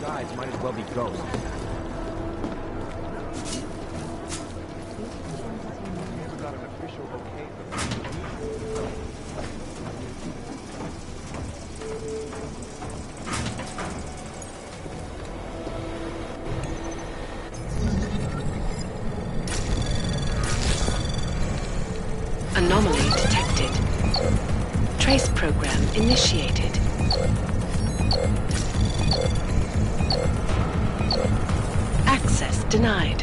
Guys, might as well be ghosts. Got an official okay Anomaly detected. Trace program initiated. Access denied.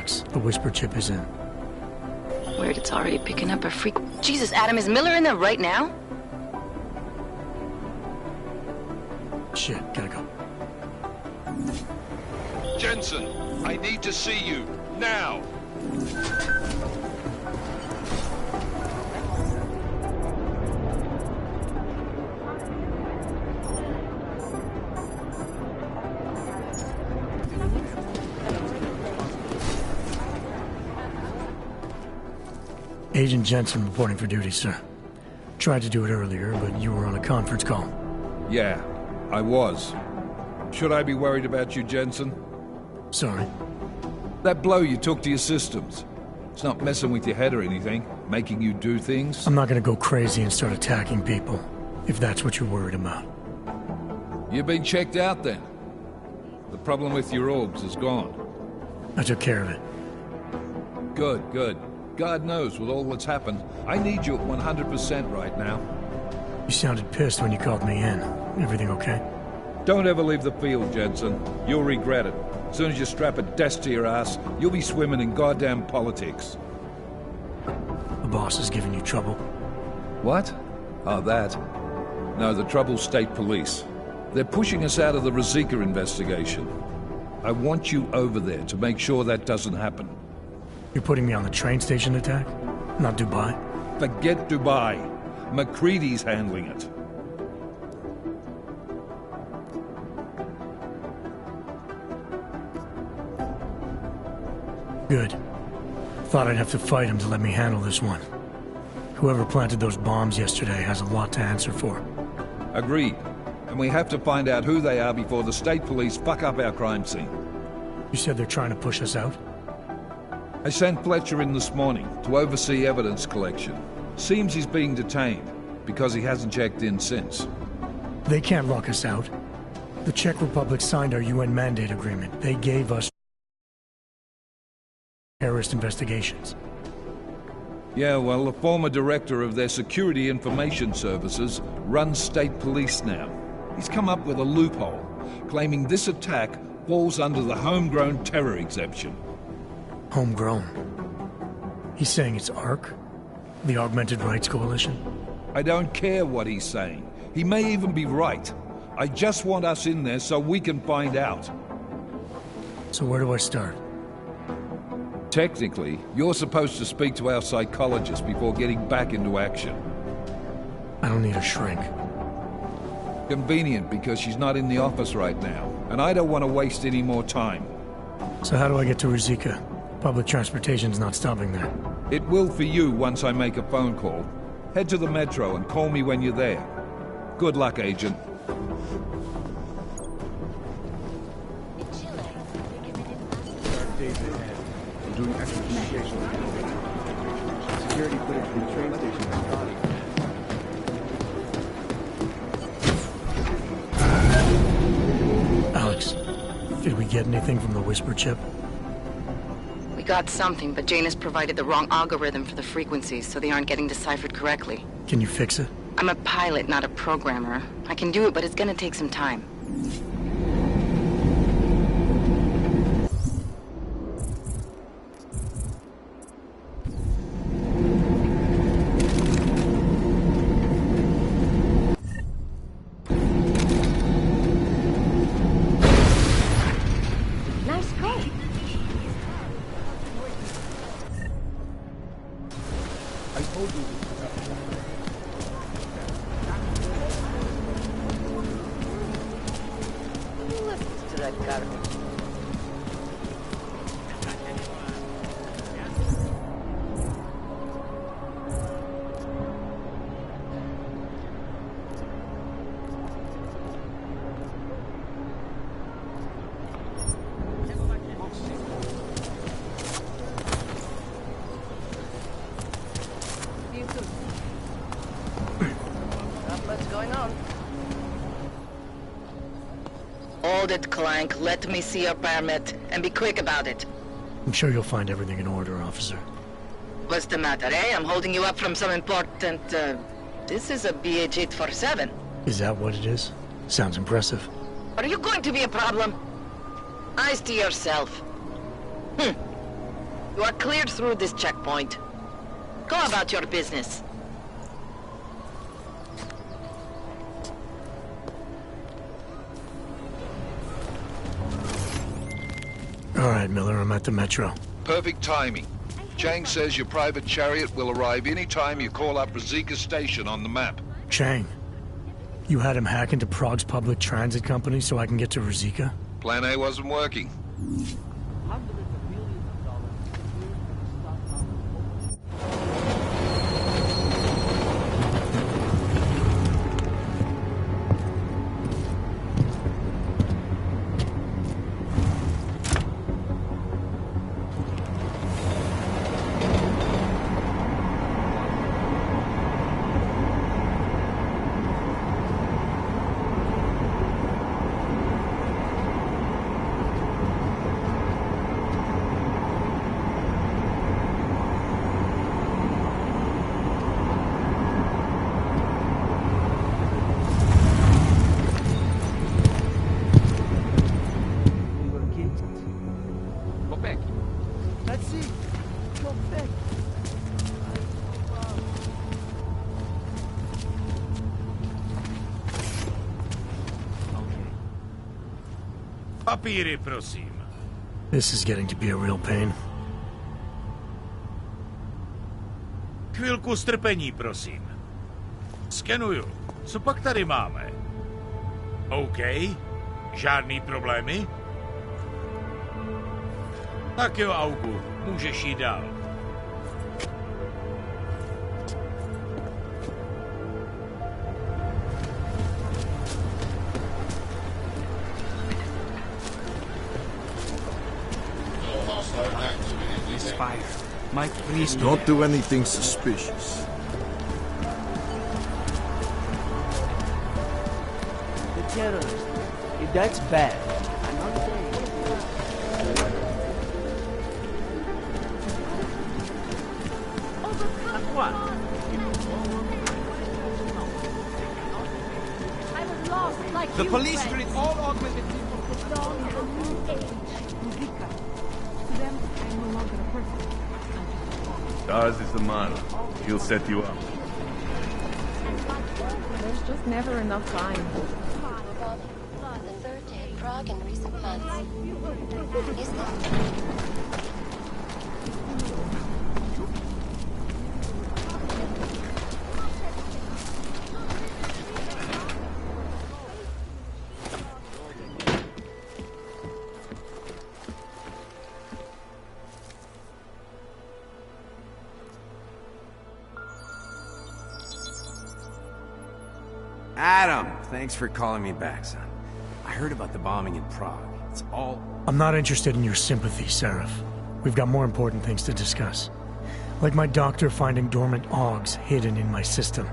box the whisper chip is in. Weird, it's already picking up a freak. Jesus, Adam, is Miller in there right now? Shit, gotta go. Jensen, I need to see you, now! Agent Jensen reporting for duty, sir. Tried to do it earlier, but you were on a conference call. Yeah, I was. Should I be worried about you, Jensen? Sorry. That blow you took to your systems. It's not messing with your head or anything, making you do things? I'm not gonna go crazy and start attacking people, if that's what you're worried about. You've been checked out then. The problem with your orgs is gone. I took care of it. Good, good. God knows with all that's happened, I need you at 100% right now. You sounded pissed when you called me in. Everything okay? Don't ever leave the field, Jensen. You'll regret it. As soon as you strap a desk to your ass, you'll be swimming in goddamn politics. The boss is giving you trouble? What? Oh, that. No, the trouble's state police. They're pushing us out of the Ruzicka investigation. I want you over there to make sure that doesn't happen. You're putting me on the train station attack? Not Dubai? Forget Dubai. McCready's handling it. Good. Thought I'd have to fight him to let me handle this one. Whoever planted those bombs yesterday has a lot to answer for. Agreed. And we have to find out who they are before the state police fuck up our crime scene. You said they're trying to push us out? I sent Fletcher in this morning to oversee evidence collection. Seems he's being detained, because he hasn't checked in since. They can't lock us out. The Czech Republic signed our UN mandate agreement. They gave us terrorist investigations. Yeah, well, the former director of their security information services runs state police now. He's come up with a loophole, claiming this attack falls under the homegrown terror exemption. Homegrown? He's saying it's ARC? The Augmented Rights Coalition? I don't care what he's saying. He may even be right. I just want us in there so we can find out. So where do I start? Technically, you're supposed to speak to our psychologist before getting back into action. I don't need a shrink. Convenient, because she's not in the office right now, and I don't want to waste any more time. So how do I get to Ruzicka? Public transportation's not stopping there. It will for you once I make a phone call. Head to the metro and call me when you're there. Good luck, Agent. Doing extra investigation. Security footage from the train station is spotted. Alex, did we get anything from the whisper chip? We got something, but Jane has provided the wrong algorithm for the frequencies, so they aren't getting deciphered correctly. Can you fix it? I'm a pilot, not a programmer. I can do it, but it's gonna take some time. Hold it, Clank. Let me see your permit, and be quick about it. I'm sure you'll find everything in order, officer. What's the matter, eh? I'm holding you up from some important, This is a BH-847. Is that what it is? Sounds impressive. Are you going to be a problem? Eyes to yourself. You are cleared through this checkpoint. Go about your business. All right, Miller, I'm at the metro. Perfect timing. Chang says your private chariot will arrive any time you call up Rizika Station on the map. Chang, you had him hack into Prague's public transit company so I can get to Rizika? Plan A wasn't working. Papíry, prosím. This is getting to be a real pain. Chvilku strpení, prosím. Skenuju. Co pak tady máme? OK. Žádný problémy? Tak jo, Augu. Můžeš jít dál. Mike, please don't do anything suspicious. The terrorist. That's bad. I'm not saying. What? I was lost like The you police were. treat all augmented people with long and new age. Muzika. To them, I'm no longer a person. Stars is the man. He'll set you up. There's just never enough time. The third day in Prague in recent months. Is this... Adam, thanks for calling me back, son. I heard about the bombing in Prague. It's all... I'm not interested in your sympathy, Seraph. We've got more important things to discuss. Like my doctor finding dormant augs hidden in my system.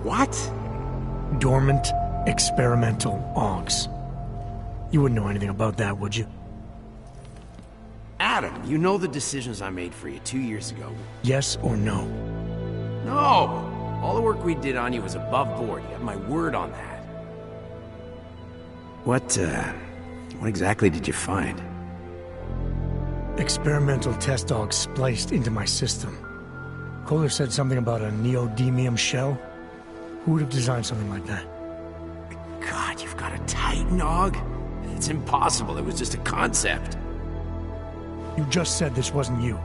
What? Dormant experimental augs. You wouldn't know anything about that, would you? Adam, you know the decisions I made for you 2 years ago. Yes or no? No! All the work we did on you was above board. You have my word on that. What exactly did you find? Experimental test dogs spliced into my system. Kohler said something about a neodymium shell. Who would have designed something like that? God, you've got a Titan Og? It's impossible. It was just a concept. You just said this wasn't you.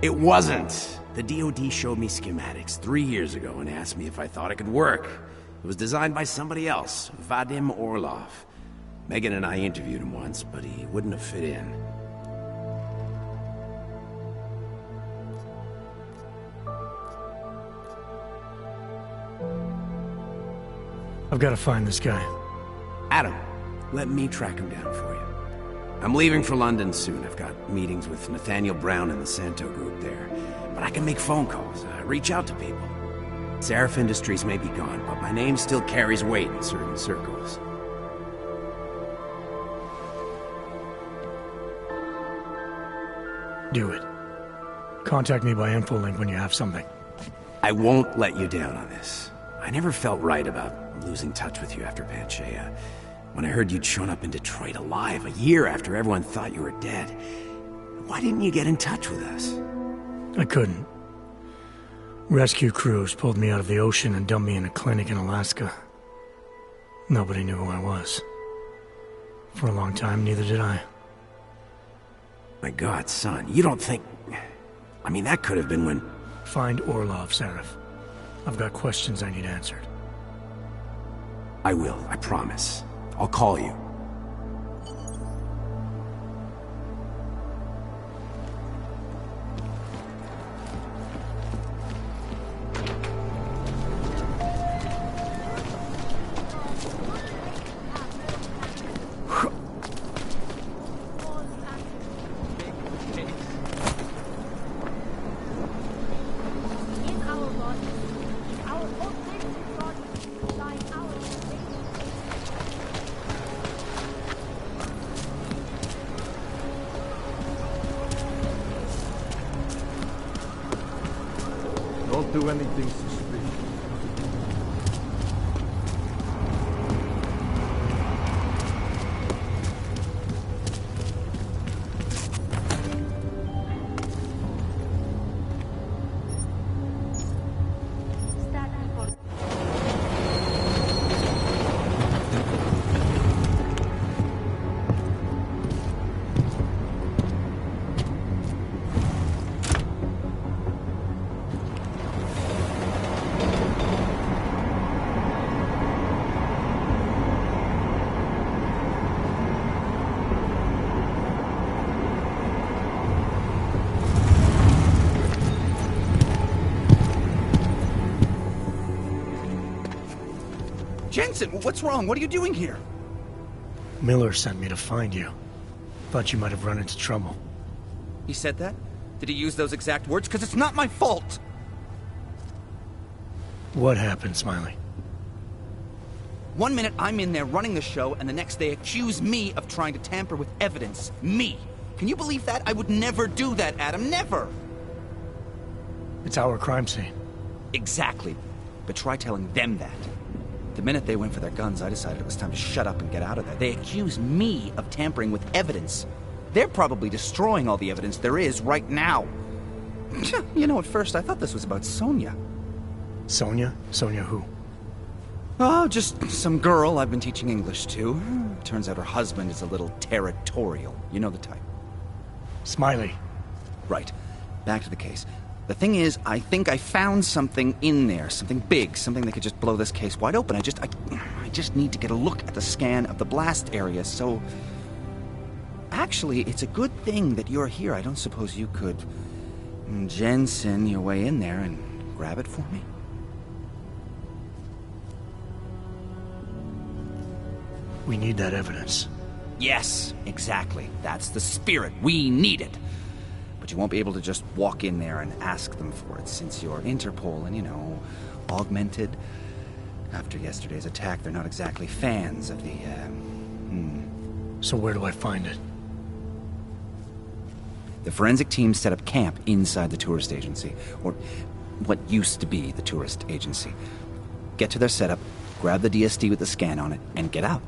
It wasn't. The DoD showed me schematics 3 years ago and asked me if I thought it could work. It was designed by somebody else, Vadim Orlov. Megan and I interviewed him once, but he wouldn't have fit in. I've got to find this guy. Adam, let me track him down for you. I'm leaving for London soon. I've got meetings with Nathaniel Brown and the Santo group there. But I can make phone calls, reach out to people. Seraph Industries may be gone, but my name still carries weight in certain circles. Do it. Contact me by infolink when you have something. I won't let you down on this. I never felt right about losing touch with you after Panchea. When I heard you'd shown up in Detroit alive a year after everyone thought you were dead. Why didn't you get in touch with us? I couldn't. Rescue crews pulled me out of the ocean and dumped me in a clinic in Alaska. Nobody knew who I was. For a long time, neither did I. My God, son, you don't think... I mean, that could have been when... Find Orlov, Seraph. I've got questions I need answered. I will, I promise. I'll call you. Don't do anything suspicious. Jensen, what's wrong? What are you doing here? Miller sent me to find you. Thought you might have run into trouble. He said that? Did he use those exact words? Because it's not my fault! What happened, Smiley? 1 minute I'm in there running the show, and the next they accuse me of trying to tamper with evidence. Me! Can you believe that? I would never do that, Adam. Never! It's our crime scene. Exactly. But try telling them that. The minute they went for their guns, I decided it was time to shut up and get out of there. They accuse me of tampering with evidence. They're probably destroying all the evidence there is right now. You know, at first I thought this was about Sonia. Sonia? Sonia who? Oh, just some girl I've been teaching English to. Turns out her husband is a little territorial. You know the type. Smiley. Right. Back to the case. The thing is, I think I found something in there. Something big. Something that could just blow this case wide open. I just need to get a look at the scan of the blast area, so... Actually, it's a good thing that you're here. I don't suppose you could... Jensen your way in there and grab it for me? We need that evidence. Yes, exactly. That's the spirit. We need it. But you won't be able to just walk in there and ask them for it, since you're Interpol and, you know, augmented. After yesterday's attack, they're not exactly fans of the, So where do I find it? The forensic team set up camp inside the tourist agency, or what used to be the tourist agency. Get to their setup, grab the DSD with the scan on it, and get out.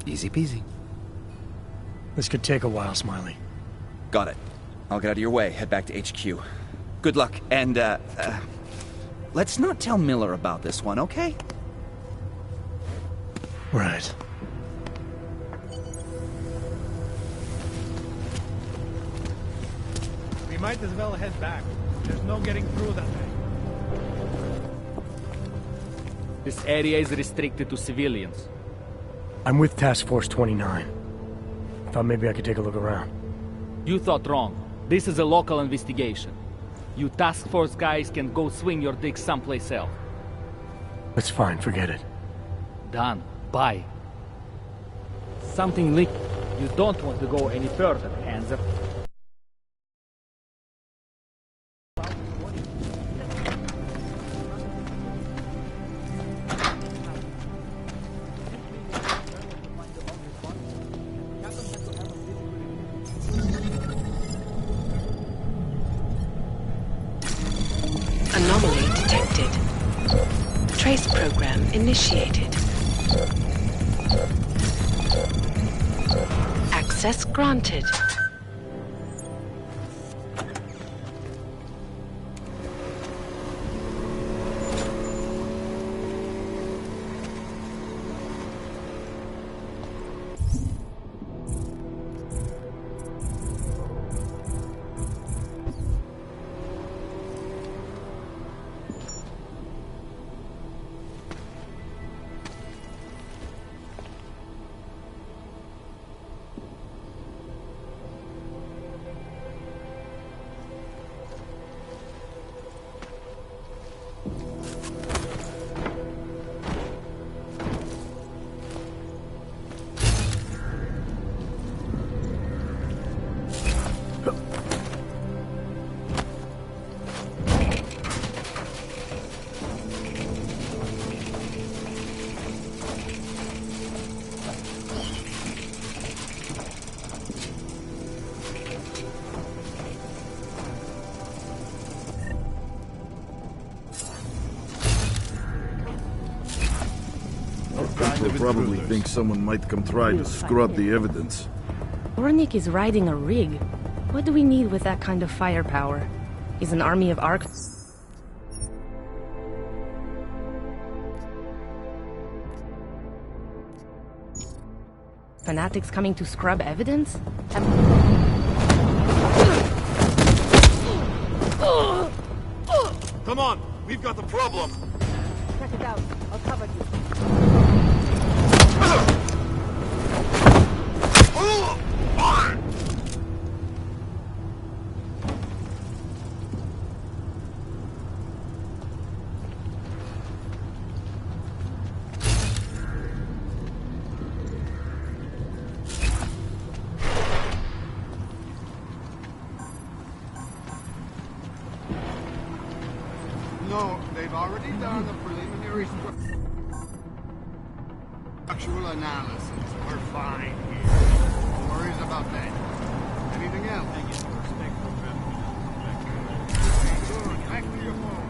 Easy peasy. This could take a while, Smiley. Got it. I'll get out of your way, head back to HQ. Good luck, and, let's not tell Miller about this one, okay? Right. We might as well head back. There's no getting through that way. This area is restricted to civilians. I'm with Task Force 29. Thought maybe I could take a look around. You thought wrong. This is a local investigation. You task force guys can go swing your dick someplace else. That's fine, forget it. Done. Bye. Something leaked. You don't want to go any further, Panzer. Anomaly detected. Trace program initiated. Access granted. probably thinks someone might come try to scrub the evidence. Ornik is riding a rig. What do we need with that kind of firepower? Is an army of Ark... fanatics coming to scrub evidence? Come on, we've got the problem. Check it out. I'll cover you. No, they've already done the preliminary structural analysis. We're fine here. No worries about that. Anything else? Good. Back to your phone.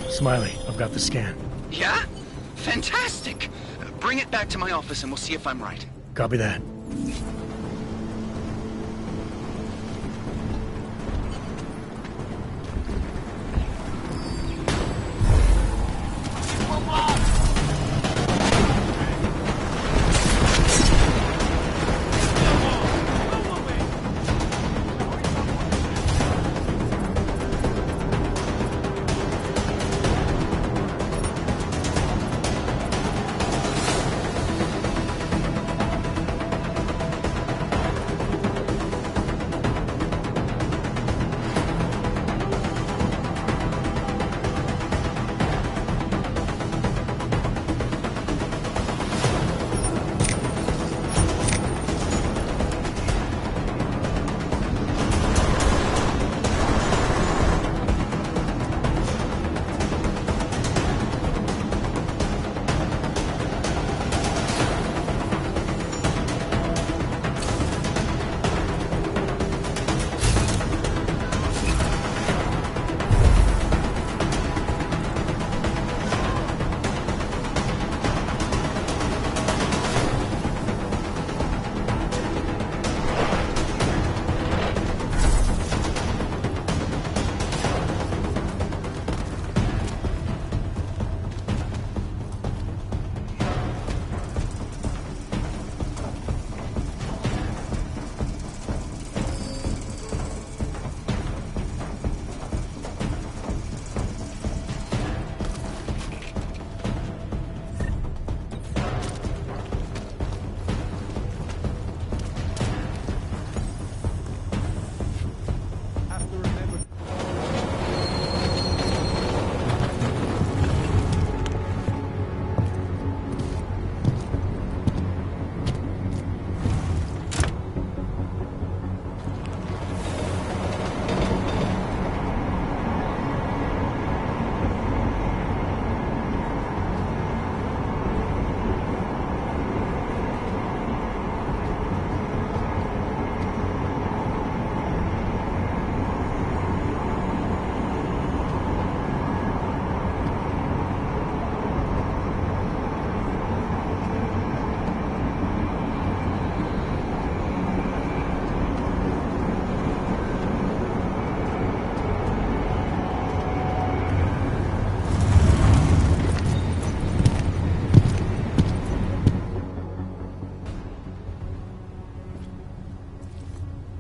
Smiley, I've got the scan. Yeah? Fantastic! Bring it back to my office and we'll see if I'm right. Copy that.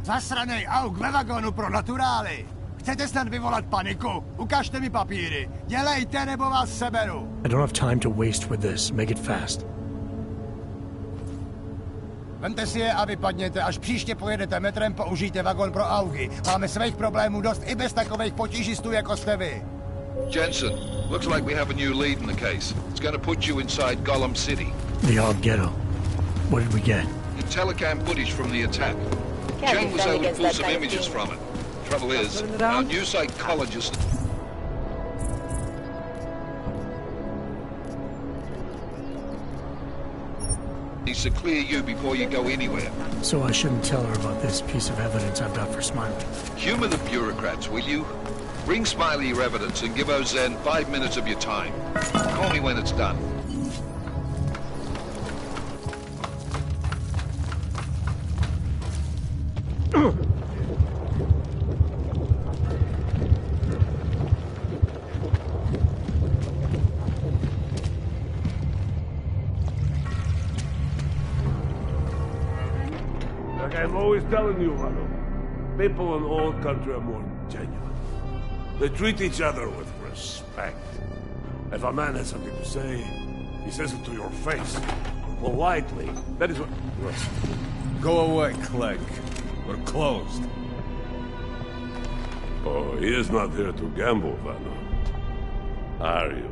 Zasranej auk ve vagonu pro naturály! Chcete snad vyvolat paniku? Ukažte mi papíry. Dělejte, nebo vás seberu. I don't have time to waste with this. Make it fast. Vemte si je a vypadněte. Až příště pojedete metrem, použijte vagon pro augy. Máme svých problémů dost i bez takových potížistů, jako jste vy. Jensen, looks like we have a new lead in the case. It's going to put you inside Gollum City. The odd ghetto. What did we get? Telecam footage from the attack. Chang was able to pull some images from it. Trouble is, our new psychologist... needs to clear you before you go anywhere. So I shouldn't tell her about this piece of evidence I've got for Smiley. Humor the bureaucrats, will you? Bring Smiley your evidence and give Ozen 5 minutes of your time. Call me when it's done. Like I'm always telling you, Rano, people in old country are more genuine. They treat each other with respect. If a man has something to say, he says it to your face. Politely. That is what... Go away, Clegg. We're closed. Oh, he is not here to gamble, Vano. Are you?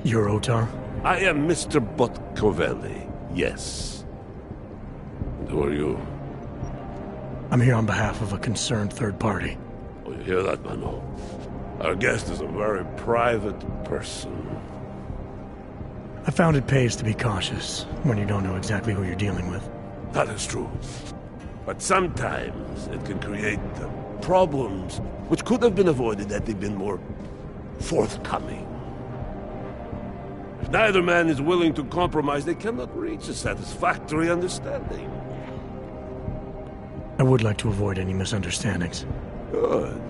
You're Otar? I am Mr. Botkovelli, yes. And who are you? I'm here on behalf of a concerned third party. Oh, you hear that, Vano? Our guest is a very private person. I found it pays to be cautious when you don't know exactly who you're dealing with. That is true. But sometimes it can create problems which could have been avoided had they been more forthcoming. If neither man is willing to compromise, they cannot reach a satisfactory understanding. I would like to avoid any misunderstandings. Good.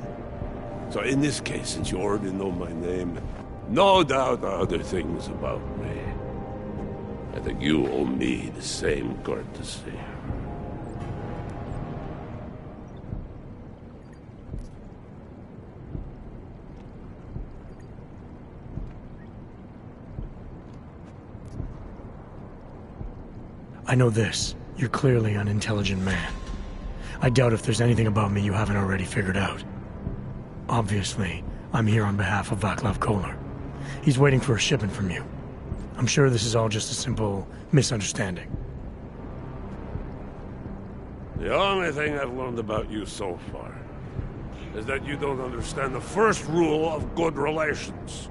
So in this case, since you already know my name, no doubt other things about me, I think you owe me the same courtesy. I know this. You're clearly an intelligent man. I doubt if there's anything about me you haven't already figured out. Obviously, I'm here on behalf of Vaclav Kolar. He's waiting for a shipment from you. I'm sure this is all just a simple misunderstanding. The only thing I've learned about you so far is that you don't understand the first rule of good relations.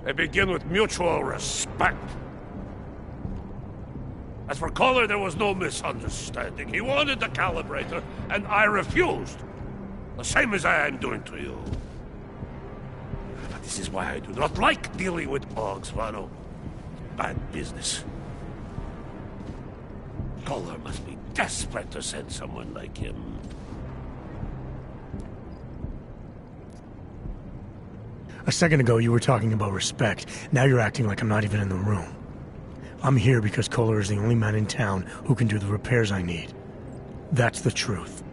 They begin with mutual respect. As for Kolar, there was no misunderstanding. He wanted the calibrator, and I refused. The same as I am doing to you. But this is why I do not like dealing with Boggs, Vano. Bad business. Kolar must be desperate to send someone like him. A second ago, you were talking about respect. Now you're acting like I'm not even in the room. I'm here because Kolar is the only man in town who can do the repairs I need. That's the truth.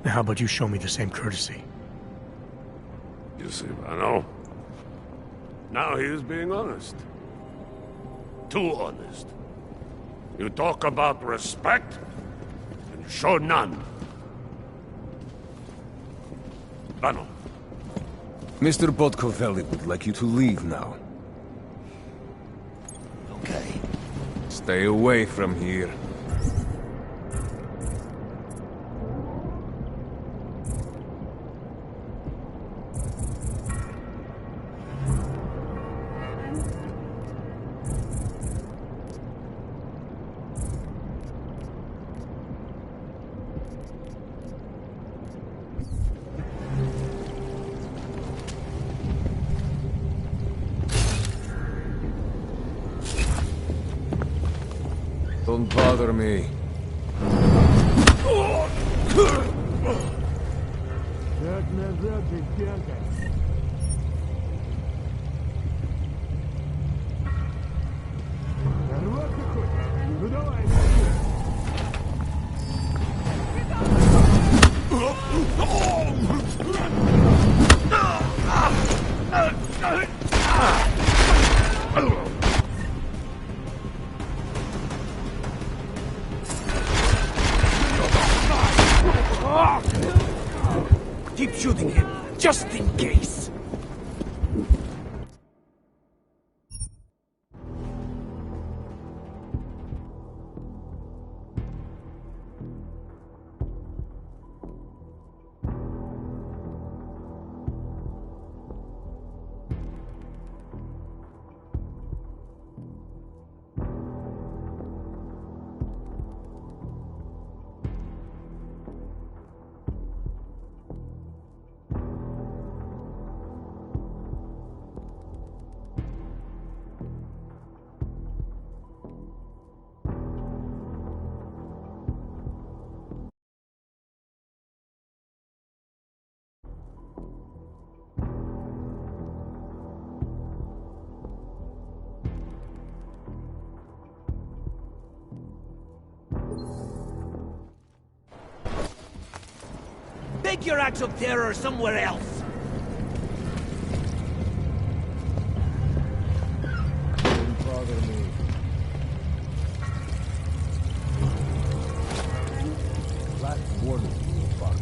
Now how about you show me the same courtesy? You see, Vano? Now he is being honest. Too honest. You talk about respect, and you show none. Vano. Mr. Botkovelli would like you to leave now. Okay. Stay away from here. Don't bother me. Keep shooting him, just in case. Take your acts of terror somewhere else. Don't bother me. Last warning, you fuck.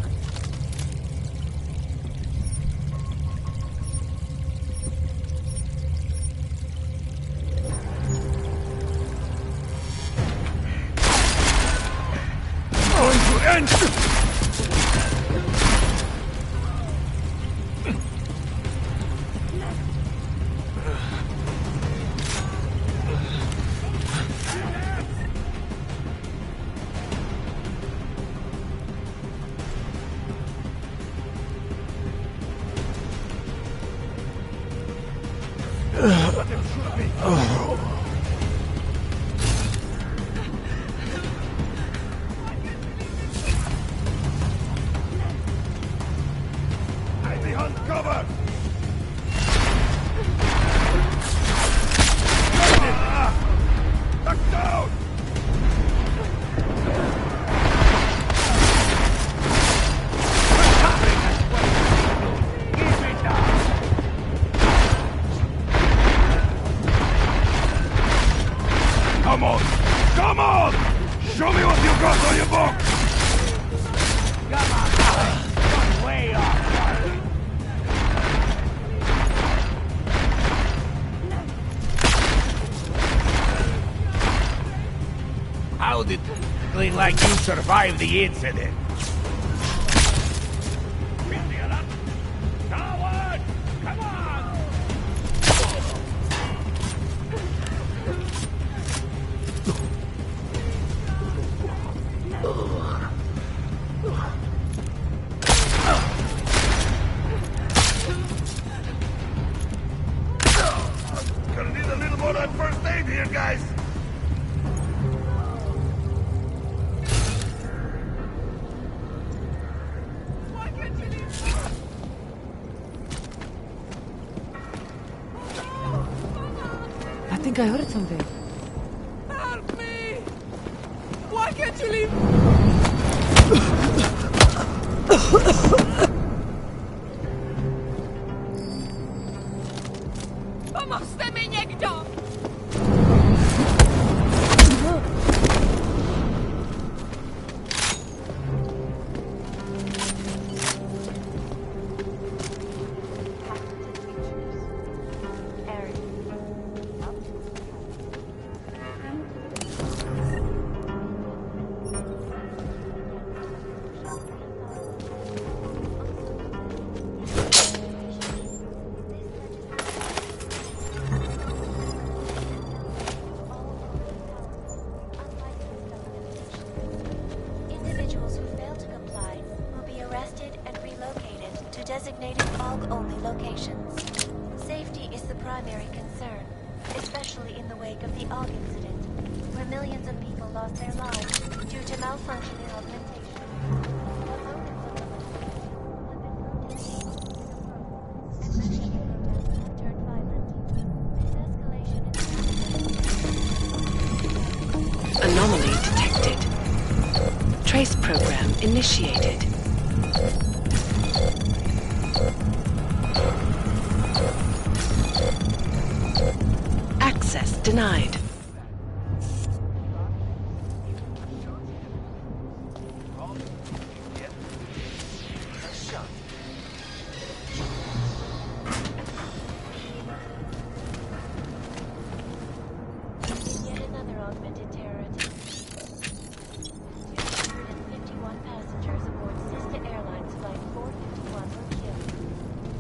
Going to end! Come on! Show me what you got on your book! Come on, you're way off. How did something like you survive the incident? Coward! Come on! Gonna need a little more of that first aid here, guys! I think I heard something. Help me! Why can't you leave? Pomozte mi někdo! Individuals who fail to comply will be arrested and relocated to designated AUG-only locations. Safety is the primary concern, especially in the wake of the AUG incident, where millions of people lost their lives due to malfunctioning augmentation. Anomaly detected. Trace program initiated. Access denied. Yet another augmented terror attack. 251 passengers aboard sister airlines flight 451 were killed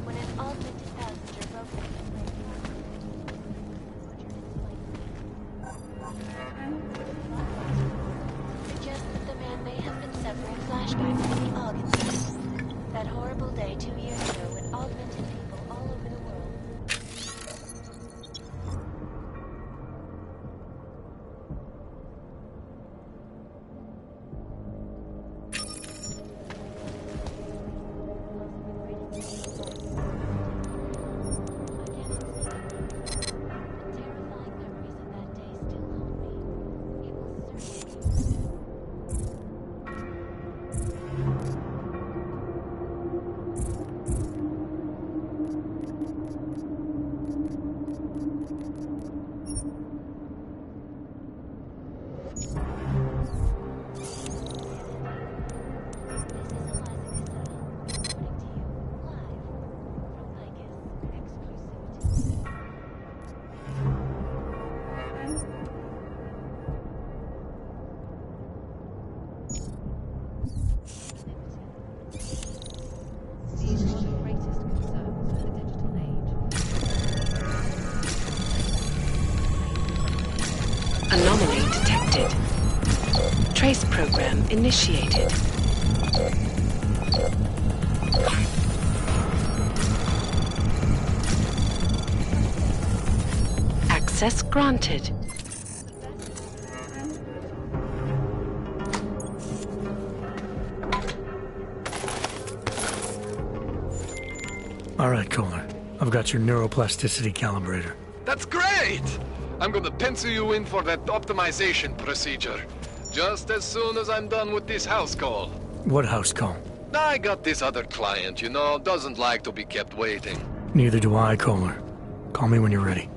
when an augmented passenger broke into the plane. Suggests that the man may have been suffering flashbacks from the August days. That horrible day 2 years ago when augmented people all over the world. Anomaly detected. Trace program initiated. Access granted. All right, Kohler. I've got your neuroplasticity calibrator. That's great! I'm gonna pencil you in for that optimization procedure. Just as soon as I'm done with this house call. What house call? I got this other client, you know, doesn't like to be kept waiting. Neither do I, Kohler. Call me when you're ready.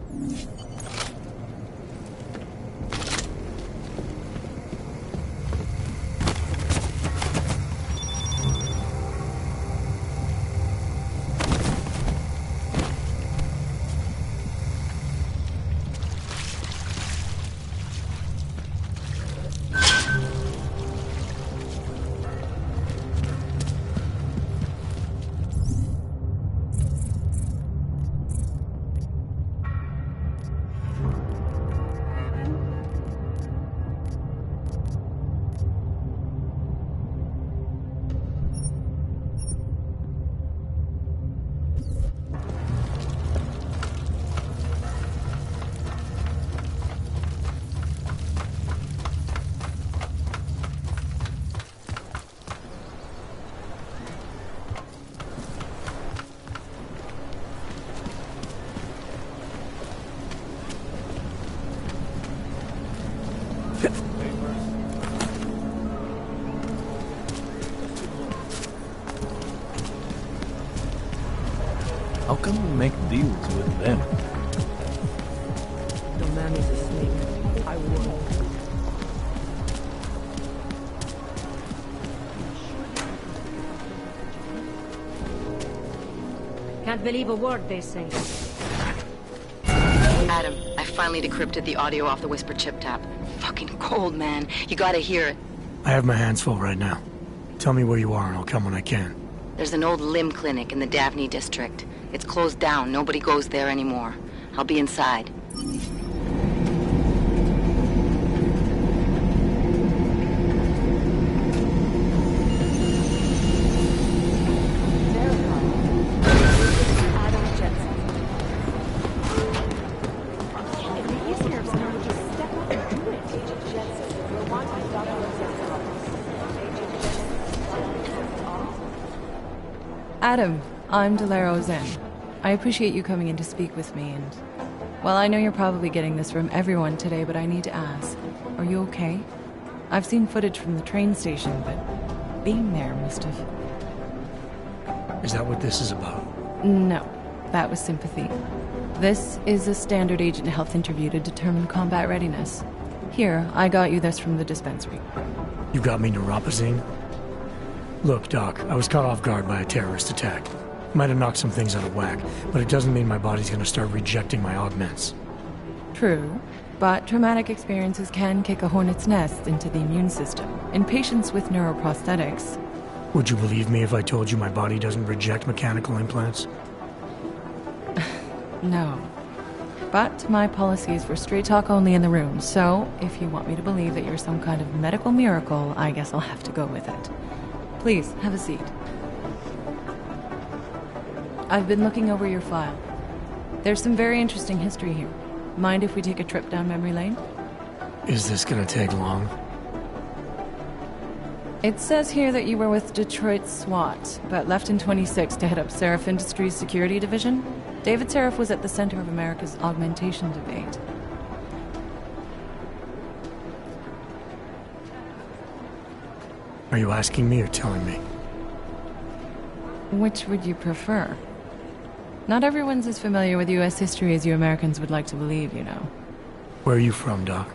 How can we make deals with them? The man is a snake. I won't. Can't believe a word they say. Adam, I finally decrypted the audio off the Whisper chip tap. Fucking cold, man. You gotta hear it. I have my hands full right now. Tell me where you are and I'll come when I can. There's an old limb clinic in the Daphne district. It's closed down. Nobody goes there anymore. I'll be inside. Adam, I'm Delaro Zen. I appreciate you coming in to speak with me, and... well, I know you're probably getting this from everyone today, but I need to ask. Are you okay? I've seen footage from the train station, but being there must have... Is that what this is about? No, that was sympathy. This is a standard agent health interview to determine combat readiness. Here, I got you this from the dispensary. You got me neuropazine? Look, Doc, I was caught off guard by a terrorist attack. Might have knocked some things out of whack, but it doesn't mean my body's gonna start rejecting my augments. True, but traumatic experiences can kick a hornet's nest into the immune system. In patients with neuroprosthetics... Would you believe me if I told you my body doesn't reject mechanical implants? No. But my policy is for straight talk only in the room, so if you want me to believe that you're some kind of medical miracle, I guess I'll have to go with it. Please, have a seat. I've been looking over your file. There's some very interesting history here. Mind if we take a trip down memory lane? Is this gonna take long? It says here that you were with Detroit SWAT, but left in 26 to head up Seraph Industries' security division. David Seraph was at the center of America's augmentation debate. Are you asking me or telling me? Which would you prefer? Not everyone's as familiar with U.S. history as you Americans would like to believe, you know. Where are you from, Doc?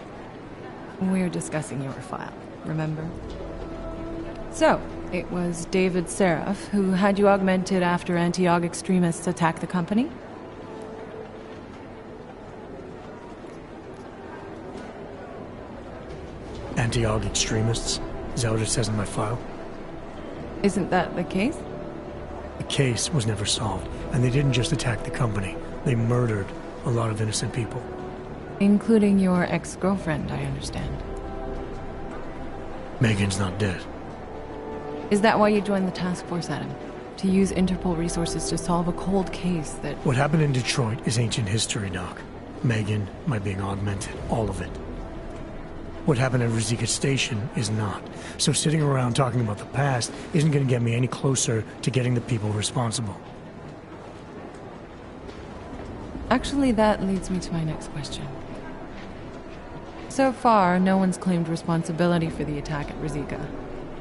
We're discussing your file, remember? So, it was David Seraph who had you augmented after anti-aug extremists attacked the company? Anti-aug extremists? Is that what it says in my file? Isn't that the case? The case was never solved, and they didn't just attack the company. They murdered a lot of innocent people. Including your ex-girlfriend, I understand. Megan's not dead. Is that why you joined the task force, Adam? To use Interpol resources to solve a cold case that... What happened in Detroit is ancient history, Doc. Megan, my being augmented, all of it. What happened at Rizika Station is not. So sitting around talking about the past isn't going to get me any closer to getting the people responsible. Actually, that leads me to my next question. So far, no one's claimed responsibility for the attack at Rizika.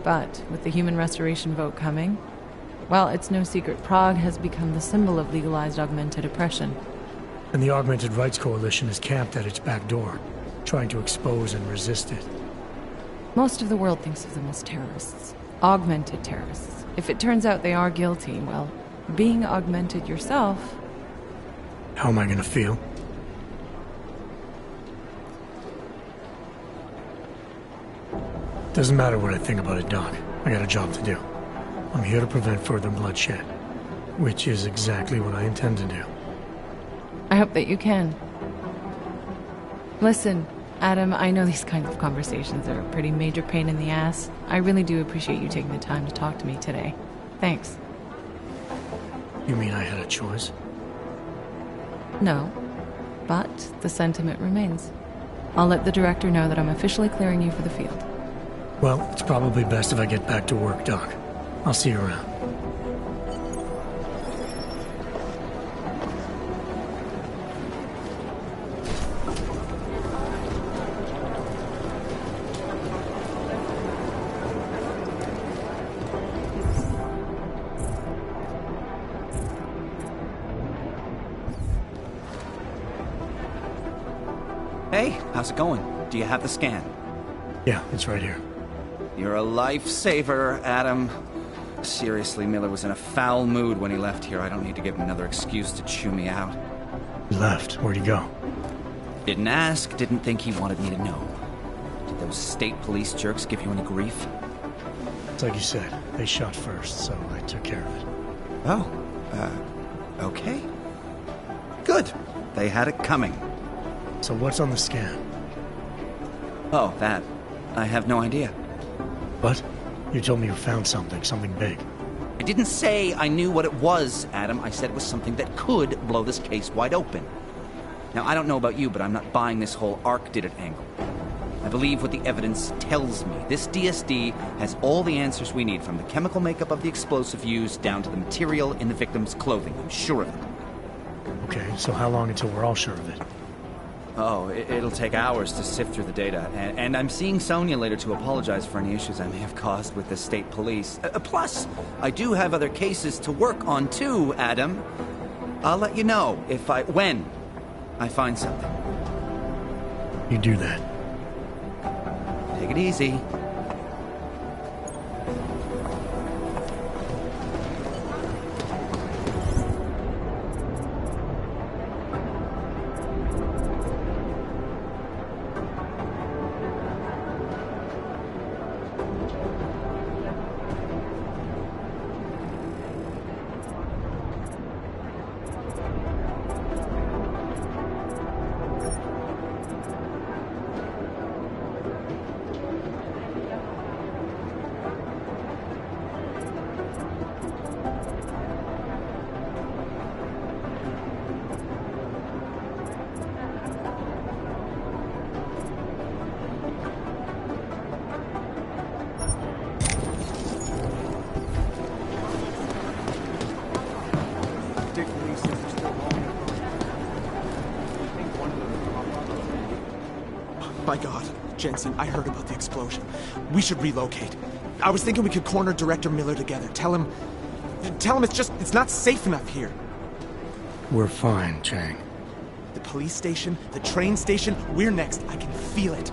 But with the human restoration vote coming, well, it's no secret Prague has become the symbol of legalized augmented oppression. And the Augmented Rights Coalition is camped at its back door, trying to expose and resist it. Most of the world thinks of them as terrorists. Augmented terrorists. If it turns out they are guilty, well, being augmented yourself... How am I gonna feel? Doesn't matter what I think about it, Doc. I got a job to do. I'm here to prevent further bloodshed, which is exactly what I intend to do. I hope that you can. Listen, Adam, I know these kinds of conversations are a pretty major pain in the ass. I really do appreciate you taking the time to talk to me today. Thanks. You mean I had a choice? No, but the sentiment remains. I'll let the director know that I'm officially clearing you for the field. Well, it's probably best if I get back to work, Doc. I'll see you around. Hey, how's it going? Do you have the scan? Yeah, it's right here. You're a lifesaver, Adam. Seriously, Miller was in a foul mood when he left here. I don't need to give him another excuse to chew me out. He left. Where'd he go? Didn't ask, didn't think he wanted me to know. Did those state police jerks give you any grief? It's like you said, they shot first, so I took care of it. Oh, okay. Good. They had it coming. So what's on the scan? Oh, that. I have no idea. What? You told me you found something big. I didn't say I knew what it was, Adam. I said it was something that could blow this case wide open. Now, I don't know about you, but I'm not buying this whole Ark did it angle. I believe what the evidence tells me. This DSD has all the answers we need, from the chemical makeup of the explosive used down to the material in the victim's clothing. I'm sure of it. Okay, so how long until we're all sure of it? Oh, it'll take hours to sift through the data, and I'm seeing Sonia later to apologize for any issues I may have caused with the state police. Plus, I do have other cases to work on too, Adam. I'll let you know when I find something. You do that. Take it easy. My God, Jensen, I heard about the explosion. We should relocate. I was thinking we could corner Director Miller together. Tell him it's not safe enough here. We're fine, Chang. The police station, the train station, we're next. I can feel it.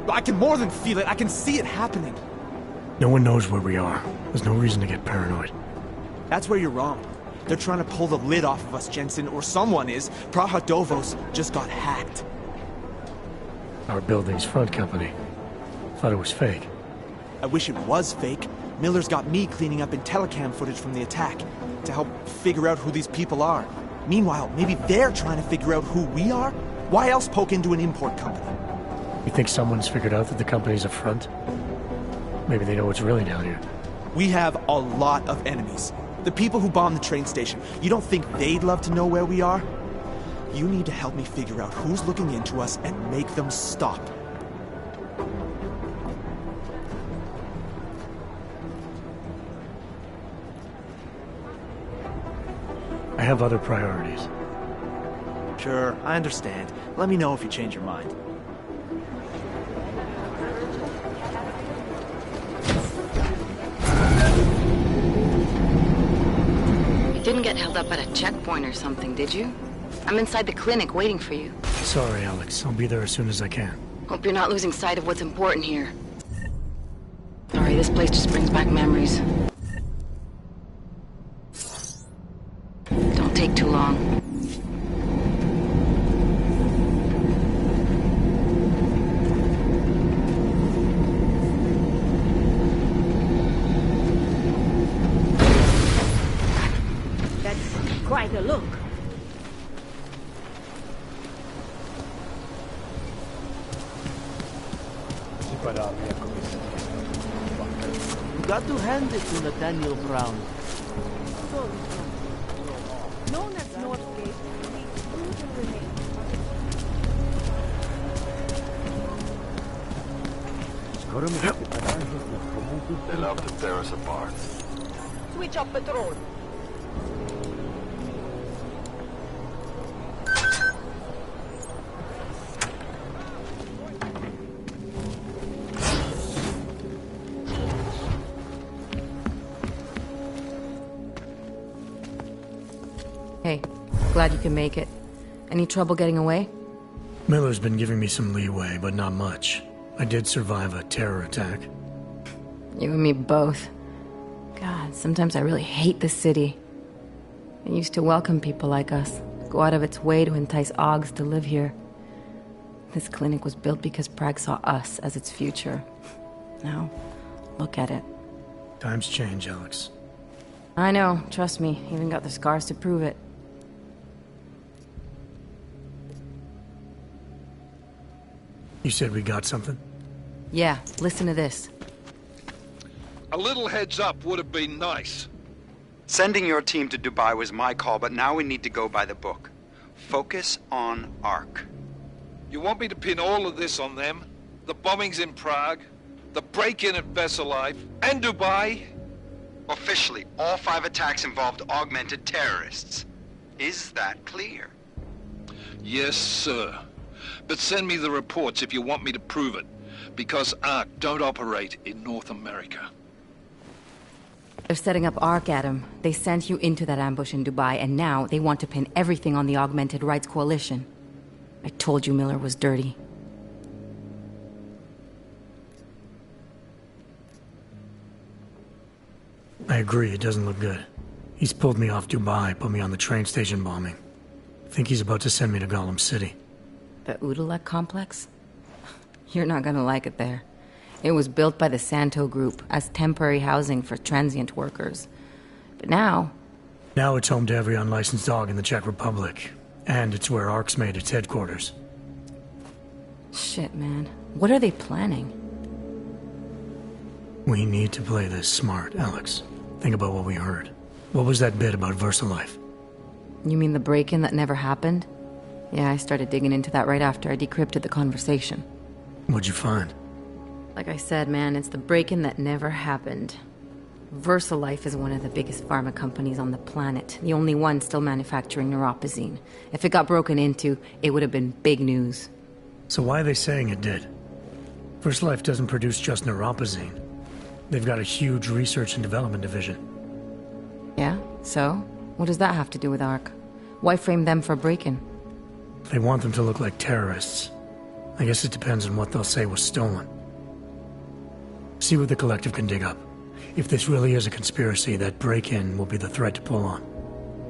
I can more than feel it. I can see it happening. No one knows where we are. There's no reason to get paranoid. That's where you're wrong. They're trying to pull the lid off of us, Jensen, or someone is. Praha Dovos just got hacked. Our building's front company. Thought it was fake. I wish it was fake. Miller's got me cleaning up IntelliCam footage from the attack to help figure out who these people are. Meanwhile, maybe they're trying to figure out who we are? Why else poke into an import company? You think someone's figured out that the company's a front? Maybe they know what's really down here. We have a lot of enemies. The people who bombed the train station. You don't think they'd love to know where we are? You need to help me figure out who's looking into us and make them stop. I have other priorities. Sure, I understand. Let me know if you change your mind. You didn't get held up at a checkpoint or something, did you? I'm inside the clinic waiting for you. Sorry, Alex. I'll be there as soon as I can. Hope you're not losing sight of what's important here. Sorry, this place just brings back memories. Don't take too long. That's quite a look. You got to hand it to Nathaniel Brown. Known as Northgate, these brutal remains. They love to tear us apart. Switch off patrol. Hey, glad you can make it. Any trouble getting away? Miller's been giving me some leeway, but not much. I did survive a terror attack. You and me both. God, sometimes I really hate this city. It used to welcome people like us, go out of its way to entice Augs to live here. This clinic was built because Prague saw us as its future. Now, look at it. Times change, Alex. I know, trust me, even got the scars to prove it. You said we got something? Yeah, listen to this. A little heads up would have been nice. Sending your team to Dubai was my call, but now we need to go by the book. Focus on Ark. You want me to pin all of this on them? The bombings in Prague, the break-in at Vesellife, and Dubai? Officially, all 5 attacks involved augmented terrorists. Is that clear? Yes, sir. But send me the reports if you want me to prove it, because Ark don't operate in North America. They're setting up ARC, Adam. They sent you into that ambush in Dubai, and now they want to pin everything on the Augmented Rights Coalition. I told you Miller was dirty. I agree, it doesn't look good. He's pulled me off Dubai, put me on the train station bombing. I think he's about to send me to Gollum City. The Udalek complex? You're not gonna like it there. It was built by the Santo Group as temporary housing for transient workers. But now... Now it's home to every unlicensed dog in the Czech Republic. And it's where ARC's made its headquarters. Shit, man. What are they planning? We need to play this smart, Alex. Think about what we heard. What was that bit about VersaLife? You mean the break-in that never happened? Yeah, I started digging into that right after I decrypted the conversation. What'd you find? Like I said, man, it's the break-in that never happened. VersaLife is one of the biggest pharma companies on the planet. The only one still manufacturing neuropozyne. If it got broken into, it would have been big news. So why are they saying it did? VersaLife doesn't produce just neuropozyne. They've got a huge research and development division. Yeah? So? What does that have to do with ARC? Why frame them for break-in? They want them to look like terrorists. I guess it depends on what they'll say was stolen. See what the Collective can dig up. If this really is a conspiracy, that break-in will be the thread to pull on.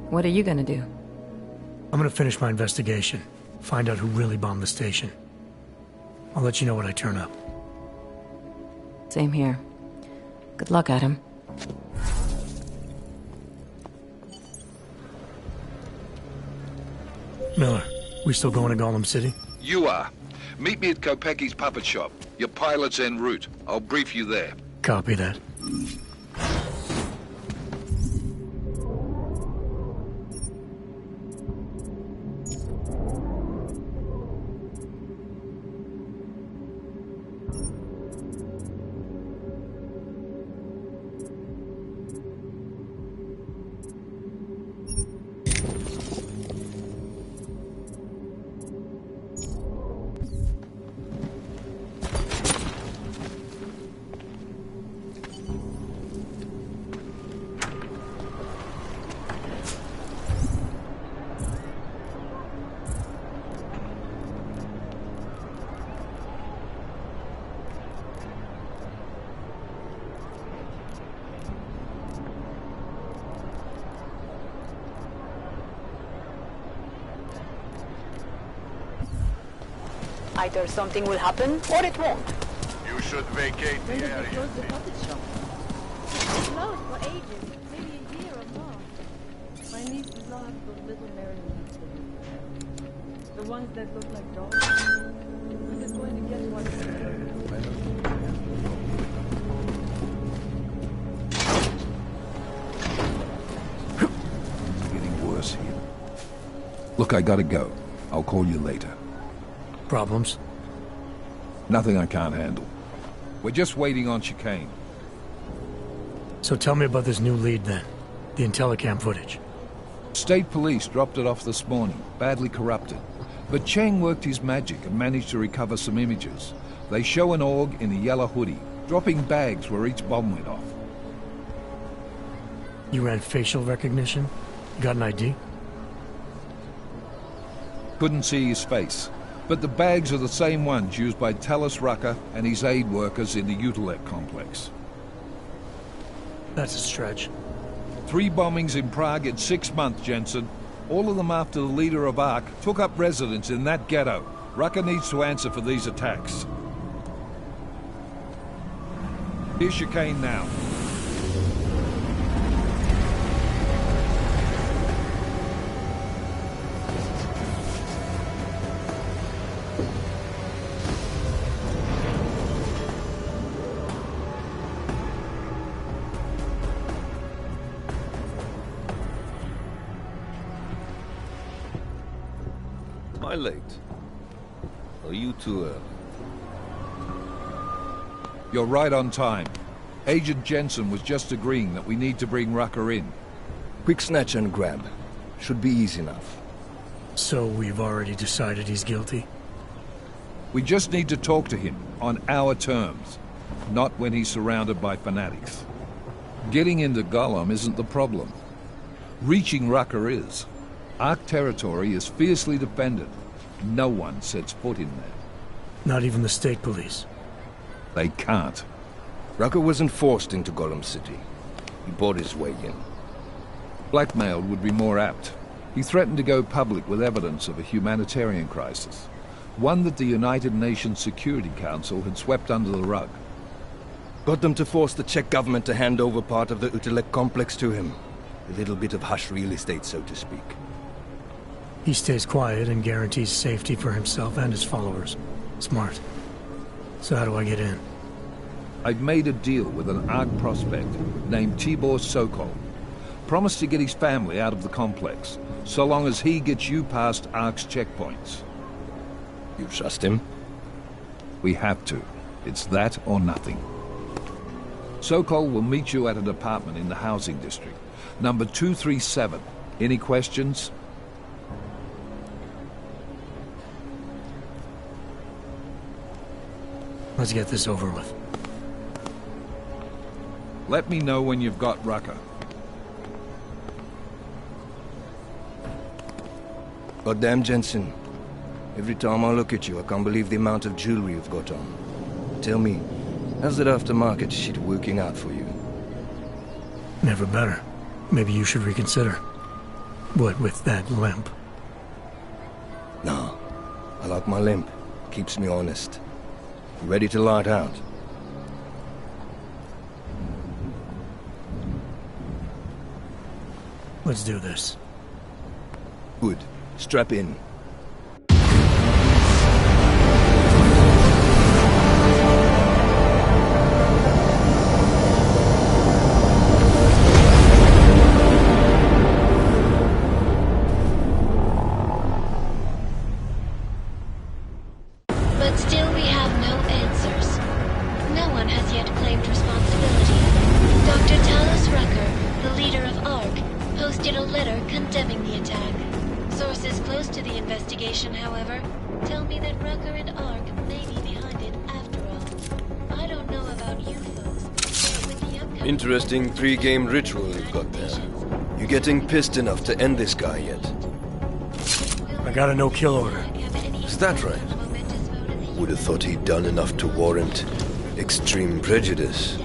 What are you gonna do? I'm gonna finish my investigation. Find out who really bombed the station. I'll let you know when I turn up. Same here. Good luck, Adam. Miller, we still going to Gollum City? You are. Meet me at Kopecki's puppet shop. Your pilot's en route. I'll brief you there. Copy that. Either something will happen, or it won't. You should vacate the area. Close the puppet shop. It's closed for ages, maybe a year or more. My niece is not those little marionettes. The ones that look like dolls. I'm just going to get one. It's getting worse here. Look, I gotta go. I'll call you later. Problems? Nothing I can't handle. We're just waiting on chicane. So tell me about this new lead then. The Intellicam footage. State police dropped it off this morning, badly corrupted. But Cheng worked his magic and managed to recover some images. They show an org in a yellow hoodie, dropping bags where each bomb went off. You ran facial recognition? You got an ID? Couldn't see his face. But the bags are the same ones used by Talis Rucker and his aid workers in the Utilec complex. That's a stretch. 3 bombings in Prague in 6 months, Jensen. All of them after the leader of ARC took up residence in that ghetto. Rucker needs to answer for these attacks. Here's chicane now. Am I late? Are you too early? You're right on time. Agent Jensen was just agreeing that we need to bring Rucker in. Quick snatch and grab. Should be easy enough. So we've already decided he's guilty? We just need to talk to him on our terms, not when he's surrounded by fanatics. Getting into Gollum isn't the problem. Reaching Rucker is. Ark territory is fiercely defended. No one sets foot in there. Not even the state police. They can't. Rucker wasn't forced into Gollum City. He bought his way in. Blackmailed would be more apt. He threatened to go public with evidence of a humanitarian crisis. One that the United Nations Security Council had swept under the rug. Got them to force the Czech government to hand over part of the Utelek complex to him. A little bit of hush real estate, so to speak. He stays quiet and guarantees safety for himself and his followers. Smart. So how do I get in? I've made a deal with an Ark prospect named Tibor Sokol. Promised to get his family out of the complex, so long as he gets you past Ark's checkpoints. You trust him? We have to. It's that or nothing. Sokol will meet you at an apartment in the housing district. Number 237. Any questions? Let's get this over with. Let me know when you've got Rucker. Goddamn, Jensen. Every time I look at you, I can't believe the amount of jewelry you've got on. Tell me, how's that aftermarket shit working out for you? Never better. Maybe you should reconsider. What with that limp? No. I like my limp. Keeps me honest. You ready to light out? Let's do this. Good. Strap in. But still we have no answers. No one has yet claimed responsibility. Dr. Talos Rucker, the leader of ARC, posted a letter condemning the attack. Sources close to the investigation, however, tell me that Rucker and ARC may be behind it after all. I don't know about you folks, but with the upcoming... Interesting three-game ritual you've got there. You getting pissed enough to end this guy yet? I got a no-kill order. Is that right? Would have thought he'd done enough to warrant extreme prejudice.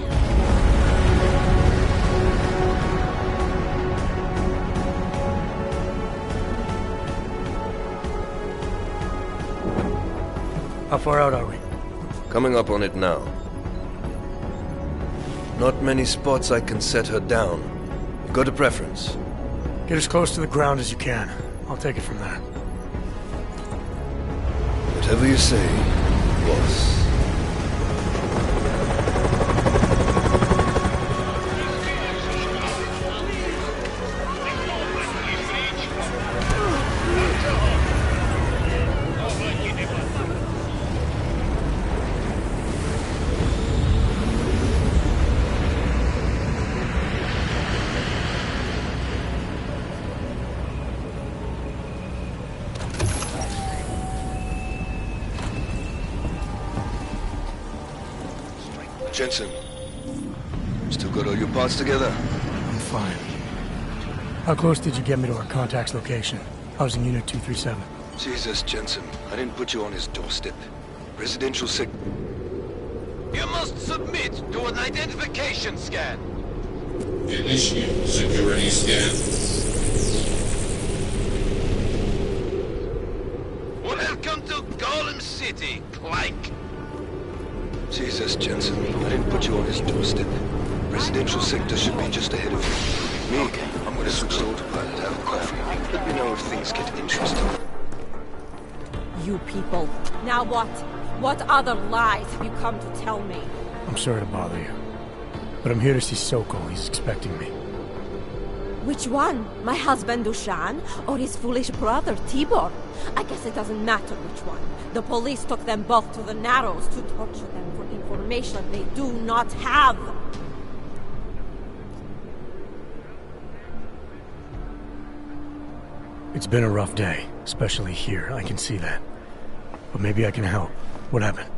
How far out are we? Coming up on it now. Not many spots I can set her down. You got a preference? Get as close to the ground as you can. I'll take it from there. Whatever you say, boss. Jensen, still got all your parts together? I'm fine. How close did you get me to our contact's location? Housing Unit 237. Jesus, Jensen, I didn't put you on his doorstep. Residential sick. You must submit to an identification scan. Initiate security scan. Welcome to Gollum City, Clank. Jesus, Jensen, I didn't put you on his doorstep. Residential sector should be just ahead of you. Me, okay, I'm gonna switch to autopilot, have a coffee. Let me know if things get interesting. You people. Now what? What other lies have you come to tell me? I'm sorry to bother you. But I'm here to see Sokol. He's expecting me. Which one? My husband Dushan or his foolish brother Tibor? I guess it doesn't matter which one. The police took them both to the Narrows to torture them for information they do not have. It's been a rough day, especially here. I can see that. But maybe I can help. What happened?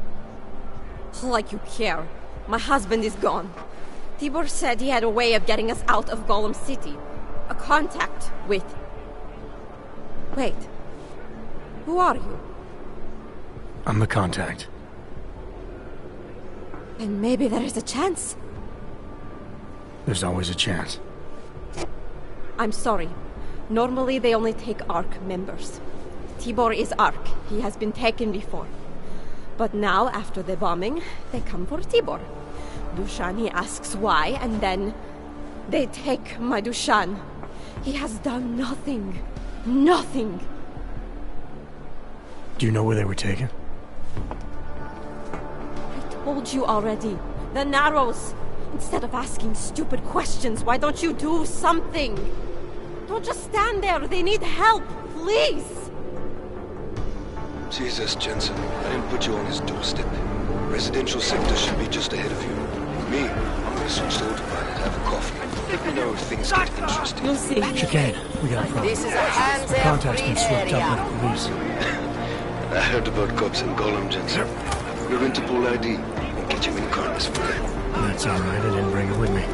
Like you care. My husband is gone. Tibor said he had a way of getting us out of Golem City. A contact with... Wait. Who are you? I'm the contact. Then maybe there is a chance. There's always a chance. I'm sorry. Normally they only take ARC members. Tibor is ARC. He has been taken before. But now, after the bombing, they come for Tibor. Dushan, he asks why, and then they take my Dushan. He has done nothing. Nothing. Do you know where they were taken? I told you already. The Narrows. Instead of asking stupid questions, why don't you do something? Don't just stand there. They need help. Please. Jesus, Jensen. I didn't put you on his doorstep. Residential sector should be just ahead of you. Me, I'm gonna switch to autopilot, have a coffee. Let me know if things get interesting. You'll see. Chicane, we got a problem. This is a hands-off The contact's been free swept up by area. the police. I heard about cops in Golem, Jensen. We're Interpol ID. Won't get you in harness for that. That's all right. I didn't bring it with me.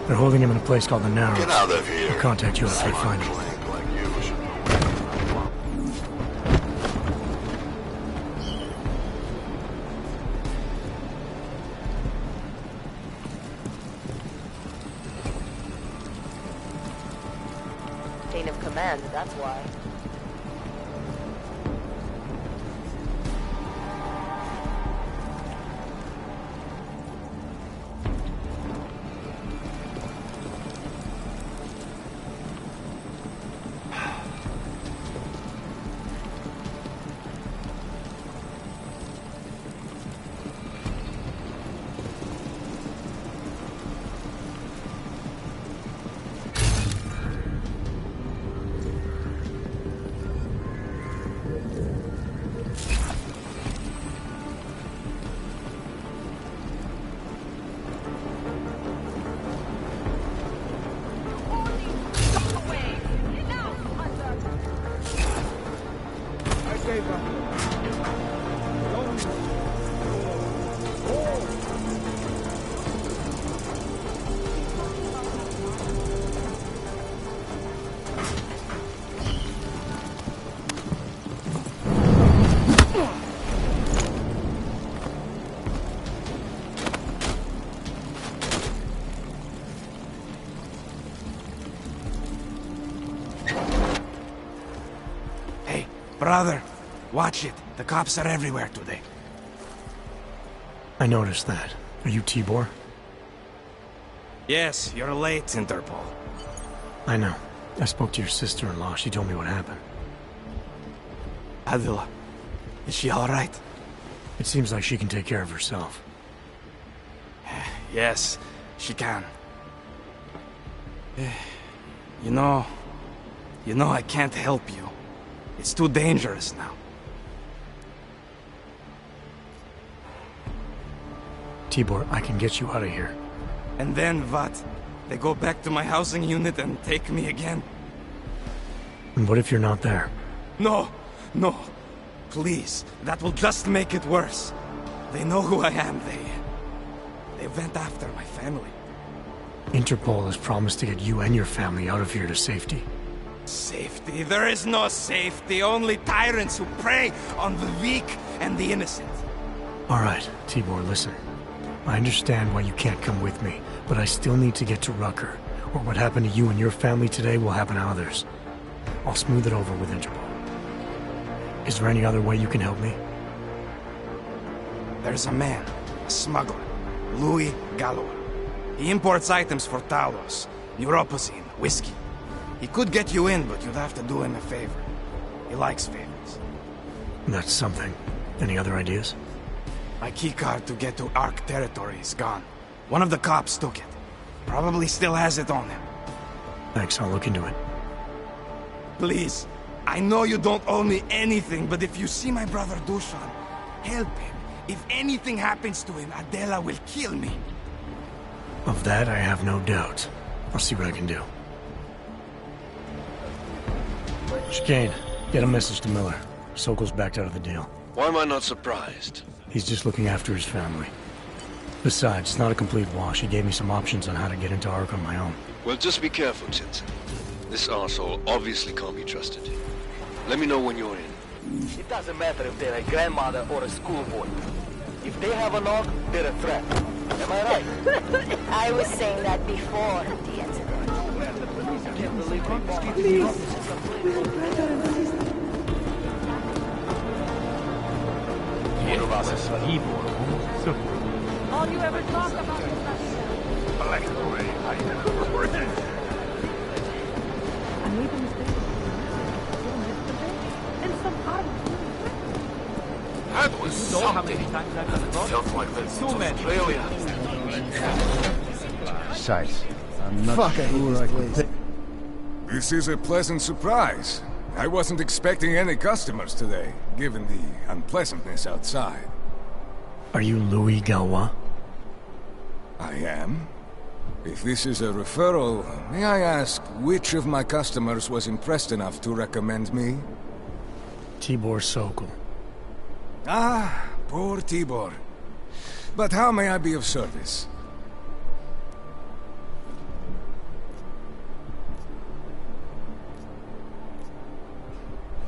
They're holding him in a place called the Narrows. Get out of here. I'll contact you after I find him. Like you should. Chain of command, that's why. Brother, watch it. The cops are everywhere today. I noticed that. Are you Tibor? Yes, you're late, Interpol. I know. I spoke to your sister-in-law. She told me what happened. Adila, is she all right? It seems like she can take care of herself. Yes, she can. You know, I can't help you. It's too dangerous now. Tibor, I can get you out of here. And then what? They go back to my housing unit and take me again? And what if you're not there? No, no. Please, that will just make it worse. They know who I am. They went after my family. Interpol has promised to get you and your family out of here to safety. Safety? There is no safety. Only tyrants who prey on the weak and the innocent. All right, Tibor, listen. I understand why you can't come with me, but I still need to get to Rucker, or what happened to you and your family today will happen to others. I'll smooth it over with Interpol. Is there any other way you can help me? There's a man, a smuggler, Louis Galloway. He imports items for Talos, neuropozyne, whiskey. He could get you in, but you'd have to do him a favor. He likes favors. That's something. Any other ideas? My keycard to get to ARC territory is gone. One of the cops took it. Probably still has it on him. Thanks, I'll look into it. Please, I know you don't owe me anything, but if you see my brother Dushan, help him. If anything happens to him, Adela will kill me. Of that, I have no doubt. I'll see what I can do. Chicane, get a message to Miller. Sokol's backed out of the deal. Why am I not surprised? He's just looking after his family. Besides, it's not a complete wash. He gave me some options on how to get into Ark on my own. Well, just be careful, Jensen. This arsehole obviously can't be trusted. Let me know when you're in. It doesn't matter if they're a grandmother or a schoolboy. If they have a nog, they're a threat. Am I right? I was saying that before the incident. I can't believe they bought All you ever talk about is that. I made a mistake. And some That was something. Felt like this. Too many. Besides, I'm not sure I can take... This is a pleasant surprise. I wasn't expecting any customers today, given the unpleasantness outside. Are you Louis Galois? I am. If this is a referral, may I ask which of my customers was impressed enough to recommend me? Tibor Sokol. Ah, poor Tibor. But how may I be of service?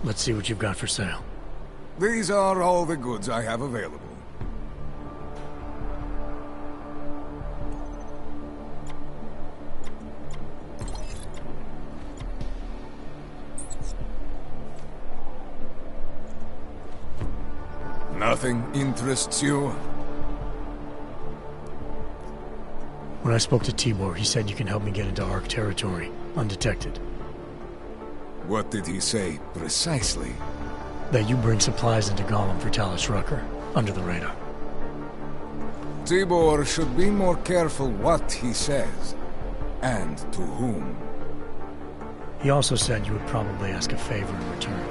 Let's see what you've got for sale. These are all the goods I have available. Nothing interests you? When I spoke to Tibor, he said you can help me get into Ark territory, undetected. What did he say, precisely? That you bring supplies into Gollum for Talus Rucker, under the radar. Tibor should be more careful what he says, and to whom. He also said you would probably ask a favor in return.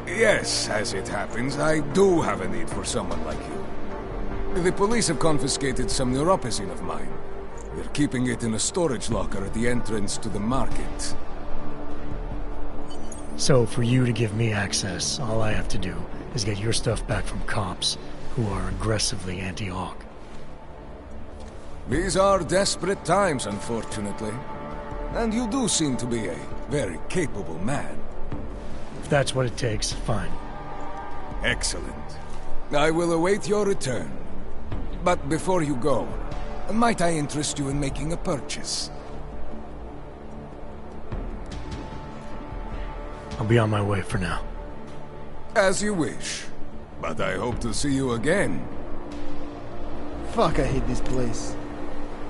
Yes, as it happens, I do have a need for someone like you. The police have confiscated some neuropozyne of mine. They're keeping it in a storage locker at the entrance to the market. So, for you to give me access, all I have to do is get your stuff back from cops who are aggressively anti-Hawk. These are desperate times, unfortunately. And you do seem to be a very capable man. If that's what it takes, fine. Excellent. I will await your return. But before you go, might I interest you in making a purchase? I'll be on my way for now. As you wish. But I hope to see you again. Fuck, I hate this place.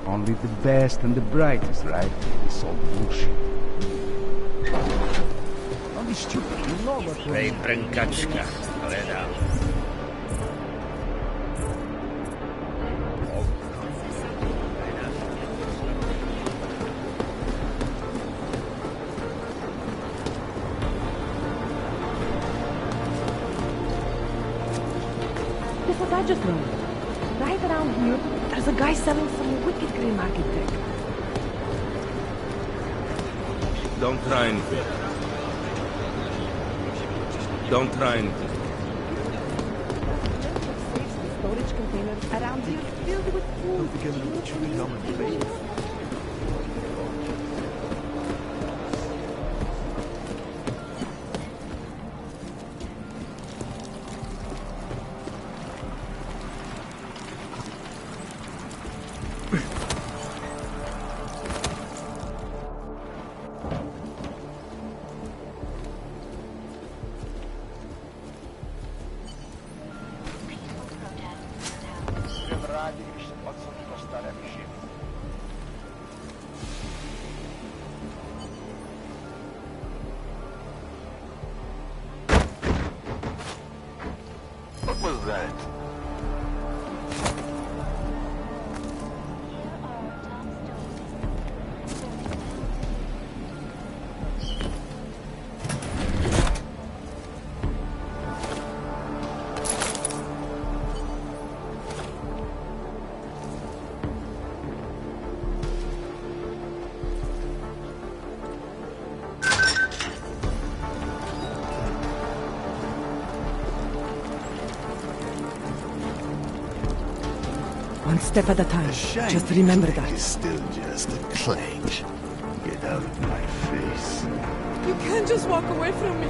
Only the best and the brightest, right? It's all bullshit. Don't be stupid, you know what... Prej brnkačka, hledám. Guess what I just learned? Right around here, there's a guy selling some wicked green market tech. Don't try anything. Don't try anything. Storage containers around here filled with food. What was that? One step at a time. Shiny Just remember clank that. is still just a clank. Get out of my face. You can't just walk away from me.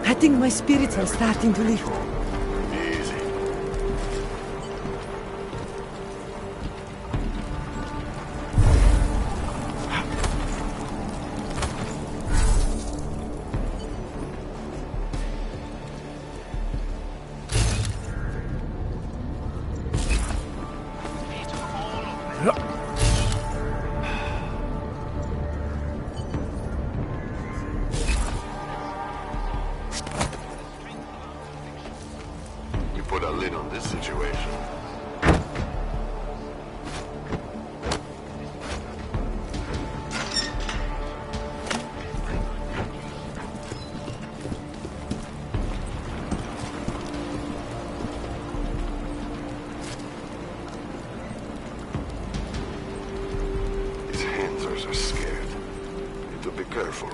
I think my spirits are starting to lift. Easy. You put a lid on this situation. His hands are so scared. Need to be careful.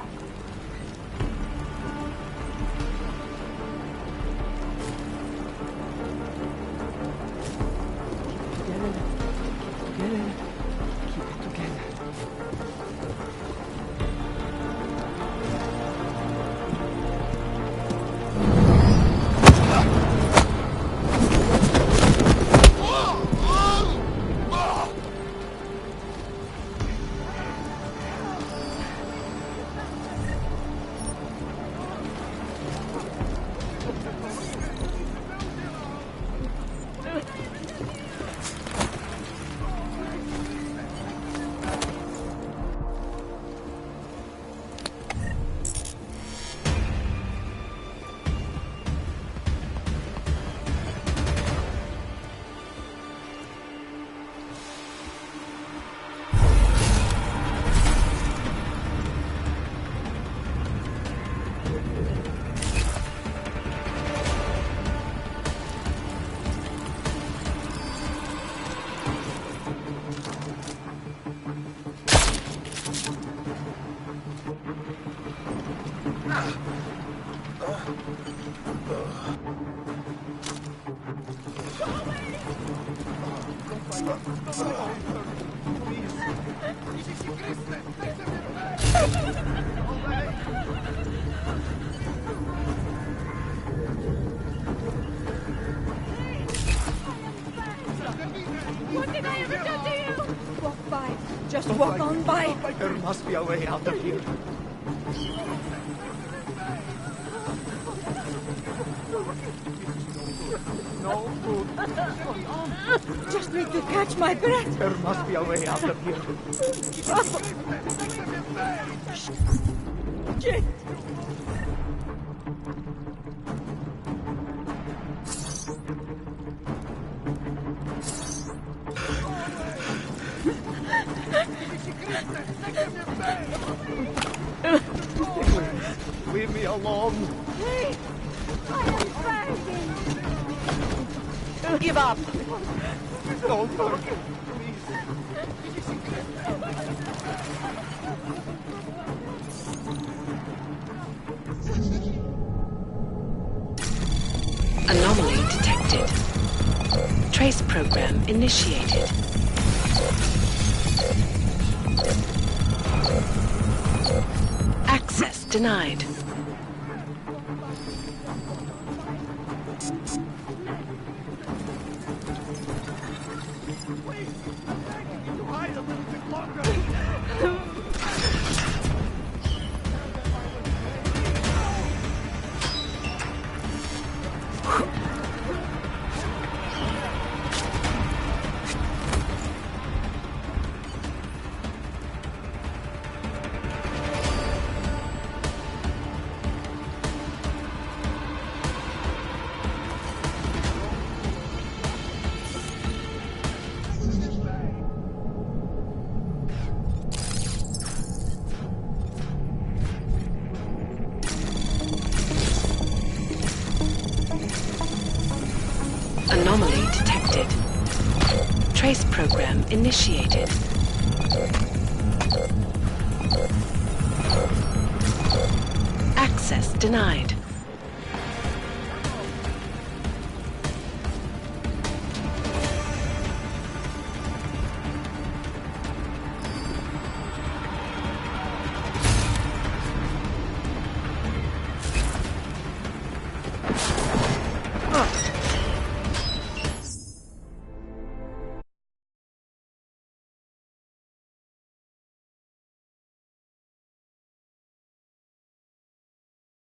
What did I ever do to you? Walk by. Just walk on by. There must be a way out of here. No food. Just need to catch my breath. There must be a way out of here. Shit. Leave me alone. Please. I am begging. Give up. Don't hurt me. Anomaly detected. Trace program initiated. Access denied. Anomaly detected. Trace program initiated. Access denied.